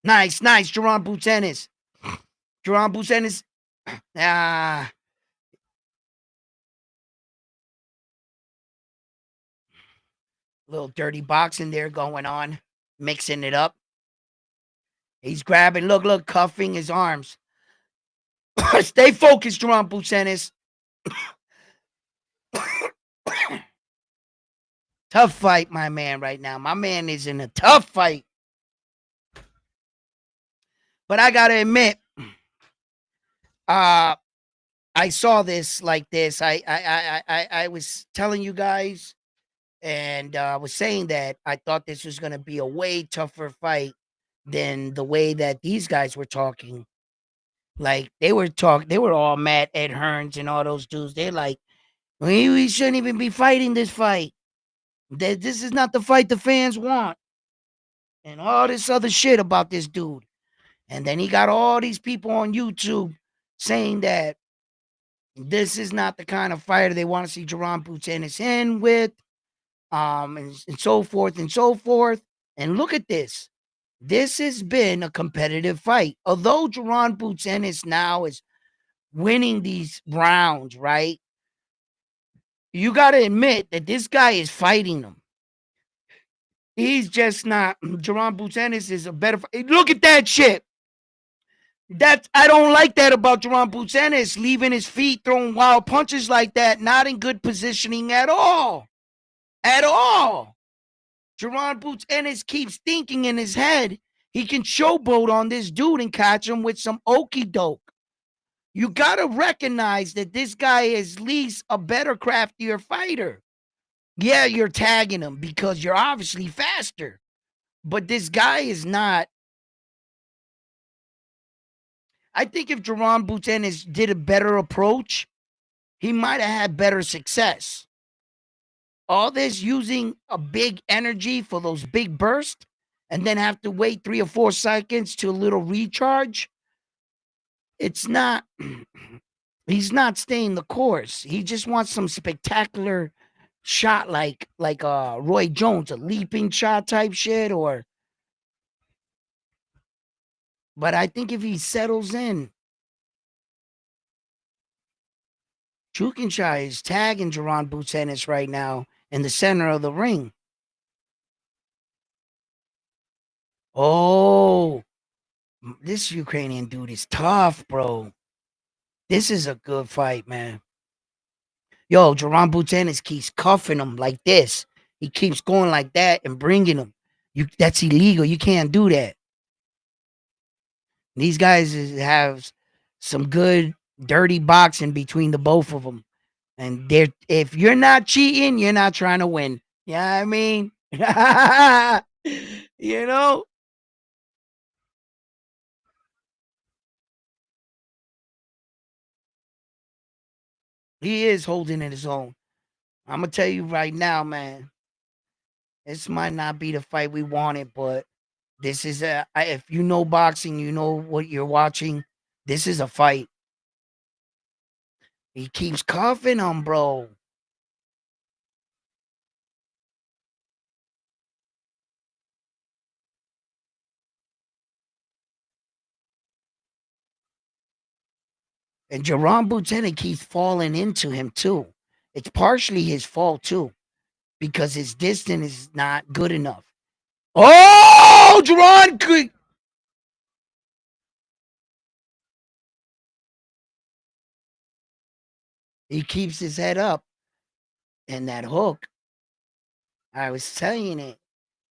Nice, Jerome Boots Ennis. Jerome Boots Ennis. Little dirty boxing there going on, mixing it up. He's grabbing, look, cuffing his arms. Stay focused, Jerome Boots Ennis. Tough fight, my man, right now. My man is in a tough fight. But I gotta admit, I saw this like this. I was telling you guys, and I was saying that I thought this was gonna be a way tougher fight than the way that these guys were talking. Like they were all mad. Ed Hearns and all those dudes. They're like, we shouldn't even be fighting this fight. This is not the fight the fans want. And all this other shit about this dude. And then he got all these people on YouTube saying that this is not the kind of fighter they want to see Jerome Boots Ennis in with, and so forth and so forth. And look at this. This has been a competitive fight. Although Jerome Boots Ennis now is winning these rounds, right? You got to admit that this guy is fighting him. He's just not. Jerome Boots Ennis is a better. Look at that shit. I don't like that about Jerome Boots Ennis, leaving his feet, throwing wild punches like that, not in good positioning at all. At all. Jerome Boots Ennis keeps thinking in his head he can showboat on this dude and catch him with some okie doke. You got to recognize that this guy is at least a better, craftier fighter. Yeah, you're tagging him because you're obviously faster. But this guy is not. I think if Jerome Boots Ennis did a better approach, he might have had better success. All this using a big energy for those big bursts and then have to wait 3 or 4 seconds to a little recharge. It's not, he's not staying the course. He just wants some spectacular shot like Roy Jones, a leaping shot type shit, but I think if he settles in, Chukinshai is tagging Jerome Boots Ennis right now in the center of the ring. Oh, this Ukrainian dude is tough, bro. This is a good fight, man. Yo, Jerome Boots Ennis keeps cuffing him like this. He keeps going like that and bringing him. That's illegal. You can't do that. These guys have some good dirty boxing between the both of them. And if you're not cheating, you're not trying to win. Yeah, you know what I mean? You know, he is holding it his own. I'm gonna tell you right now, man. This might not be the fight we wanted, but this is if you know boxing, you know what you're watching. This is a fight. He keeps cuffing him, bro. And Jerron Butena keeps falling into him too. It's partially his fault too, because his distance is not good enough. Oh, Jerron! He keeps his head up, and that hook. I was saying it,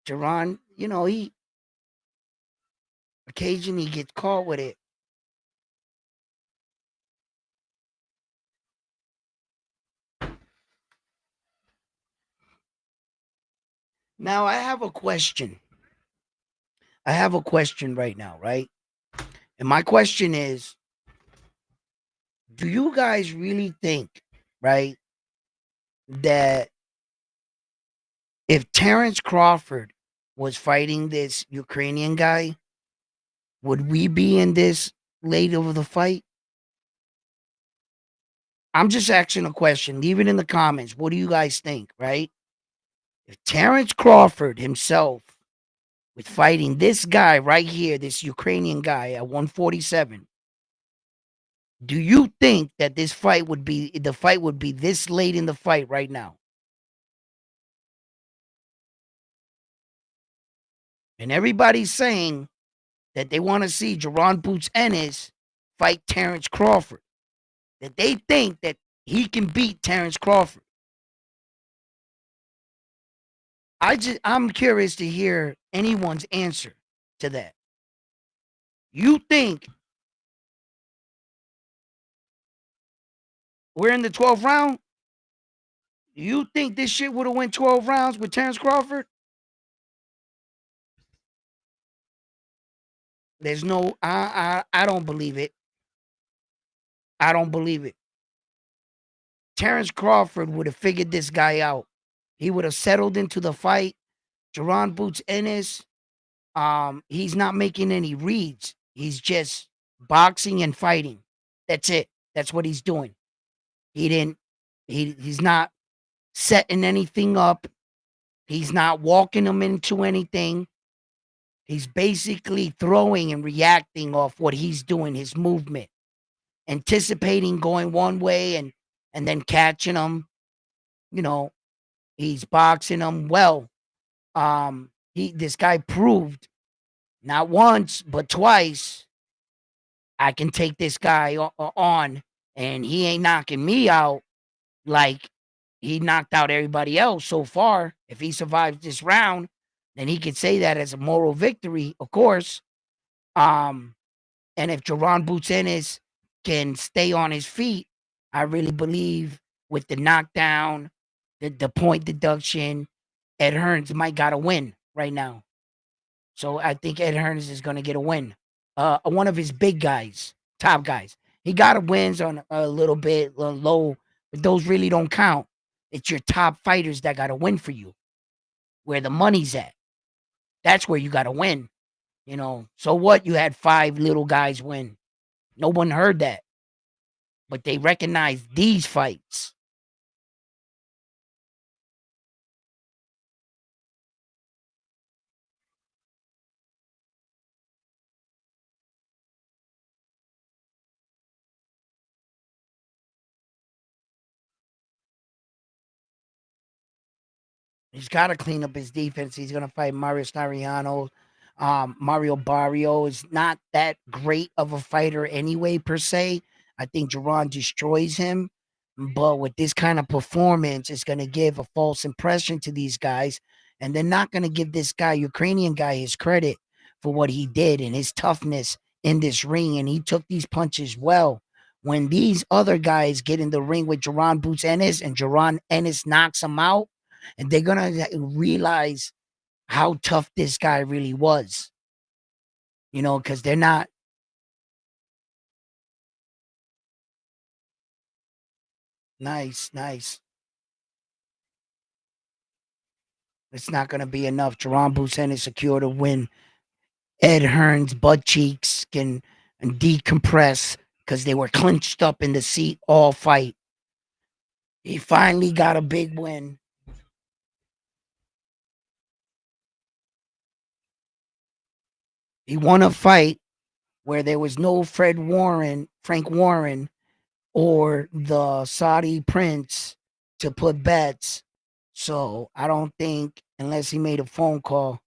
Jerron. You know, he occasionally gets caught with it. Now I have a question. I have a question right now, right? And my question is, do you guys really think, right, that if Terrence Crawford was fighting this Ukrainian guy, would we be in this late of the fight? I'm just asking a question. Leave it in the comments. What do you guys think, right? If Terrence Crawford himself was fighting this guy right here, this Ukrainian guy at 147, do you think that the fight would be this late in the fight right now? And everybody's saying that they want to see Jerron Boots Ennis fight Terrence Crawford. That they think that he can beat Terrence Crawford. I'm curious to hear anyone's answer to that. You think we're in the 12th round? You think this shit would have went 12 rounds with Terrence Crawford? There's no I don't believe it. I don't believe it. Terrence Crawford would have figured this guy out. He would have settled into the fight. Jerron Boots Ennis, he's not making any reads. He's just boxing and fighting. That's it. That's what he's doing. He didn't he's not setting anything up. He's not walking them into anything. He's basically throwing and reacting off what he's doing, his movement, anticipating going one way and then catching them. You know, he's boxing them well. This guy proved not once but twice I can take this guy on, and he ain't knocking me out like he knocked out everybody else so far. If he survives this round, then he could say that as a moral victory, of course. Um, and if Jerron Boots Ennis can stay on his feet, I really believe with the knockdown, the point deduction, Ed Hearns might got a win right now. So I think Ed Hearns is going to get a win. One of his big guys, top guys. He got a wins on a little bit low, but those really don't count. It's your top fighters that got to win for you. Where the money's at. That's where you got to win. You know, so what? You had 5 little guys win. No one heard that. But they recognize these fights. He's got to clean up his defense. He's going to fight Mario Stariano. Mario Barrio is not that great of a fighter anyway, per se. I think Jerron destroys him. But with this kind of performance, it's going to give a false impression to these guys. And they're not going to give this guy, Ukrainian guy, his credit for what he did and his toughness in this ring. And he took these punches well. When these other guys get in the ring with Jerron Boots Ennis and Jerron Ennis knocks him out, and they're gonna realize how tough this guy really was. Because they're not. Nice, nice. It's not gonna be enough. Jerome Busen is secure to win. Ed Hearn's butt cheeks can decompress because they were clinched up in the seat all fight. He finally got a big win. He won a fight where there was no Frank Warren, or the Saudi prince to put bets. So I don't think, unless he made a phone call.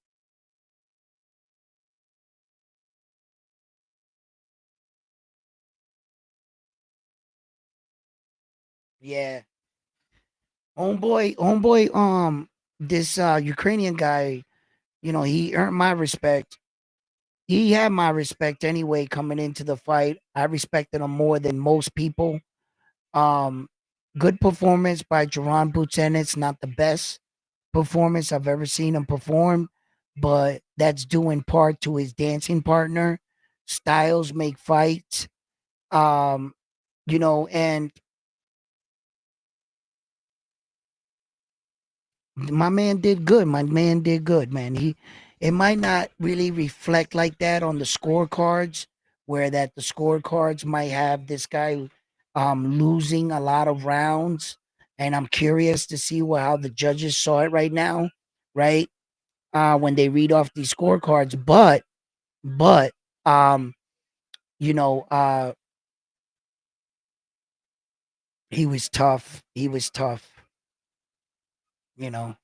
Yeah. Homeboy, this Ukrainian guy, he earned my respect. He had my respect anyway coming into the fight. I respected him more than most people. Um, Good performance by Jaron Boots Ennis, not the best performance I've ever seen him perform, but that's due in part to his dancing partner. Styles make fights. Um, and my man did good. My man did good, man. It might not really reflect like that on the scorecards, where that the scorecards might have this guy losing a lot of rounds. And I'm curious to see how the judges saw it right now, right? When they read off these scorecards. But um, you know, uh he was tough. He was tough, you know.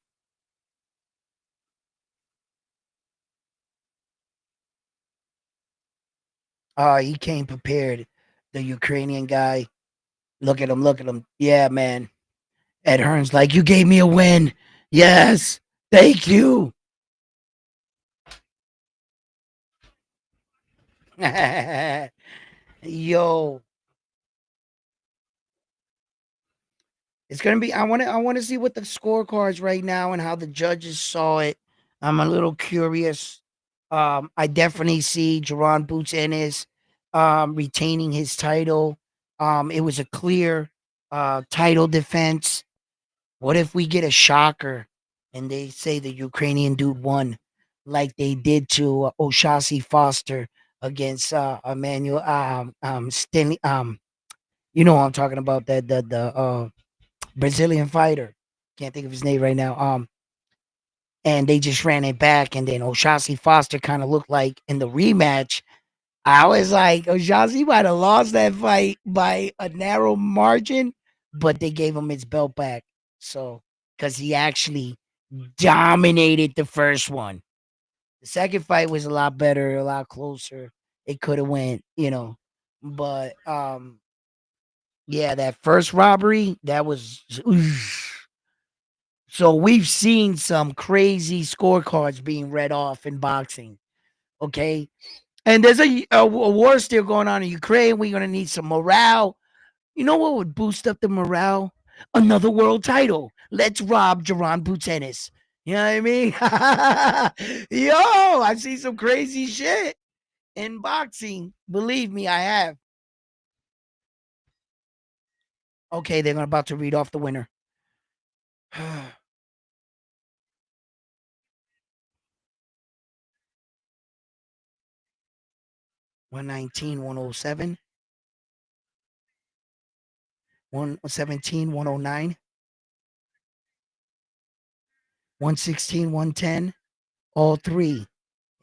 He came prepared. The Ukrainian guy. Look at him, look at him. Yeah, man. Ed Hearn's like, you gave me a win. Yes. Thank you. Yo, it's gonna be. I wanna see what the scorecards right now and how the judges saw it. I'm a little curious. I definitely see Jerron Boots Ennis retaining his title. It was a clear title defense. What if we get a shocker and they say the Ukrainian dude won, like they did to Oshasi Foster against Emmanuel Stenley, you know what I'm talking about, that the Brazilian fighter. Can't think of his name right now. And they just ran it back, and then Oshasi Foster kind of looked like in the rematch. I was like, Oshasi might have lost that fight by a narrow margin, but they gave him his belt back. So, because he actually dominated the first one. The second fight was a lot better, a lot closer. It could have went. But yeah, that first robbery, that was oof. So we've seen some crazy scorecards being read off in boxing. Okay. And there's a war still going on in Ukraine. We're gonna need some morale. You know what would boost up the morale? Another world title. Let's rob Jaron Butenis. You know what I mean? Yo, I've seen some crazy shit in boxing. Believe me, I have. Okay, they're about to read off the winner. 119, 107, 117, 109, 116, 110. All three.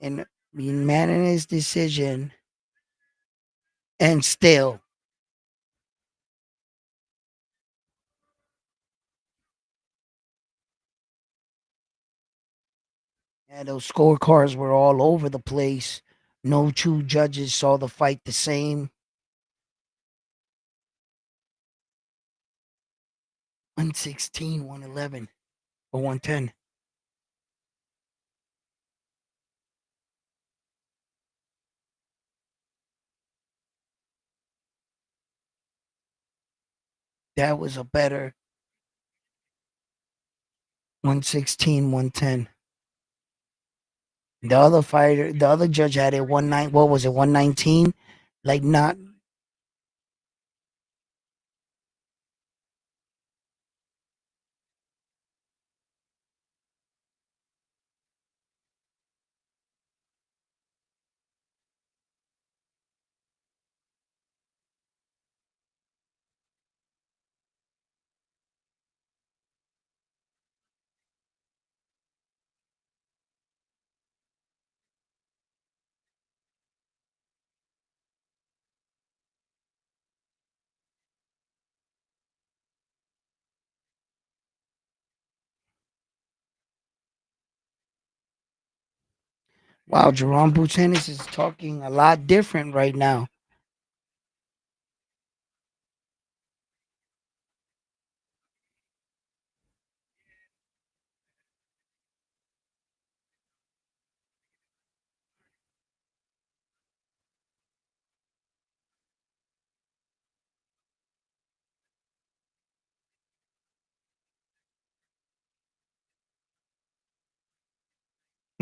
And unanimous decision. And still, and those scorecards were all over the place. No two judges saw the fight the same. 116, 111, or 110. That was a better. 116, 110. The other judge had it 19. What was it? 119. Like not. Wow, Jerome Buchanan is talking a lot different right now.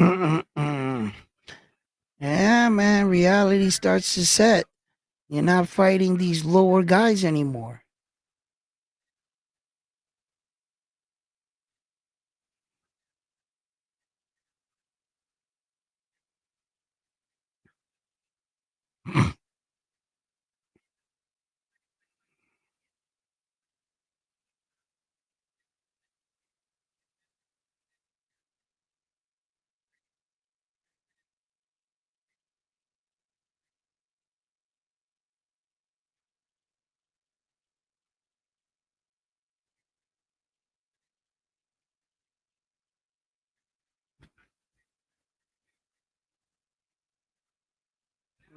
Mm-mm-mm. Yeah, man, reality starts to set. You're not fighting these lower guys anymore.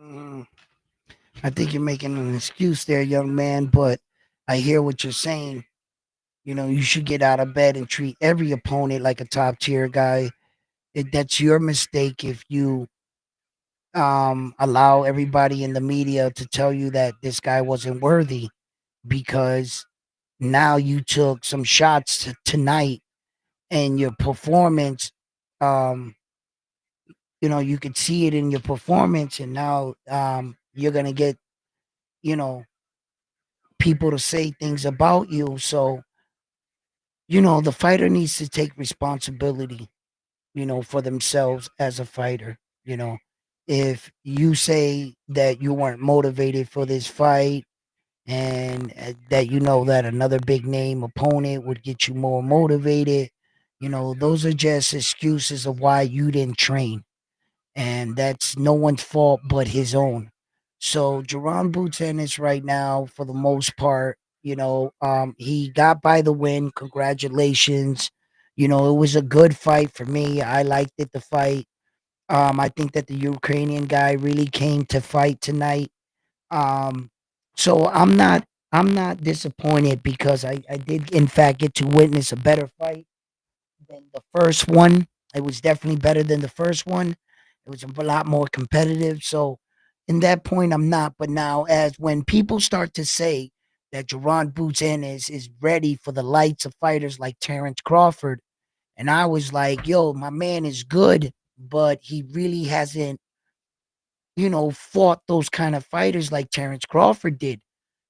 Mm, I think you're making an excuse there, young man, but I hear what you're saying. You know, you should get out of bed and treat every opponent like a top tier guy. That's your mistake if you allow everybody in the media to tell you that this guy wasn't worthy because now you took some shots tonight and your performance um you could see it in your performance, and now you're gonna get you know people to say things about you. So the fighter needs to take responsibility, for themselves as a fighter. If you say that you weren't motivated for this fight, and that that another big name opponent would get you more motivated, those are just excuses of why you didn't train, and that's no one's fault but his own. So Jerron Boots Ennis right now, for the most part, he got by the win. Congratulations. It was a good fight for me. I liked it, the fight. I think that the Ukrainian guy really came to fight tonight. Um, so I'm not disappointed because I did in fact get to witness a better fight than the first one. It was definitely better than the first one. It was a lot more competitive. So in that point, I'm not. But now, as when people start to say that Jerron Boots Ennis is ready for the lights of fighters like Terrence Crawford, and I was like, yo, my man is good, but he really hasn't, fought those kind of fighters like Terrence Crawford did.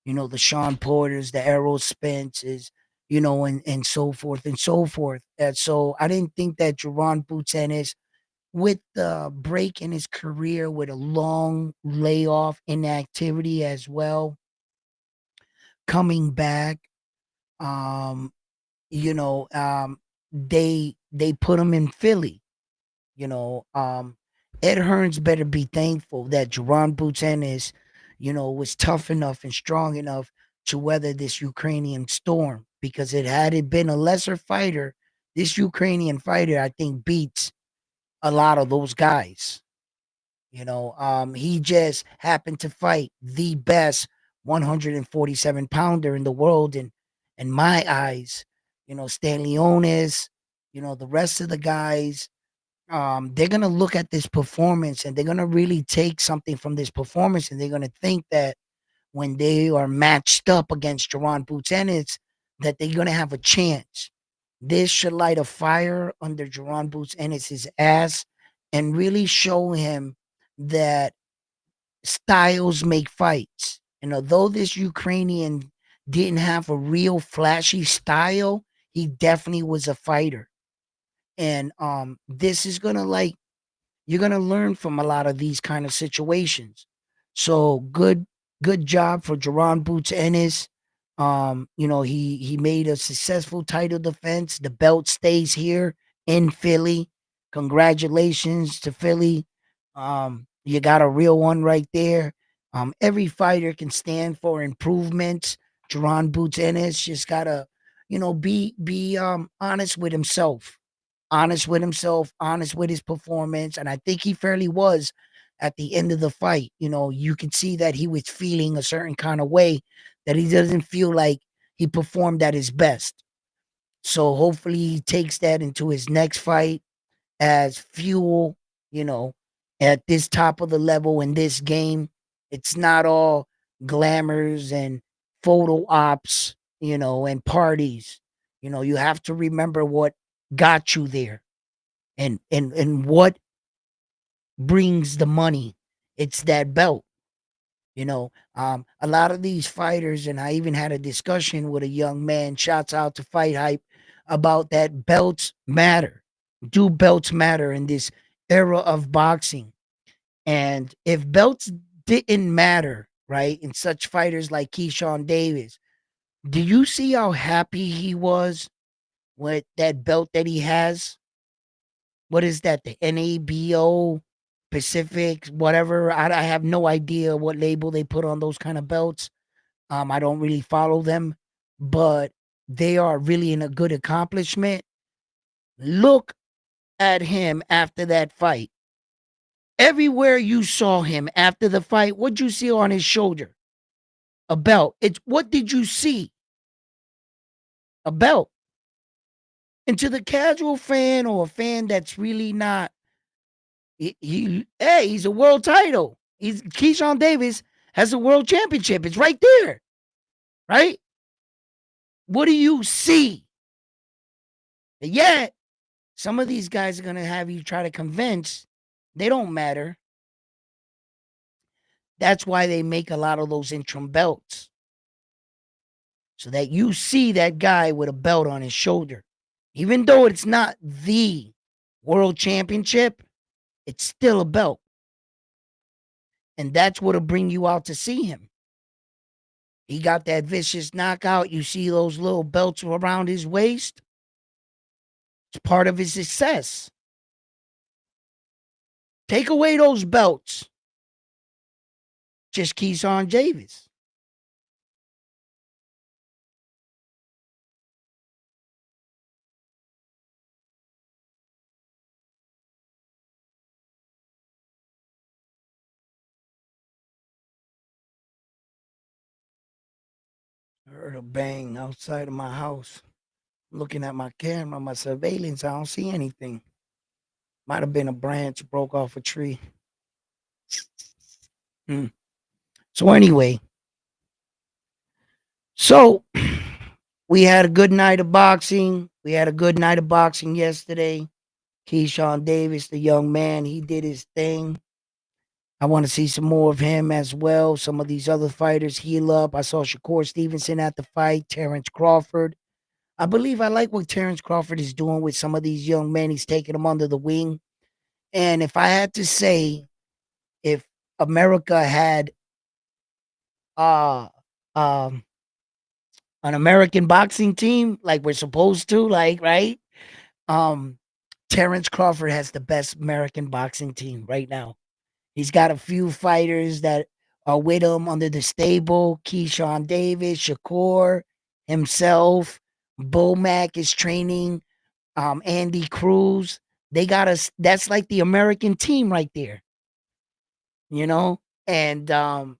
The Sean Porters, the Errol Spences, and so forth and so forth. And so I didn't think that Jerron Boots Ennis, with the break in his career, with a long layoff, inactivity as well, coming back, um, you know, um, they put him in Philly. You know, Ed Hearns better be thankful that Jerron Boots Ennis, was tough enough and strong enough to weather this Ukrainian storm. Because it had it been a lesser fighter, this Ukrainian fighter, I think, beats a lot of those guys. He just happened to fight the best 147 pounder in the world, and in my eyes, Stanley Onis, the rest of the guys, they're gonna look at this performance and they're gonna really take something from this performance, and they're gonna think that when they are matched up against Jerron Boots Ennis, that they're gonna have a chance. This should light a fire under Jerron Boots Ennis' ass and really show him that styles make fights. And although this Ukrainian didn't have a real flashy style, he definitely was a fighter. And this is gonna like you're gonna learn from a lot of these kind of situations. So good job for Jerron Boots Ennis. He made a successful title defense. The belt stays here in Philly. Congratulations to Philly. You got a real one right there. Every fighter can stand for improvements. Jerron Boots Ennis just gotta, be honest with himself, honest with his performance. And I think he fairly was at the end of the fight. You could see that he was feeling a certain kind of way, that he doesn't feel like he performed at his best. So hopefully he takes that into his next fight as fuel, you know, at this top of the level in this game. It's not all glamours and photo ops, and parties. You have to remember what got you there, and what brings the money. It's that belt. A lot of these fighters, and I even had a discussion with a young man, shouts out to Fight Hype, about that belts matter. Do belts matter in this era of boxing? And if belts didn't matter, right, in such fighters like Keyshawn Davis, do you see how happy he was with that belt that he has? What is that? The NABO Pacific, whatever. I have no idea what label they put on those kind of belts. I don't really follow them, but they are really in a good accomplishment. Look at him after that fight. Everywhere you saw him after the fight, what'd you see on his shoulder? A belt. It's what did you see? A belt. And to the casual fan, or a fan that's really not, he's a world title. He's Keyshawn Davis has a world championship. It's right there, right? What do you see? Yet, some of these guys are gonna have you try to convince they don't matter. That's why they make a lot of those interim belts, so that you see that guy with a belt on his shoulder. Even though it's not the world championship, it's still a belt. And that's what'll bring you out to see him. He got that vicious knockout. You see those little belts around his waist? It's part of his success. Take away those belts. Just Keyshawn Davis. I heard a bang outside of my house. Looking at my camera, my surveillance, I don't see anything. Might have been a branch broke off a tree. Hmm. So anyway, so we had a good night of boxing. We had a good night of boxing yesterday. Keyshawn Davis, the young man, he did his thing. I want to see some more of him as well. Some of these other fighters heal up. I saw Shakur Stevenson at the fight, Terrence Crawford. I like what Terrence Crawford is doing with some of these young men. He's taking them under the wing. And if I had to say, if America had uh um an American boxing team like we're supposed to, like, right? Um Terrence Crawford has the best American boxing team right now. He's got a few fighters that are with him under the stable. Keyshawn Davis, Shakur, himself, Bomac is training, Andy Cruz. They got us. That's like the American team right there, you know? And and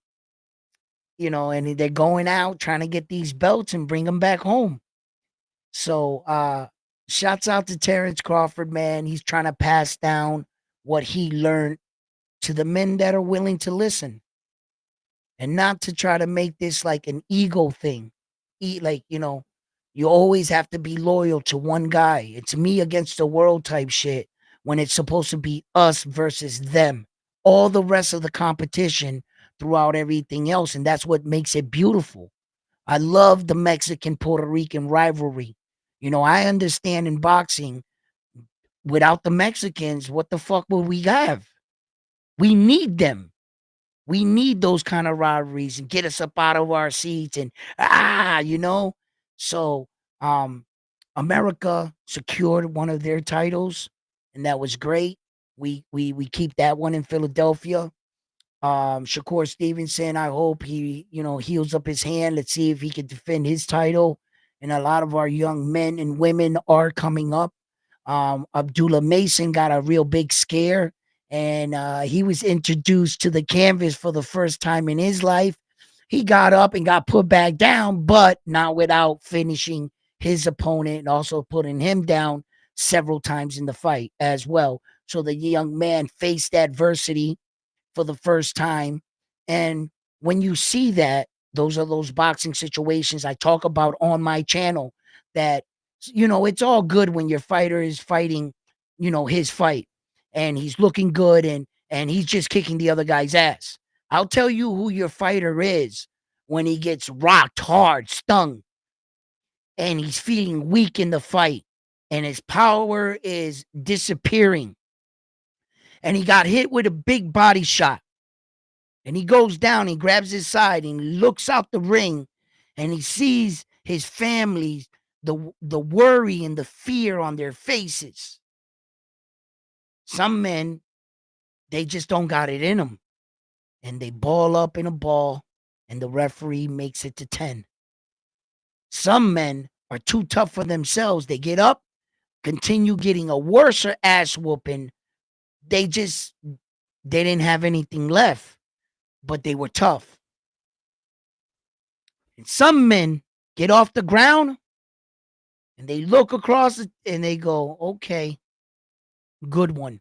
they're going out trying to get these belts and bring them back home. So shouts out to Terrence Crawford, man. He's trying to pass down what he learned to the men that are willing to listen, and not to try to make this like an ego thing. Like, You always have to be loyal to one guy. It's me against the world type shit when it's supposed to be us versus them. All the rest of the competition throughout everything else. And that's what makes it beautiful. I love the Mexican Puerto Rican rivalry. You know, I understand in boxing, without the Mexicans, what the fuck would we have? We need them. We need those kind of rivalries and get us up out of our seats and you know. So um America secured one of their titles, and that was great. We keep that one in Philadelphia. Shakur Stevenson, I hope he, you know, heals up his hand. Let's see if he can defend his title. And a lot of our young men and women are coming up. Abdullah Mason got a real big scare, and he was introduced to the canvas for the first time in his life. He got up and got put back down, but not without finishing his opponent and also putting him down several times in the fight as well. So the young man faced adversity for the first time. And when you see that, those are those boxing situations I talk about on my channel that, you know, it's all good when your fighter is fighting, you know, his fight and he's looking good and he's just kicking the other guy's ass. I'll tell you who your fighter is when he gets rocked hard, stung, and he's feeling weak in the fight and his power is disappearing and he got hit with a big body shot. And he goes down, he grabs his side and looks out the ring and he sees his family, the worry and the fear on their faces. Some men, they just don't got it in them. And they ball up in a ball and the referee makes it to 10. Some men are too tough for themselves. They get up, continue getting a worse ass whooping. They didn't have anything left, but they were tough. And some men get off the ground and they look across it and they go, okay, good one.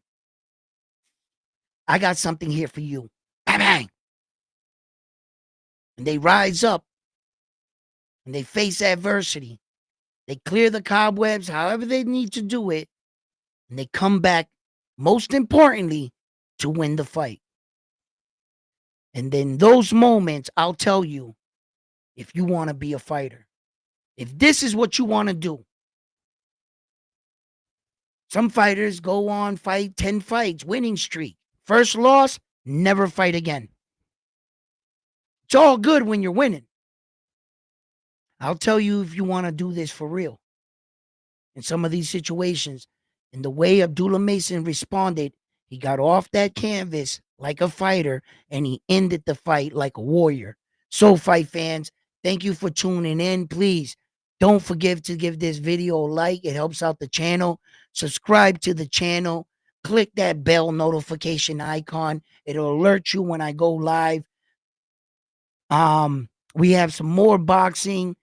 I got something here for you. Bang, bang. And they rise up and they face adversity. They clear the cobwebs, however they need to do it. And they come back, most importantly, to win the fight. And then those moments, I'll tell you, if you want to be a fighter, if this is what you want to do. Some fighters go on, fight 10 fights, winning streak. First loss, never fight again. It's all good when you're winning. I'll tell you if you want to do this for real. In some of these situations, and the way Abdullah Mason responded, he got off that canvas like a fighter and he ended the fight like a warrior. So, fight fans, thank you for tuning in. Please don't forget to give this video a like. It helps out the channel. Subscribe to the channel. Click that bell notification icon. It'll alert you when I go live. We have some more boxing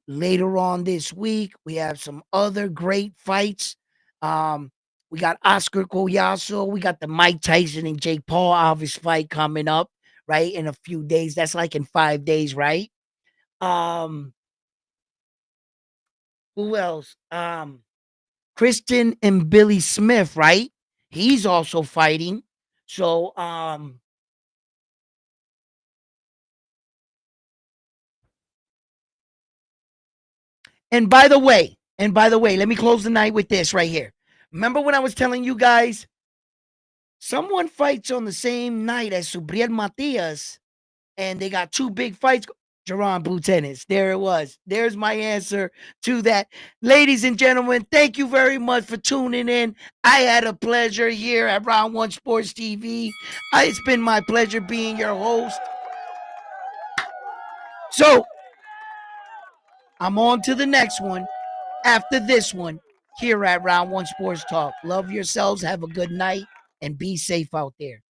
later on this week. We have some other great fights. We got Oscar Collazo. We got the Mike Tyson and Jake Paul Alves fight coming up, right? In a few days. That's like in 5 days, right? Who else? Kristen and Billy Smith, right? He's also fighting. So, and by the way, let me close the night with this right here. Remember when I was telling you guys, someone fights on the same night as Subriel Matais, and they got 2 big fights. Jerron Blue Tennis. There it was. There's my answer to that. Ladies and gentlemen, thank you very much for tuning in. I had a pleasure here at Round One Sports TV. It's been my pleasure being your host. So, I'm on to the next one after this one here at Round One Sports Talk. Love yourselves. Have a good night and be safe out there.